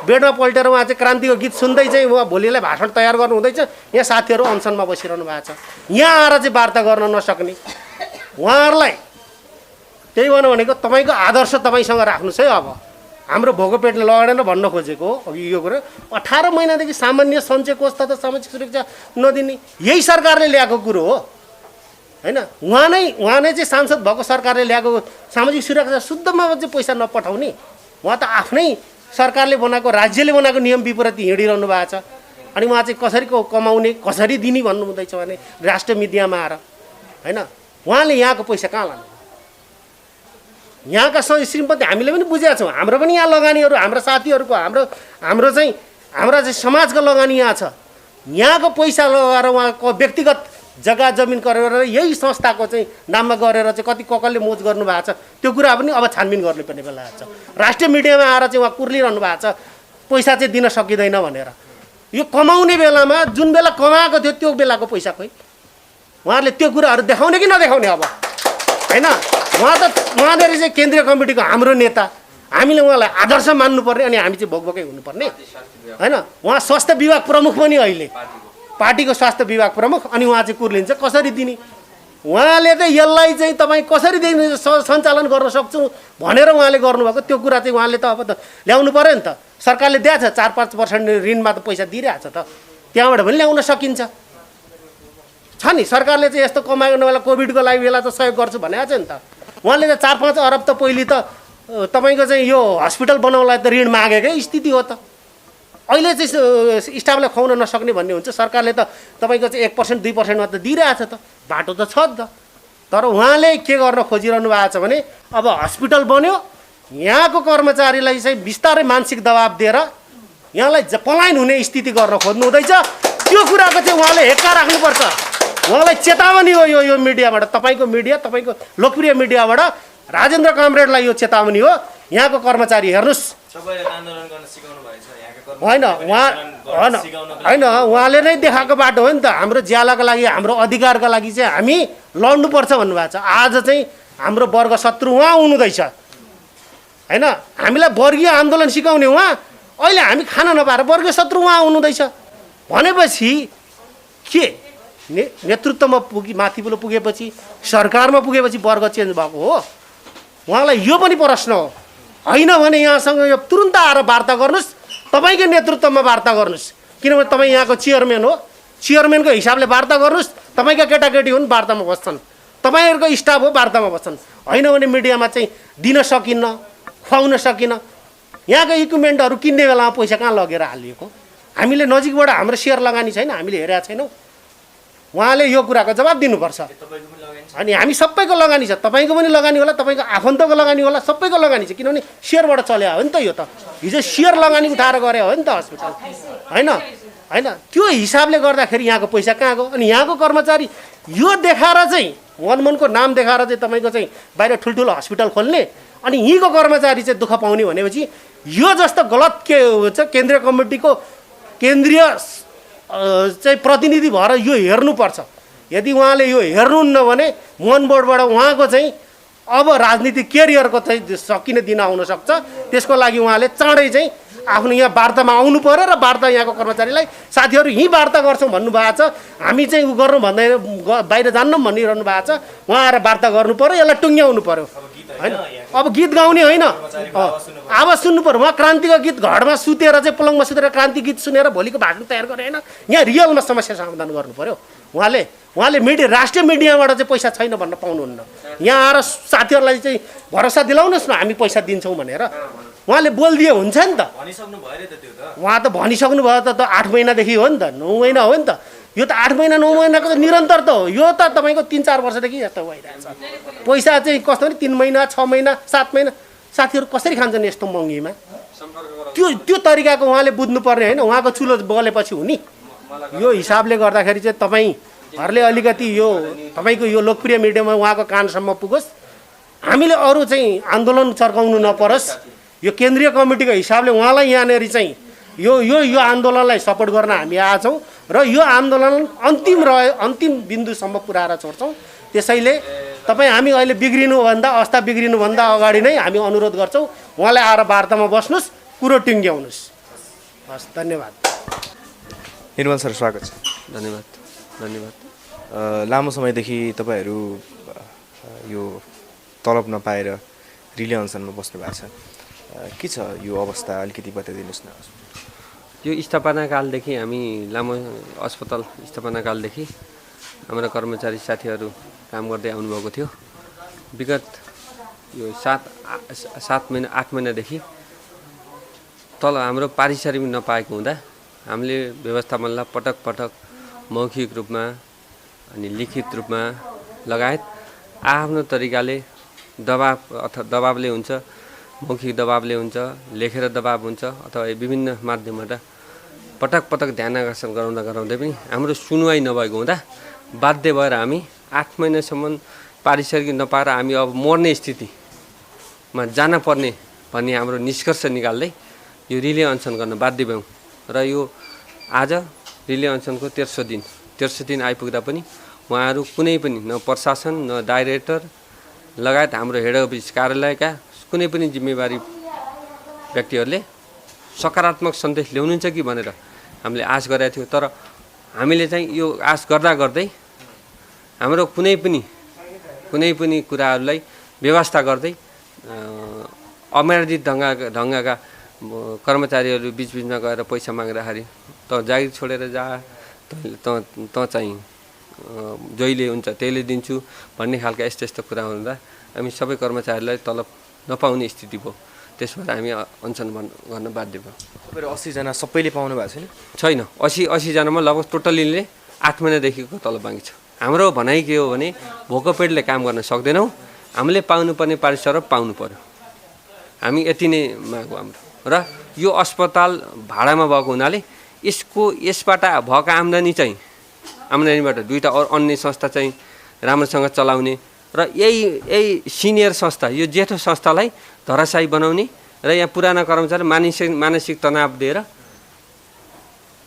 बेडमा पल्टेर उहाँ चाहिँ क्रान्तिको गीत सुन्दै चाहिँ उहाँ भोलिलाई भाषण तयार गर्नु हुँदैछ। यहाँ साथीहरू अनसनमा बसिरहनु भएको छ, यहाँ आएर चाहिँ वार्ता गर्न नसक्ने उहाँहरूलाई त्यही भनौँ भनेको तपाईँको आदर्श तपाईँसँग राख्नुहोस् है। अब हाम्रो भोको पेटले लडेन भन्न खोजेको अघि यो कुरो 18 महिनादेखि सामान्य सञ्चय कोष तथा सामाजिक सुरक्षा नदिने यही सरकारले ल्याएको कुरो हो होइन। उहाँ नै चाहिँ सांसद भएको सरकारले ल्याएको सामाजिक सुरक्षा शुद्धमा चाहिँ पैसा नपठाउने, उहाँ त आफ्नै सरकारले बनाएको राज्यले बनाएको नियम विपरीत हिँडिरहनु भएको छ। अनि उहाँ चाहिँ कसरी कमाउने कसरी दिने भन्नु हुँदैछ भने राष्ट्रिय मिडियामा आएर होइन। उहाँले यहाँको पैसा कहाँ लानु? यहाँका श्रीमती हामीले पनि बुझेका छौँ, हाम्रो पनि यहाँ लगानीहरू हाम्रो साथीहरूको हाम्रो चाहिँ समाजको लगानी यहाँ छ। यहाँको पैसा लगाएर उहाँको व्यक्तिगत जग्गा जमिन गरेर यही संस्थाको चाहिँ नाममा गरेर चाहिँ कति कसले मोज गर्नु भएको छ त्यो कुरा पनि अब छानबिन गर्नुपर्ने बेला छ। राष्ट्रिय मिडियामा आएर चाहिँ उहाँ कुर्लिरहनु भएको छ पैसा चाहिँ दिन सकिँदैन भनेर। यो कमाउने बेलामा जुन बेला कमाएको थियो त्यो बेलाको पैसा खोइ उहाँहरूले त्यो कुराहरू देखाउने कि नदेखाउने अब होइन। उहाँले चाहिँ केन्द्रीय कमिटीको हाम्रो नेता, हामीले उहाँलाई आदर्श मान्नुपर्ने अनि हामी चाहिँ भोकभोकै हुनुपर्ने होइन। उहाँ स्वास्थ्य विभाग प्रमुख पनि अहिले पार्टीको स्वास्थ्य विभाग प्रमुख, अनि उहाँ चाहिँ कुर्लिन्छ कसरी दिने? उहाँले चाहिँ यसलाई चाहिँ तपाईँ कसरी दिने सञ्चालन गर्न सक्छु भनेर उहाँले गर्नुभएको त्यो कुरा चाहिँ उहाँले त अब त ल्याउनु पऱ्यो नि त। सरकारले दिएछ 4-5% ऋणमा त पैसा दिइरहेछ त, त्यहाँबाट पनि ल्याउन सकिन्छ छ नि। सरकारले चाहिँ यस्तो कमाएको बेला कोभिडको लागि बेला त सहयोग गर्छु भनेको छ नि त। उहाँले त 4-5 अरब त पहिले त तपाईँको चाहिँ यो हस्पिटल बनाउनलाई त ऋण मागेकै स्थिति हो त। अहिले चाहिँ स्टाफलाई खुवाउन नसक्ने भन्ने हुन्छ। सरकारले त तपाईँको चाहिँ 1% 2%मा त दिइरहेछ त, बाटो त छ त। तर उहाँले के गर्न खोजिरहनु भएको छ भने अब हस्पिटल बन्यो, यहाँको कर्मचारीलाई चाहिँ बिस्तारै मानसिक दबाब दिएर यहाँलाई पलायन हुने स्थिति गर्न खोज्नु हुँदैछ। त्यो कुराको चाहिँ उहाँले हेक्का राख्नुपर्छ। उहाँलाई चेतावनी हो यो मिडियाबाट, तपाईँको मिडिया, तपाईँको लोकप्रिय मिडियाबाट राजेन्द्र कामरेडलाई यो चेतावनी हो। यहाँको कर्मचारी हेर्नुहोस्, होइन उहाँले नै देखाएको बाटो हो नि त। हाम्रो ज्यालाको लागि, हाम्रो अधिकारका लागि चाहिँ हामी लड्नुपर्छ भन्नुभएको छ। आज चाहिँ हाम्रो वर्ग शत्रु उहाँ हुनुहुँदैछ, होइन? हामीलाई वर्गीय आन्दोलन सिकाउने उहाँ, अहिले हामी खान नपाएर वर्गीय शत्रु उहाँ हुनुहुँदैछ भनेपछि के नेतृत्वमा माथिल्लो पुगेपछि, सरकारमा पुगेपछि वर्ग चेन्ज भएको हो? उहाँलाई यो पनि प्रश्न हो। होइन भने यहाँसँग यो तुरुन्त आएर वार्ता गर्नुहोस्, तपाईँकै नेतृत्वमा वार्ता गर्नुहोस्। किनभने तपाईँ यहाँको चेयरम्यान हो, चेयरम्यानको हिसाबले वार्ता गर्नुहोस्। तपाईँका केटाकेटी हुन् वार्तामा बस्छन्, तपाईँहरूको स्टाफ हो वार्तामा बस्छन्। होइन भने मिडियामा चाहिँ दिन सकिन्न, खुवाउन सकिन्न। यहाँको इक्विपमेन्टहरू किन्ने बेलामा पैसा कहाँ लगेर हालिएको? हामीले नजिकबाट हाम्रो सेयर लगानी छैन, हामीले हेरेका छैनौँ। उहाँले यो कुराको जवाब दिनुपर्छ। अनि हामी सबैको लगानी छ, तपाईँको पनि लगानी होला, तपाईँको आफन्तको लगानी होला, सबैको लगानी छ। किनभने सेयरबाट चल्या हो नि त। यो त हिजो सेयर लगानी उठाएर गरे हो नि त हस्पिटल, होइन? होइन, त्यो हिसाबले गर्दाखेरि यहाँको पैसा कहाँ गयो? अनि यहाँको कर्मचारी यो देखाएर चाहिँ मनमनको नाम देखाएर चाहिँ तपाईँको चाहिँ बाहिर ठुल्ठुलो हस्पिटल खोल्ने, अनि यहीँको कर्मचारी चाहिँ दुःख पाउने भनेपछि यो जस्तो गलत के हुन्छ? केन्द्रीय कमिटीको केन्द्रीय चाहिँ प्रतिनिधि भएर यो हेर्नुपर्छ। यदि उहाँले यो हेर्नुहुन्न भने मोहन बोर्डबाट उहाँको चाहिँ अब राजनीतिक केरियरको चाहिँ सकिने दिन आउन सक्छ। त्यसको लागि उहाँले चाँडै चाहिँ आफ्नो यहाँ वार्तामा आउनु पर्यो र वार्ता यहाँको कर्मचारीलाई साथीहरू यहीँ वार्ता गर्छौँ भन्नुभएको छ। हामी चाहिँ उ गर्नु भन्दै बाहिर जान्नौँ भनिरहनु भएको छ। उहाँ आएर वार्ता गर्नु पर्यो, यसलाई टुङ्ग्याउनु पर्यो, होइन? अब गीत गाउने होइन, आवाज सुन्नु पर्यो। उहाँ क्रान्तिको गीत घरमा सुतेर चाहिँ पलङमा सुतेर क्रान्ति गीत सुनेर भोलिको भाषण तयार गरे होइन। यहाँ रियलमा समस्या समाधान गर्नु पर्यो। उहाँले मिडिया, राष्ट्रिय मिडियाबाट चाहिँ पैसा छैन भन्न पाउनुहुन्न। यहाँ आएर साथीहरूलाई चाहिँ भरोसा दिलाउनुहोस् न हामी पैसा दिन्छौँ भनेर। उहाँले बोलिदिए हुन्छ नि त। उहाँ त भनिसक्नु भयो त 8 महिनादेखि हो नि त, 9 महिना हो नि त। यो त 8 महिना 9 महिनाको त निरन्तर त हो। यो त तपाईँको 3-4 वर्षदेखि यस्तो भइरहेछ। पैसा चाहिँ कस्तो भने 3 महिना 6 महिना 7 महिना साथीहरू कसरी खान्छन् यस्तो महँगीमा? त्यो तरिकाको उहाँले बुझ्नुपर्ने होइन। उहाँको चुलो बलेपछि हुने। यो हिसाबले गर्दाखेरि चाहिँ तपाईँहरूले अलिकति यो तपाईँको यो लोकप्रिय मिडियामा उहाँको कानसम्म पुगोस्। हामीले अरू चाहिँ आन्दोलन चर्काउनु नपरोस्। यो केन्द्रीय कमिटीको हिसाबले उहाँलाई यहाँनिर चाहिँ यो आन्दोलनलाई सपोर्ट गर्न हामी आएछौँ र यो आन्दोलन अन्तिम बिन्दुसम्म पुऱ्याएर छोड्छौँ। त्यसैले तपाईँ हामी अहिले अवस्था बिग्रिनुभन्दा अगाडि नै हामी अनुरोध गर्छौँ उहाँलाई आएर वार्तामा बस्नुहोस्, कुरो टुङ्ग्याउनुहोस्। हस्, धन्यवाद। निर्मल सर, स्वागत छ। धन्यवाद। लामो समयदेखि तपाईँहरू यो तलब नपाएर रिले अनसनमा बस्नु भएको छ, के छ यो अवस्था? अलिकति बताइदिनुहोस् न। यो स्थापनाकालदेखि हामी लामो अस्पताल स्थापनाकालदेखि हाम्रा कर्मचारी साथीहरू काम गर्दै आउनुभएको थियो। विगत यो 7 महिना 8 महिनादेखि तल हाम्रो पारिश्रमिक नपाएको हुँदा हामीले व्यवस्थापनलाई पटक पटक मौखिक रूपमा अनि लिखित रूपमा लगायत आफ्नो तरिकाले दबावले हुन्छ, मौखिक दबावले हुन्छ, लेखेर दबाव हुन्छ, अथवा विभिन्न माध्यमबाट पटक पटक ध्यान आकर्षण गराउँदै पनि हाम्रो सुनवाई नभएको हुँदा बाध्य भएर हामी 8 महिनासम्म पारिश्रमिक नपाएर हामी अब मर्ने स्थितिमा जान पर्ने भन्ने हाम्रो निष्कर्ष निकाल्दै यो रिले अनसन गर्न बाध्य भयौँ। र यो आज रिले अनसनको 13 दिन आइपुग्दा पनि उहाँहरू कुनै पनि न प्रशासन न डाइरेक्टर लगायत हाम्रो हेड अफिस कार्यालयका कुनै पनि जिम्मेवारी व्यक्तिहरूले सकारात्मक सन्देश ल्याउनुहुन्छ कि भनेर हामीले आश गरेका थियौँ। तर हामीले चाहिँ यो आश गर्दै हाम्रो कुनै पनि कुराहरूलाई व्यवस्था गर्दै अमर्यादित ढङ्गका कर्मचारीहरू बिचबिचमा गएर पैसा माग्दाखेरि त जागिर छोडेर जा, त चाहिँ जहिले हुन्छ त्यहीले दिन्छु भन्ने खालका यस्तो कुरा हुँदा हामी सबै कर्मचारीलाई तलब नपाउने स्थिति भयो। त्यसबाट हामी अनसन गर्न बाध्य भयौँ। तपाईँहरू 80जना सबैले पाउनु भएको छैन। छैन? 80जनामा लगभग टोटलीले 8 महिनादेखिको तलब बाँकी छ। हाम्रो भनाइ के हो भने भोको पेटले काम गर्न सक्दैनौँ, हामीले पाउनुपर्ने पारिश्रमिक पाउनु पर्यो। हामी यति नै माग हो हाम्रो। र यो अस्पताल भाडामा भएको हुनाले यसबाट भएको आम्दानीबाट दुईवटा अन्य संस्था चाहिँ राम्रोसँग चलाउने र यही सिनियर संस्था, यो जेठो संस्थालाई धराशायी बनाउने र यहाँ पुराना कर्मचारी मानसिक तनाव दिएर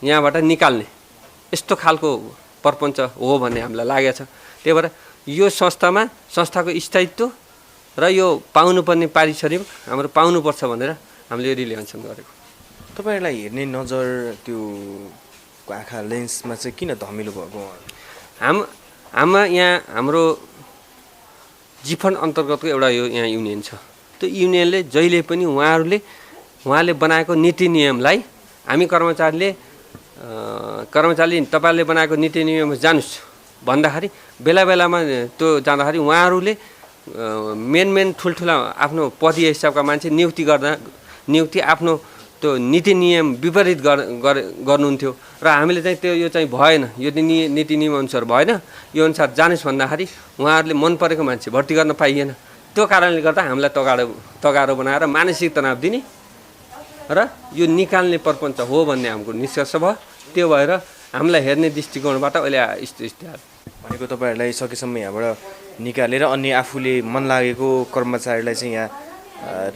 यहाँबाट निकाल्ने यस्तो खालको प्रपञ्च हो भन्ने हामीलाई लागेको छ। त्यही भएर यो संस्थाको स्थायित्व र यो पाउनुपर्ने पारिश्रमिक हाम्रो पाउनुपर्छ भनेर हामीले यो रिलेभेन्सन गरेको। तपाईँहरूलाई हेर्ने नजर त्यो आँखा लेन्समा चाहिँ किन धमिलो भएको? हाम्रो जिफन्ड अन्तर्गतको एउटा यो यहाँ युनियन छ। त्यो युनियनले जहिले पनि उहाँले बनाएको नीति नियमलाई हामी कर्मचारीले तपाईँहरूले बनाएको नीति नियम जानुस् भन्दाखेरि बेलामा त्यो जाँदाखेरि उहाँहरूले मेन ठुल्ठुला आफ्नो पदीय हिसाबका मान्छे नियुक्ति आफ्नो त्यो नीति नियम विपरीत गर्नुहुन्थ्यो र हामीले चाहिँ यो चाहिँ भएन, यो नीति नियम अनुसार भएन, यो अनुसार जानुस् भन्दाखेरि उहाँहरूले मन परेको मान्छे भर्ती गर्न पाइएन। त्यो कारणले गर्दा हामीलाई तगारो बनाएर मानसिक तनाव दिने र यो निकाल्ने प्रपञ्च हो भन्ने हाम्रो निष्कर्ष भयो। त्यो भएर हामीलाई हेर्ने दृष्टिकोणबाट अहिले स्थिति भनेको तपाईँहरूलाई सकेसम्म यहाँबाट निकालेर अन्य आफूले मन लागेको कर्मचारीलाई चाहिँ यहाँ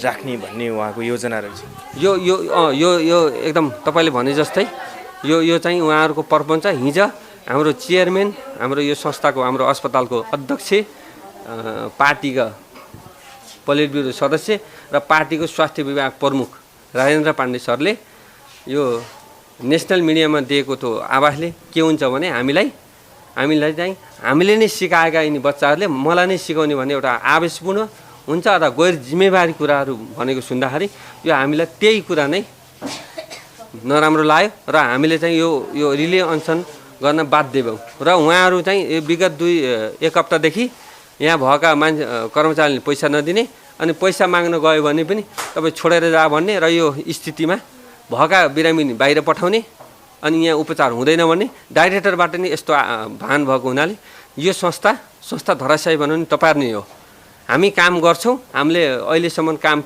राख्ने भन्ने उहाँको योजना रहेछ। यो एकदम तपाईँले भने जस्तै यो चाहिँ उहाँहरूको प्रपञ्च। हिजो हाम्रो चेयरम्यान, हाम्रो यो संस्थाको, हाम्रो अस्पतालको अध्यक्ष, पार्टीका पोलिट ब्युरो सदस्य र पार्टीको स्वास्थ्य विभाग प्रमुख राजेन्द्र पाण्डे सरले यो नेसनल मिडियामा दिएको त्यो आवाजले के हुन्छ भने हामीलाई चाहिँ हामीले नै सिकाएका यिनी बच्चाहरूले मलाई नै सिकाउने भन्ने एउटा आवेशपूर्ण हुन्छ र गैर जिम्मेवारी कुराहरू भनेको सुन्दाखेरि यो हामीलाई त्यही कुरा नै नराम्रो लाग्यो र हामीले चाहिँ यो रिले अनसन गर्न बाध्य भयौँ। र उहाँहरू चाहिँ विगत एक हप्तादेखि यहाँ भएका कर्मचारीले पैसा नदिने अनि पैसा माग्न गयो भने पनि तपाईँ छोडेर जा भन्ने र यो स्थितिमा भएका बिरामी बाहिर पठाउने अनि यहाँ उपचार हुँदैन भन्ने डाइरेक्टरबाट नै यस्तो भान भएको हुनाले यो संस्था धराशायी बनाउने तपाईँहरू नै हो। हामी काम गर्छौँ, हामीले अहिलेसम्म काम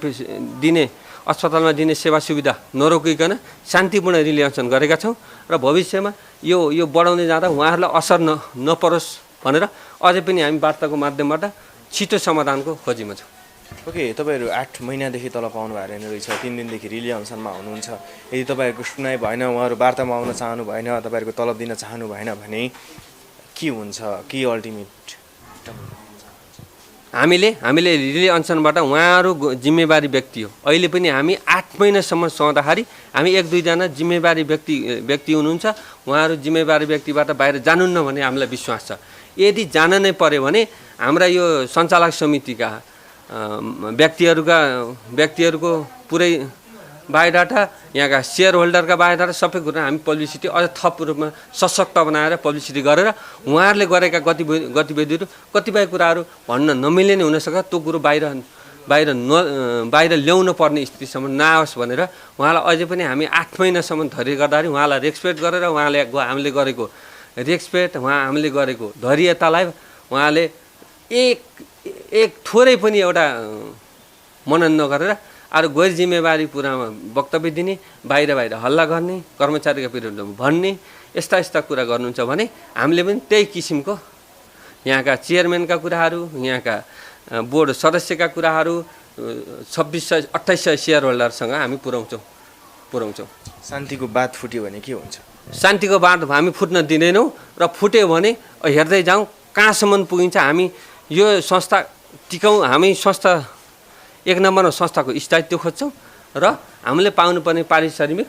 दिने अस्पतालमा दिने सेवा सुविधा नरोकिकन शान्तिपूर्ण रिलेसन गरेका छौँ र भविष्यमा यो बढाउँदै जाँदा उहाँहरूलाई असर नपरोस् भनेर अझै पनि हामी वार्ताको माध्यमबाट छिटो समाधानको खोजीमा छौँ। ओके, तपाईँहरू 8 महिनादेखि तल पाउनु भएको रहेछ, 3 दिनदेखि रिले अनसनमा हुनुहुन्छ। यदि तपाईँहरूको सुनाइ भएन, उहाँहरू वार्तामा आउन चाहनु भएन, तपाईँहरूको तलब दिन चाहनु भएन भने के हुन्छ? के अल्टिमेट हामीले रिले अनसनबाट उहाँहरू जिम्मेवारी व्यक्ति हो। अहिले पनि हामी 8 महिनासम्म सहँदाखेरि हामी 1-2जना जिम्मेवारी व्यक्ति हुनुहुन्छ, उहाँहरू जिम्मेवारी व्यक्तिबाट बाहिर जानुहुन्न भन्ने हामीलाई विश्वास छ। यदि जान नै पर्यो भने हाम्रा यो सञ्चालक समितिका व्यक्तिहरूको पुरै बायोडाटा, यहाँका सेयर होल्डरका बायोडाटा सबै कुरा हामी पब्लिसिटी अझ थप रूपमा सशक्त बनाएर पब्लिसिटी गरेर उहाँहरूले गरेका गतिविधिहरू कतिपय कुराहरू भन्न नमिल्ने नै हुनसक्छ, त्यो कुरो बाहिर ल्याउन पर्ने स्थितिसम्म नआओस् भनेर उहाँलाई अझै पनि हामी 8 महिनासम्म धैर्य गर्दाखेरि उहाँलाई रेस्पेक्ट गरेर हामीले गरेको रेस्पेक्ट, हामीले गरेको धैर्यतालाई उहाँले एक थोरै पनि एउटा मनन नगरेर अरू गैर जिम्मेवारी कुरामा वक्तव्य दिने, बाहिर हल्ला गर्ने, कर्मचारीका विरुद्धमा भन्ने यस्ता कुरा गर्नुहुन्छ भने हामीले पनि त्यही किसिमको यहाँका चेयरम्यानका कुराहरू, यहाँका बोर्ड सदस्यका कुराहरू 2600-2800 सेयर होल्डरसँग हामी पुर्याउँछौँ। शान्तिको बात फुट्यो भने के हुन्छ? शान्तिको बात हामी फुट्न दिँदैनौँ र फुट्यो भने हेर्दै जाउँ कहाँसम्म पुगिन्छ। हामी यो संस्था टिकाउँ, हामी संस्था 1 नम्बरमा संस्थाको स्थायित्व खोज्छौँ र हामीले पाउनुपर्ने पारिश्रमिक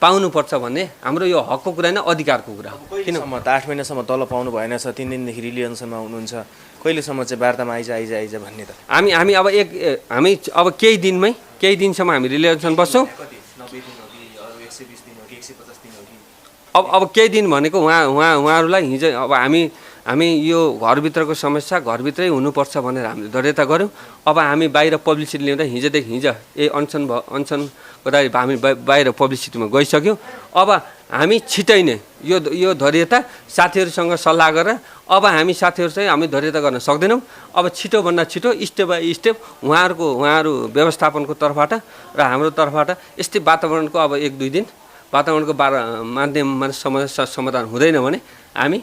पाउनुपर्छ भन्ने हाम्रो यो हकको कुरा नै अधिकारको कुरा हो। किनसम्म 8 महिनासम्म तल पाउनु भएन छ, 3 दिनदेखि रिले अनसनमा हुनुहुन्छ, कहिलेसम्म चाहिँ वार्तामा आइज भन्ने त हामी अब केही दिनसम्म हामी रिले अनसन बस्छौँ। अब केही दिन भनेको उहाँहरूलाई हिजो अब हामी हामी यो घरभित्रको समस्या घरभित्रै हुनुपर्छ भनेर हामीले दृढता गऱ्यौँ। अब हामी बाहिर पब्लिसिटी ल्याउँदा हिजो अनसन गर्दा हामी बाहिर पब्लिसिटीमा गइसक्यौँ। अब हामी छिटै नै यो धैर्यता साथीहरूसँग सल्लाह गरेर अब हामी साथीहरू चाहिँ हामी धैर्यता गर्न सक्दैनौँ। अब छिटोभन्दा छिटो स्टेप बाई स्टेप उहाँहरू व्यवस्थापनको तर्फबाट र हाम्रो तर्फबाट यस्तै वातावरणको अब 1-2 दिन वातावरणको माध्यममा समस्या समाधान हुँदैन भने हामी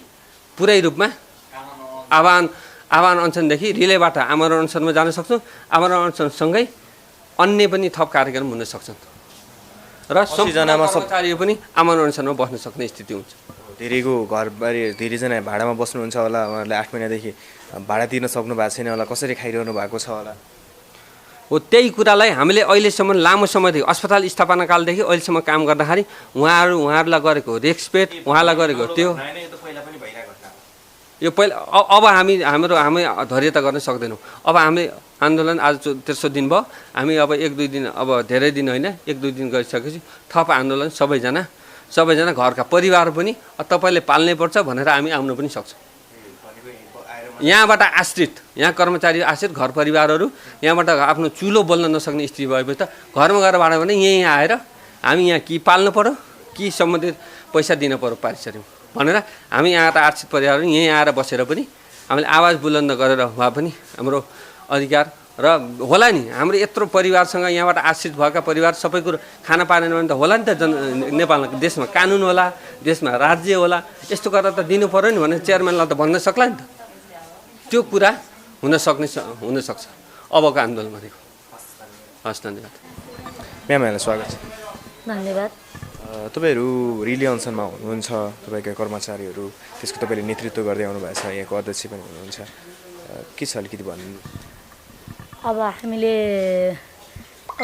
पुरै रूपमा आह्वान अनसनदेखि रिलेबाट आमरण अनसनमा जान सक्छौँ। आमरण अनसनसँगै अन्य पनि थप कार्यक्रम हुन सक्छन् र कर्मचारी पनि आमरण अनसनमा बस्न सक्ने स्थिति हुन्छ। धेरैको घरबारी धेरैजना भाडामा बस्नुहुन्छ होला, उहाँहरूले 8 महिनादेखि भाडा तिर्न सक्नु भएको छैन होला, कसरी खाइरहनु भएको छ होला। हो त्यही कुरालाई हामीले अहिलेसम्म लामो समयदेखि अस्पताल स्थापनाकालदेखि अहिलेसम्म काम गर्दाखेरि उहाँहरूलाई गरेको रेस्पेक्ट उहाँलाई गरेको त्यो यो पहिला अब हामी धैर्यता गर्न सक्दैनौँ। अब हामी आन्दोलन आज 300 दिन भयो। हामी अब 1-2 दिन अब धेरै दिन होइन 1-2 दिन गरिसकेपछि थप आन्दोलन सबैजना घरका परिवार पनि तपाईँले पाल्नै पर्छ भनेर हामी आउन पनि सक्छौँ। यहाँबाट आश्रित यहाँ कर्मचारी आश्रित घर परिवारहरू यहाँबाट आफ्नो चुलो बोल्न नसक्ने स्थिति भएपछि त घरमा गएर भाडा भने यहीँ आएर हामी यहाँ कि पाल्नु पर्यो कि सम्बन्धित पैसा दिन पर्यो पारिश्रमिक भनेर हामी यहाँ त आश्रित परिवारहरू यहीँ आएर बसेर पनि हामीले आवाज बुलन्द गरेर भए पनि हाम्रो अधिकार र होला नि हाम्रो यत्रो परिवारसँग यहाँबाट आश्रित भएका परिवार सबै कुरो खाना पाएन भने त होला नि त नेपालमा देशमा कानुन होला, देशमा राज्य होला, यस्तो गरेर त दिनु पर्यो नि भनेर चेयरम्यानलाई त भन्न सक्ला नि त। त्यो कुरा हुन सक्छ अबको आन्दोलन भनेको। हस्, धन्यवाद। म्यामहरूलाई स्वागत छ। धन्यवाद। तपाईँहरू रिले अनसनमा हुनुहुन्छ, तपाईँका कर्मचारीहरू त्यसको तपाईँले नेतृत्व गर्दै आउनु भएको छ, यहाँको अध्यक्ष पनि हुनुहुन्छ, के छ अलिकति भन्नु। अब हामीले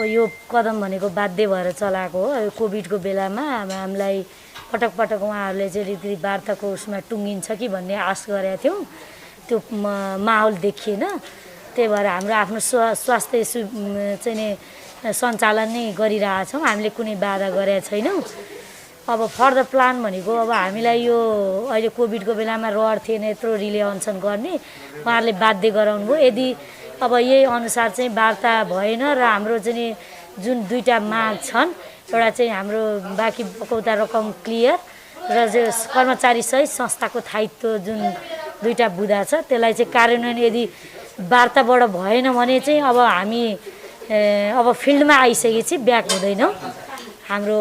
यो कदम भनेको बाध्य भएर चलाएको हो। कोभिडको बेलामा हामीलाई पटक उहाँहरूले चाहिँ रीति वार्ताको उसमा टुङ्गिन्छ कि भन्ने आश गरेका थियौँ। त्यो माहौल देखिएन। त्यही भएर हाम्रो आफ्नो स्वास्थ्य चाहिँ नि सञ्चालन नै गरिरहेछौँ। हामीले कुनै बाधा गरेका छैनौँ। अब फर्दर प्लान भनेको अब हामीलाई यो अहिले कोभिडको बेलामा रहर थिएन यत्रो रिले अनसन गर्ने, उहाँहरूले बाध्य गराउनु भयो। यदि अब यही अनुसार चाहिँ वार्ता भएन र हाम्रो चाहिँ जुन 2टा माग छन्, एउटा चाहिँ हाम्रो बाँकी बकौता रकम क्लियर र जो कर्मचारी सहित संस्थाको दायित्व जुन 2टा बुँदा छ त्यसलाई चाहिँ कार्यान्वयन यदि वार्ताबाट भएन भने चाहिँ अब हामी अब फिल्डमा आइसकेपछि ब्याक हुँदैनौँ। हाम्रो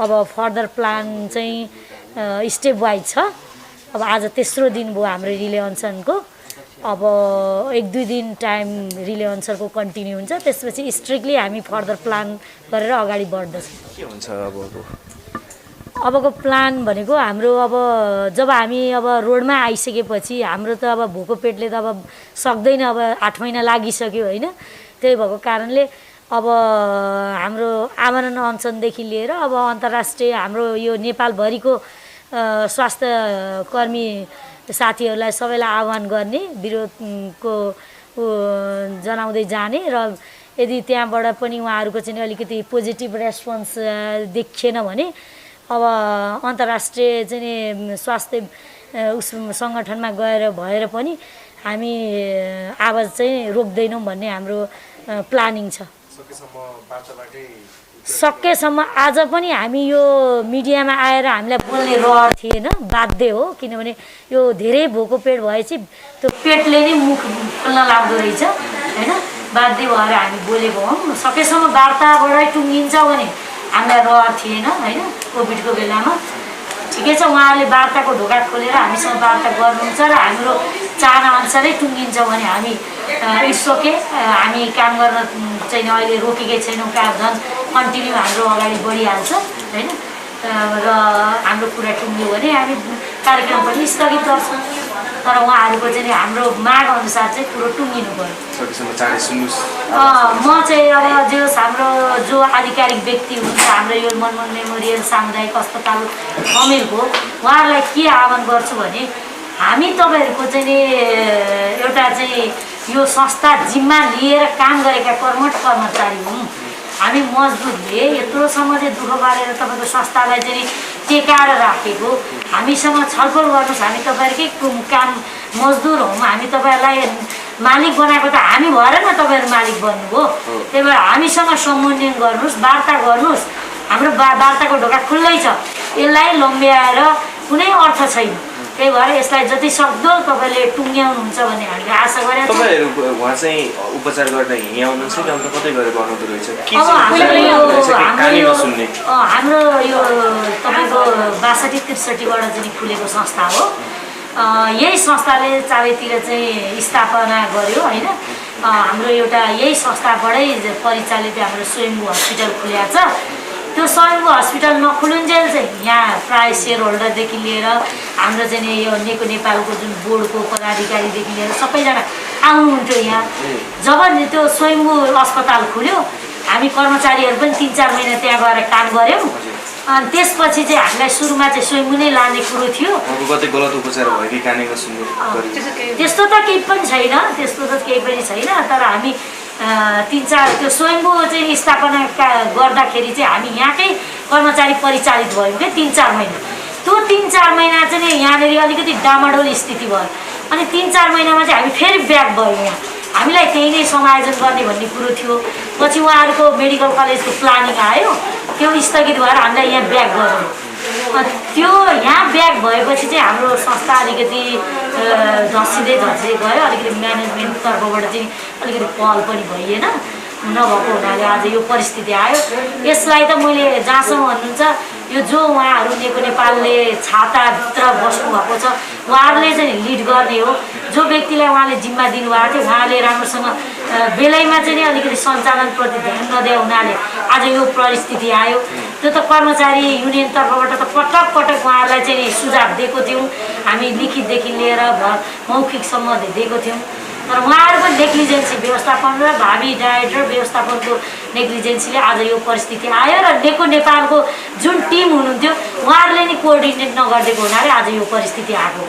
अब फर्दर प्लान चाहिँ स्टेप वाइज छ। अब आज 3रो दिन भयो हाम्रो रिले अनसनको। अब 1-2 दिन टाइम रिले अनसनको कन्टिन्यू हुन्छ, त्यसपछि स्ट्रिक्टली हामी फर्दर प्लान गरेर अगाडि बढ्दैछौँ। के हुन्छ अबको प्लान भनेको हाम्रो अब जब हामी अब रोडमा आइसकेपछि हाम्रो त अब भोको पेटले त अब सक्दैन। अब 8 महिना लागिसक्यो होइन। त्यही भएको कारणले अब हाम्रो आमरण अनसनदेखि लिएर अब अन्तर्राष्ट्रिय हाम्रो यो नेपालभरिको स्वास्थ्य कर्मी साथीहरूलाई सबैलाई आह्वान गर्ने, विरोधको जनाउँदै जाने र यदि त्यहाँबाट पनि उहाँहरूको चाहिँ अलिकति पोजिटिभ रेस्पोन्स देखिएन भने अब अन्तर्राष्ट्रिय चाहिँ स्वास्थ्य सङ्गठनमा भएर पनि हामी आवाज चाहिँ रोक्दैनौँ भन्ने हाम्रो प्लानिङ छ। सकेसम्म आज पनि हामी यो मिडियामा आएर हामीलाई बोल्ने रहर थिएन, बाध्य हो। किनभने यो धेरै भोको पेट भएपछि त्यो पेटले नै मुख खोल्न लाग्दो रहेछ होइन। बाध्य भएर हामी बोलेको हौँ। सकेसम्म वार्ताबाटै टुङ्गिन्छ भने हामीलाई रहर थिएन होइन। कोभिडको बेलामा ठिकै छ, उहाँहरूले वार्ताको ढोका खोलेर हामीसँग वार्ता गर्नुहुन्छ र हाम्रो चाहना अनुसारै टुङ्गिन्छ भने हामी इट्स ओके। हामी काम गर्न चाहिँ अहिले रोकेकै छैनौँ, काम झन् कन्टिन्यू हाम्रो अगाडि बढिहाल्छ होइन। र हाम्रो कुरा टुङ्ग्यो भने हामी कार्यक्रम पनि स्थगित गर्छौँ। तर उहाँहरूको चाहिँ हाम्रो माग अनुसार चाहिँ कुरो टुङ्गिनु पर्यो। म चाहिँ अब जो हाम्रो जो आधिकारिक व्यक्ति हुन्छ हाम्रो यो मनमोहन मेमोरियल सामुदायिक अस्पताल अमेरको उहाँहरूलाई के आह्वान गर्छु भने हामी तपाईँहरूको चाहिँ नि एउटा चाहिँ यो संस्था जिम्मा लिएर काम गरेका कर्मठ कर्मचारी हौँ। हामी मजदुरले यत्रोसम्म चाहिँ दुःख बारेर तपाईँको संस्थालाई चाहिँ टेकाएर राखेको, हामीसँग छलफल गर्नुहोस्, हामी तपाईँहरूकै काम मजदुर हौँ, हामी तपाईँहरूलाई मालिक बनाएको त हामी भएर न तपाईँहरू मालिक बन्नुभयो, त्यही भएर हामीसँग सम्बोधन गर्नुहोस्, वार्ता गर्नुहोस्, हाम्रो वार्ताको ढोका खुल्लै छ, यसलाई लम्ब्याएर कुनै अर्थ छैन, त्यही भएर यसलाई जति सक्दो तपाईँले टुङ्ग्याउनुहुन्छ भन्ने हामीले आशा गरेका छौँ। तपाईँहरू उहाँ चाहिँ उपचार गर्न हिँड्या हुनुहुन्छ कि अन्त कतै गएर गर्नुहुँदो रहेछ? हाम्रो यो तपाईँको 62-63बाट चाहिँ खुलेको संस्था हो। यही संस्थाले चाबैतिर चाहिँ स्थापना गर्यो होइन। हाम्रो एउटा यही संस्थाबाटै परिचालित हाम्रो स्वयम्भू हस्पिटल खुलेको छ। त्यो स्वयम्भू हस्पिटल नखुलुन्जेल चाहिँ यहाँ प्राय सेयर होल्डरदेखि लिएर हाम्रो चाहिँ यो नेपालको जुन बोर्डको पदाधिकारीदेखि लिएर सबैजना आउनुहुन्थ्यो यहाँ। जब त्यो स्वयम्भू अस्पताल खुल्यो हामी कर्मचारीहरू पनि 3-4 महिना त्यहाँ गएर काम गऱ्यौँ। अनि त्यसपछि चाहिँ हामीलाई सुरुमा चाहिँ स्वयम्भू नै लाने कुरो थियो। कतै गलत उपचार भयो कि कानेको सुन्नु त्यस्तो त केही पनि छैन, त्यस्तो त केही पनि छैन। तर हामी 3-4 त्यो स्वयम्भू चाहिँ स्थापना गर्दाखेरि चाहिँ हामी यहाँकै कर्मचारी परिचालित भयौँ क्या 3-4 महिना। त्यो 3-4 महिना चाहिँ यहाँनिर अलिकति डामाडोल स्थिति भयो। अनि 3-4 महिनामा चाहिँ हामी फेरि ब्याक भयौँ यहाँ। हामीलाई त्यही नै समायोजन गर्ने भन्ने कुरो थियो। पछि उहाँहरूको मेडिकल कलेजको प्लानिङ आयो, त्यो स्थगित भएर हामीलाई यहाँ ब्याक गर्यो। त्यो यहाँ ब्याक भएपछि चाहिँ हाम्रो संस्था अलिकति धसिँदै गयो। अलिकति म्यानेजमेन्ट तर्फबाट चाहिँ अलिकति पहल पनि भइएन, नभएको हुनाले आज यो परिस्थिति आयो। यसलाई त मैले जहाँसम्म भन्नुहुन्छ यो जो उहाँहरू नेपालले छाताभित्र बस्नुभएको छ उहाँहरूले चाहिँ लिड गर्ने हो। जो व्यक्तिलाई उहाँले जिम्मा दिनुभएको थियो उहाँले राम्रोसँग बेलैमा चाहिँ अलिकति सञ्चालनप्रति ध्यान नदिए हुनाले आज यो परिस्थिति आयो। त्यो त कर्मचारी युनियन तर्फबाट त पटक पटक उहाँहरूलाई चाहिँ सुझाव दिएको थियौँ, हामी लिखितदेखि लिएर मौखिकसम्म दिएको थियौँ। तर उहाँहरूको नेग्लिजेन्सी व्यवस्थापन र भावी डाइरेक्टर व्यवस्थापनको नेग्लिजेन्सीले आज यो परिस्थिति आयो। र नेपालको जुन टिम हुनुहुन्थ्यो उहाँहरूले नि कोअर्डिनेट नगरिदिएको हुनाले आज यो परिस्थिति आएको।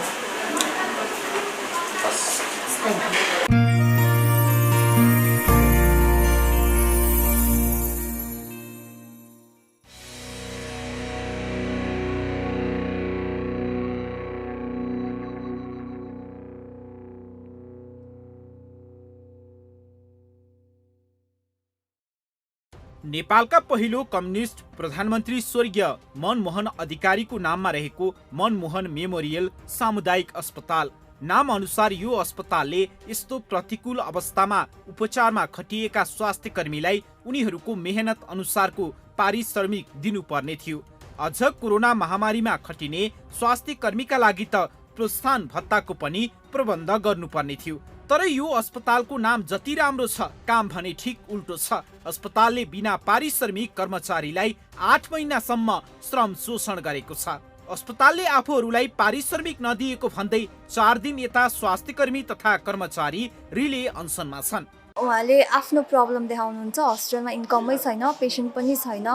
नेपालका पहिलो कम्युनिस्ट प्रधानमन्त्री स्वर्गीय मनमोहन अधिकारीको नाममा रहेको मनमोहन मेमोरियल सामुदायिक अस्पताल नाम अनुसार यो अस्पतालले यस्तो प्रतिकूल अवस्थामा उपचारमा खटिएका स्वास्थ्य कर्मीलाई उनीहरूको मेहनत अनुसारको पारिश्रमिक दिनुपर्ने थियो। अझ कोरोना महामारीमा खटिने स्वास्थ्य कर्मीका लागि त प्रोत्साहन भत्ताको पनि प्रबन्ध गर्नुपर्ने थियो। तर यो अस्पतालको नाम जति राम्रो छ काम भने ठिक उल्टो छ। अस्पतालले बिना पारिश्रमिक कर्मचारीलाई 8 महिनासम्म श्रम शोषण गरेको छ। अस्पतालले आफूहरूलाई पारिश्रमिक नदिएको भन्दै 4 दिन यता स्वास्थ्य कर्मी तथा कर्मचारी रिले अनसनमा छन्। उहाँले आफ्नो प्रब्लम देखाउनुहुन्छ, हस्पिटलमा इन्कमै छैन, पेसेन्ट पनि छैन,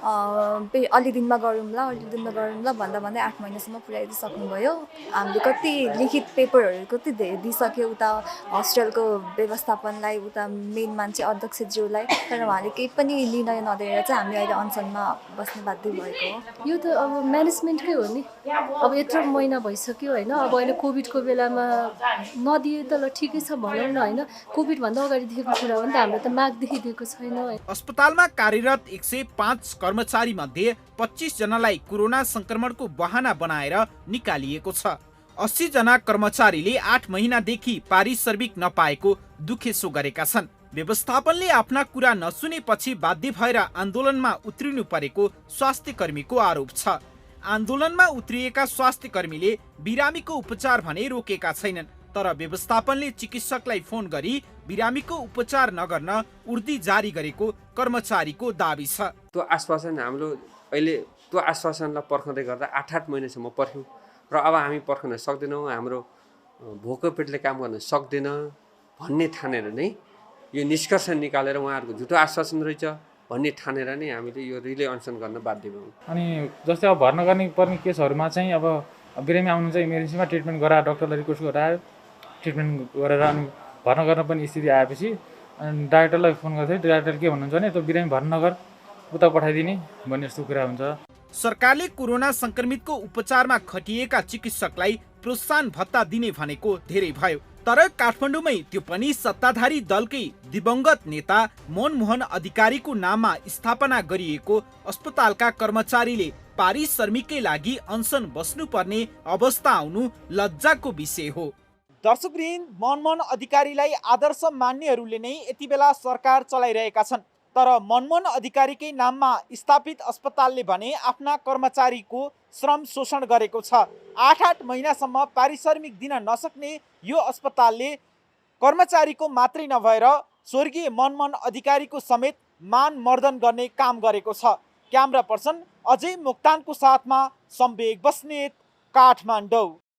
अलि दिनमा गरौँला भन्दा भन्दै 8 महिनासम्म पुर्याइदिइ सक्नुभयो। हामीले कति लिखित पेपरहरू कति दिइसक्यो उता हस्पिटलको व्यवस्थापनलाई, उता मेन मान्छे अध्यक्षज्यूलाई, तर उहाँले केही पनि निर्णय नदिएर चाहिँ हामी अहिले अनसनमा बस्ने बाध्य भएको हो। यो त अब म्यानेजमेन्टकै हो नि। अब यत्रो महिना भइसक्यो होइन। अब अहिले कोभिडको बेलामा नदिए त ल ठिकै छ भनौँ न होइन। कोभिडभन्दा अस्पतालमा कार्यरत 105 कर्मचारी मध्ये 25 जनालाई कोरोना संक्रमणको बहाना बनाएर निकालिएको छ। 80 जना कर्मचारीले 8 महिनादेखि पारिश्रमिक नपाएको दुखेसो गरेका छन्। व्यवस्थापनले आफ्ना कुरा नसुनेपछि बाध्य भएर आन्दोलनमा उत्रिनु परेको स्वास्थ्य कर्मीको आरोप छ। आन्दोलनमा उत्रिएका स्वास्थ्य कर्मीले बिरामीको उपचार भने रोकेका छैनन्, तर व्यवस्थापनले चिकित्सकलाई फोन गरी बिरामीको उपचार नगर्न उर्दी जारी गरेको कर्मचारीको दाबी छ। त्यो आश्वासन हाम्रो अहिले त्यो आश्वासनलाई पर्खँदै गर्दा 8-8 महिनासम्म पर्ख्यौँ र अब हामी पर्खन सक्दैनौँ, हाम्रो भोको पेटले काम गर्न सक्दैन भन्ने ठानेर नै यो निष्कर्ष निकालेर उहाँहरूको झुटो आश्वासन रहेछ भन्ने ठानेर नै हामीले यो रिले अनसन गर्न बाध्य भयौँ। अनि जस्तै अब भर्ना गर्ने पर्ने केसहरूमा चाहिँ अब बिरामी आउनुहुन्छ, इमर्जेन्सीमा ट्रिटमेन्ट गराएर डक्टरलाई रिक्वेस्ट गरायो, ट्रिटमेन्ट गरेर अनि भर्ना गर्न पनि स्थिति आएपछि अनि डाक्टरलाई फोन गर्दै डाक्टर के भन्नुहुन्छ भने त्यो बिरामी भर्ना नगर उता पठाइदिने भन्ने जस्तो कुरा हुन्छ। सरकारले कोरोना संक्रमितको उपचारमा खटिएका चिकित्सकलाई प्रोत्साहन भत्ता दिने भनेको धेरै भयो, तर काठमाडौँमै त्यो पनि सत्ताधारी दलकै दिवंगत नेता मनमोहन अधिकारीको नाममा स्थापना गरिएको अस्पतालका कर्मचारीले पारिश्रमिककै लागि अनसन बस्नुपर्ने अवस्था आउनु लज्जाको विषय हो। दर्शकवृन्द, मनमोहन अधिकारीलाई आदर्श मान्नेहरूले नै यति बेला सरकार चलाइरहेका छन्, तर मनमोहन अधिकारीकै नाममा स्थापित अस्पतालले भने आफ्ना कर्मचारीको श्रम शोषण गरेको छ। 8 महिनासम्म पारिश्रमिक दिन नसक्ने यो अस्पतालले कर्मचारीको मात्रै नभएर स्वर्गीय मनमोहन अधिकारीको समेत मान मर्दन गर्ने काम गरेको छ। क्यामेरा पर्सन अजय मोक्तानको साथमा सम्वेक बस्नेत, काठमाडौँ।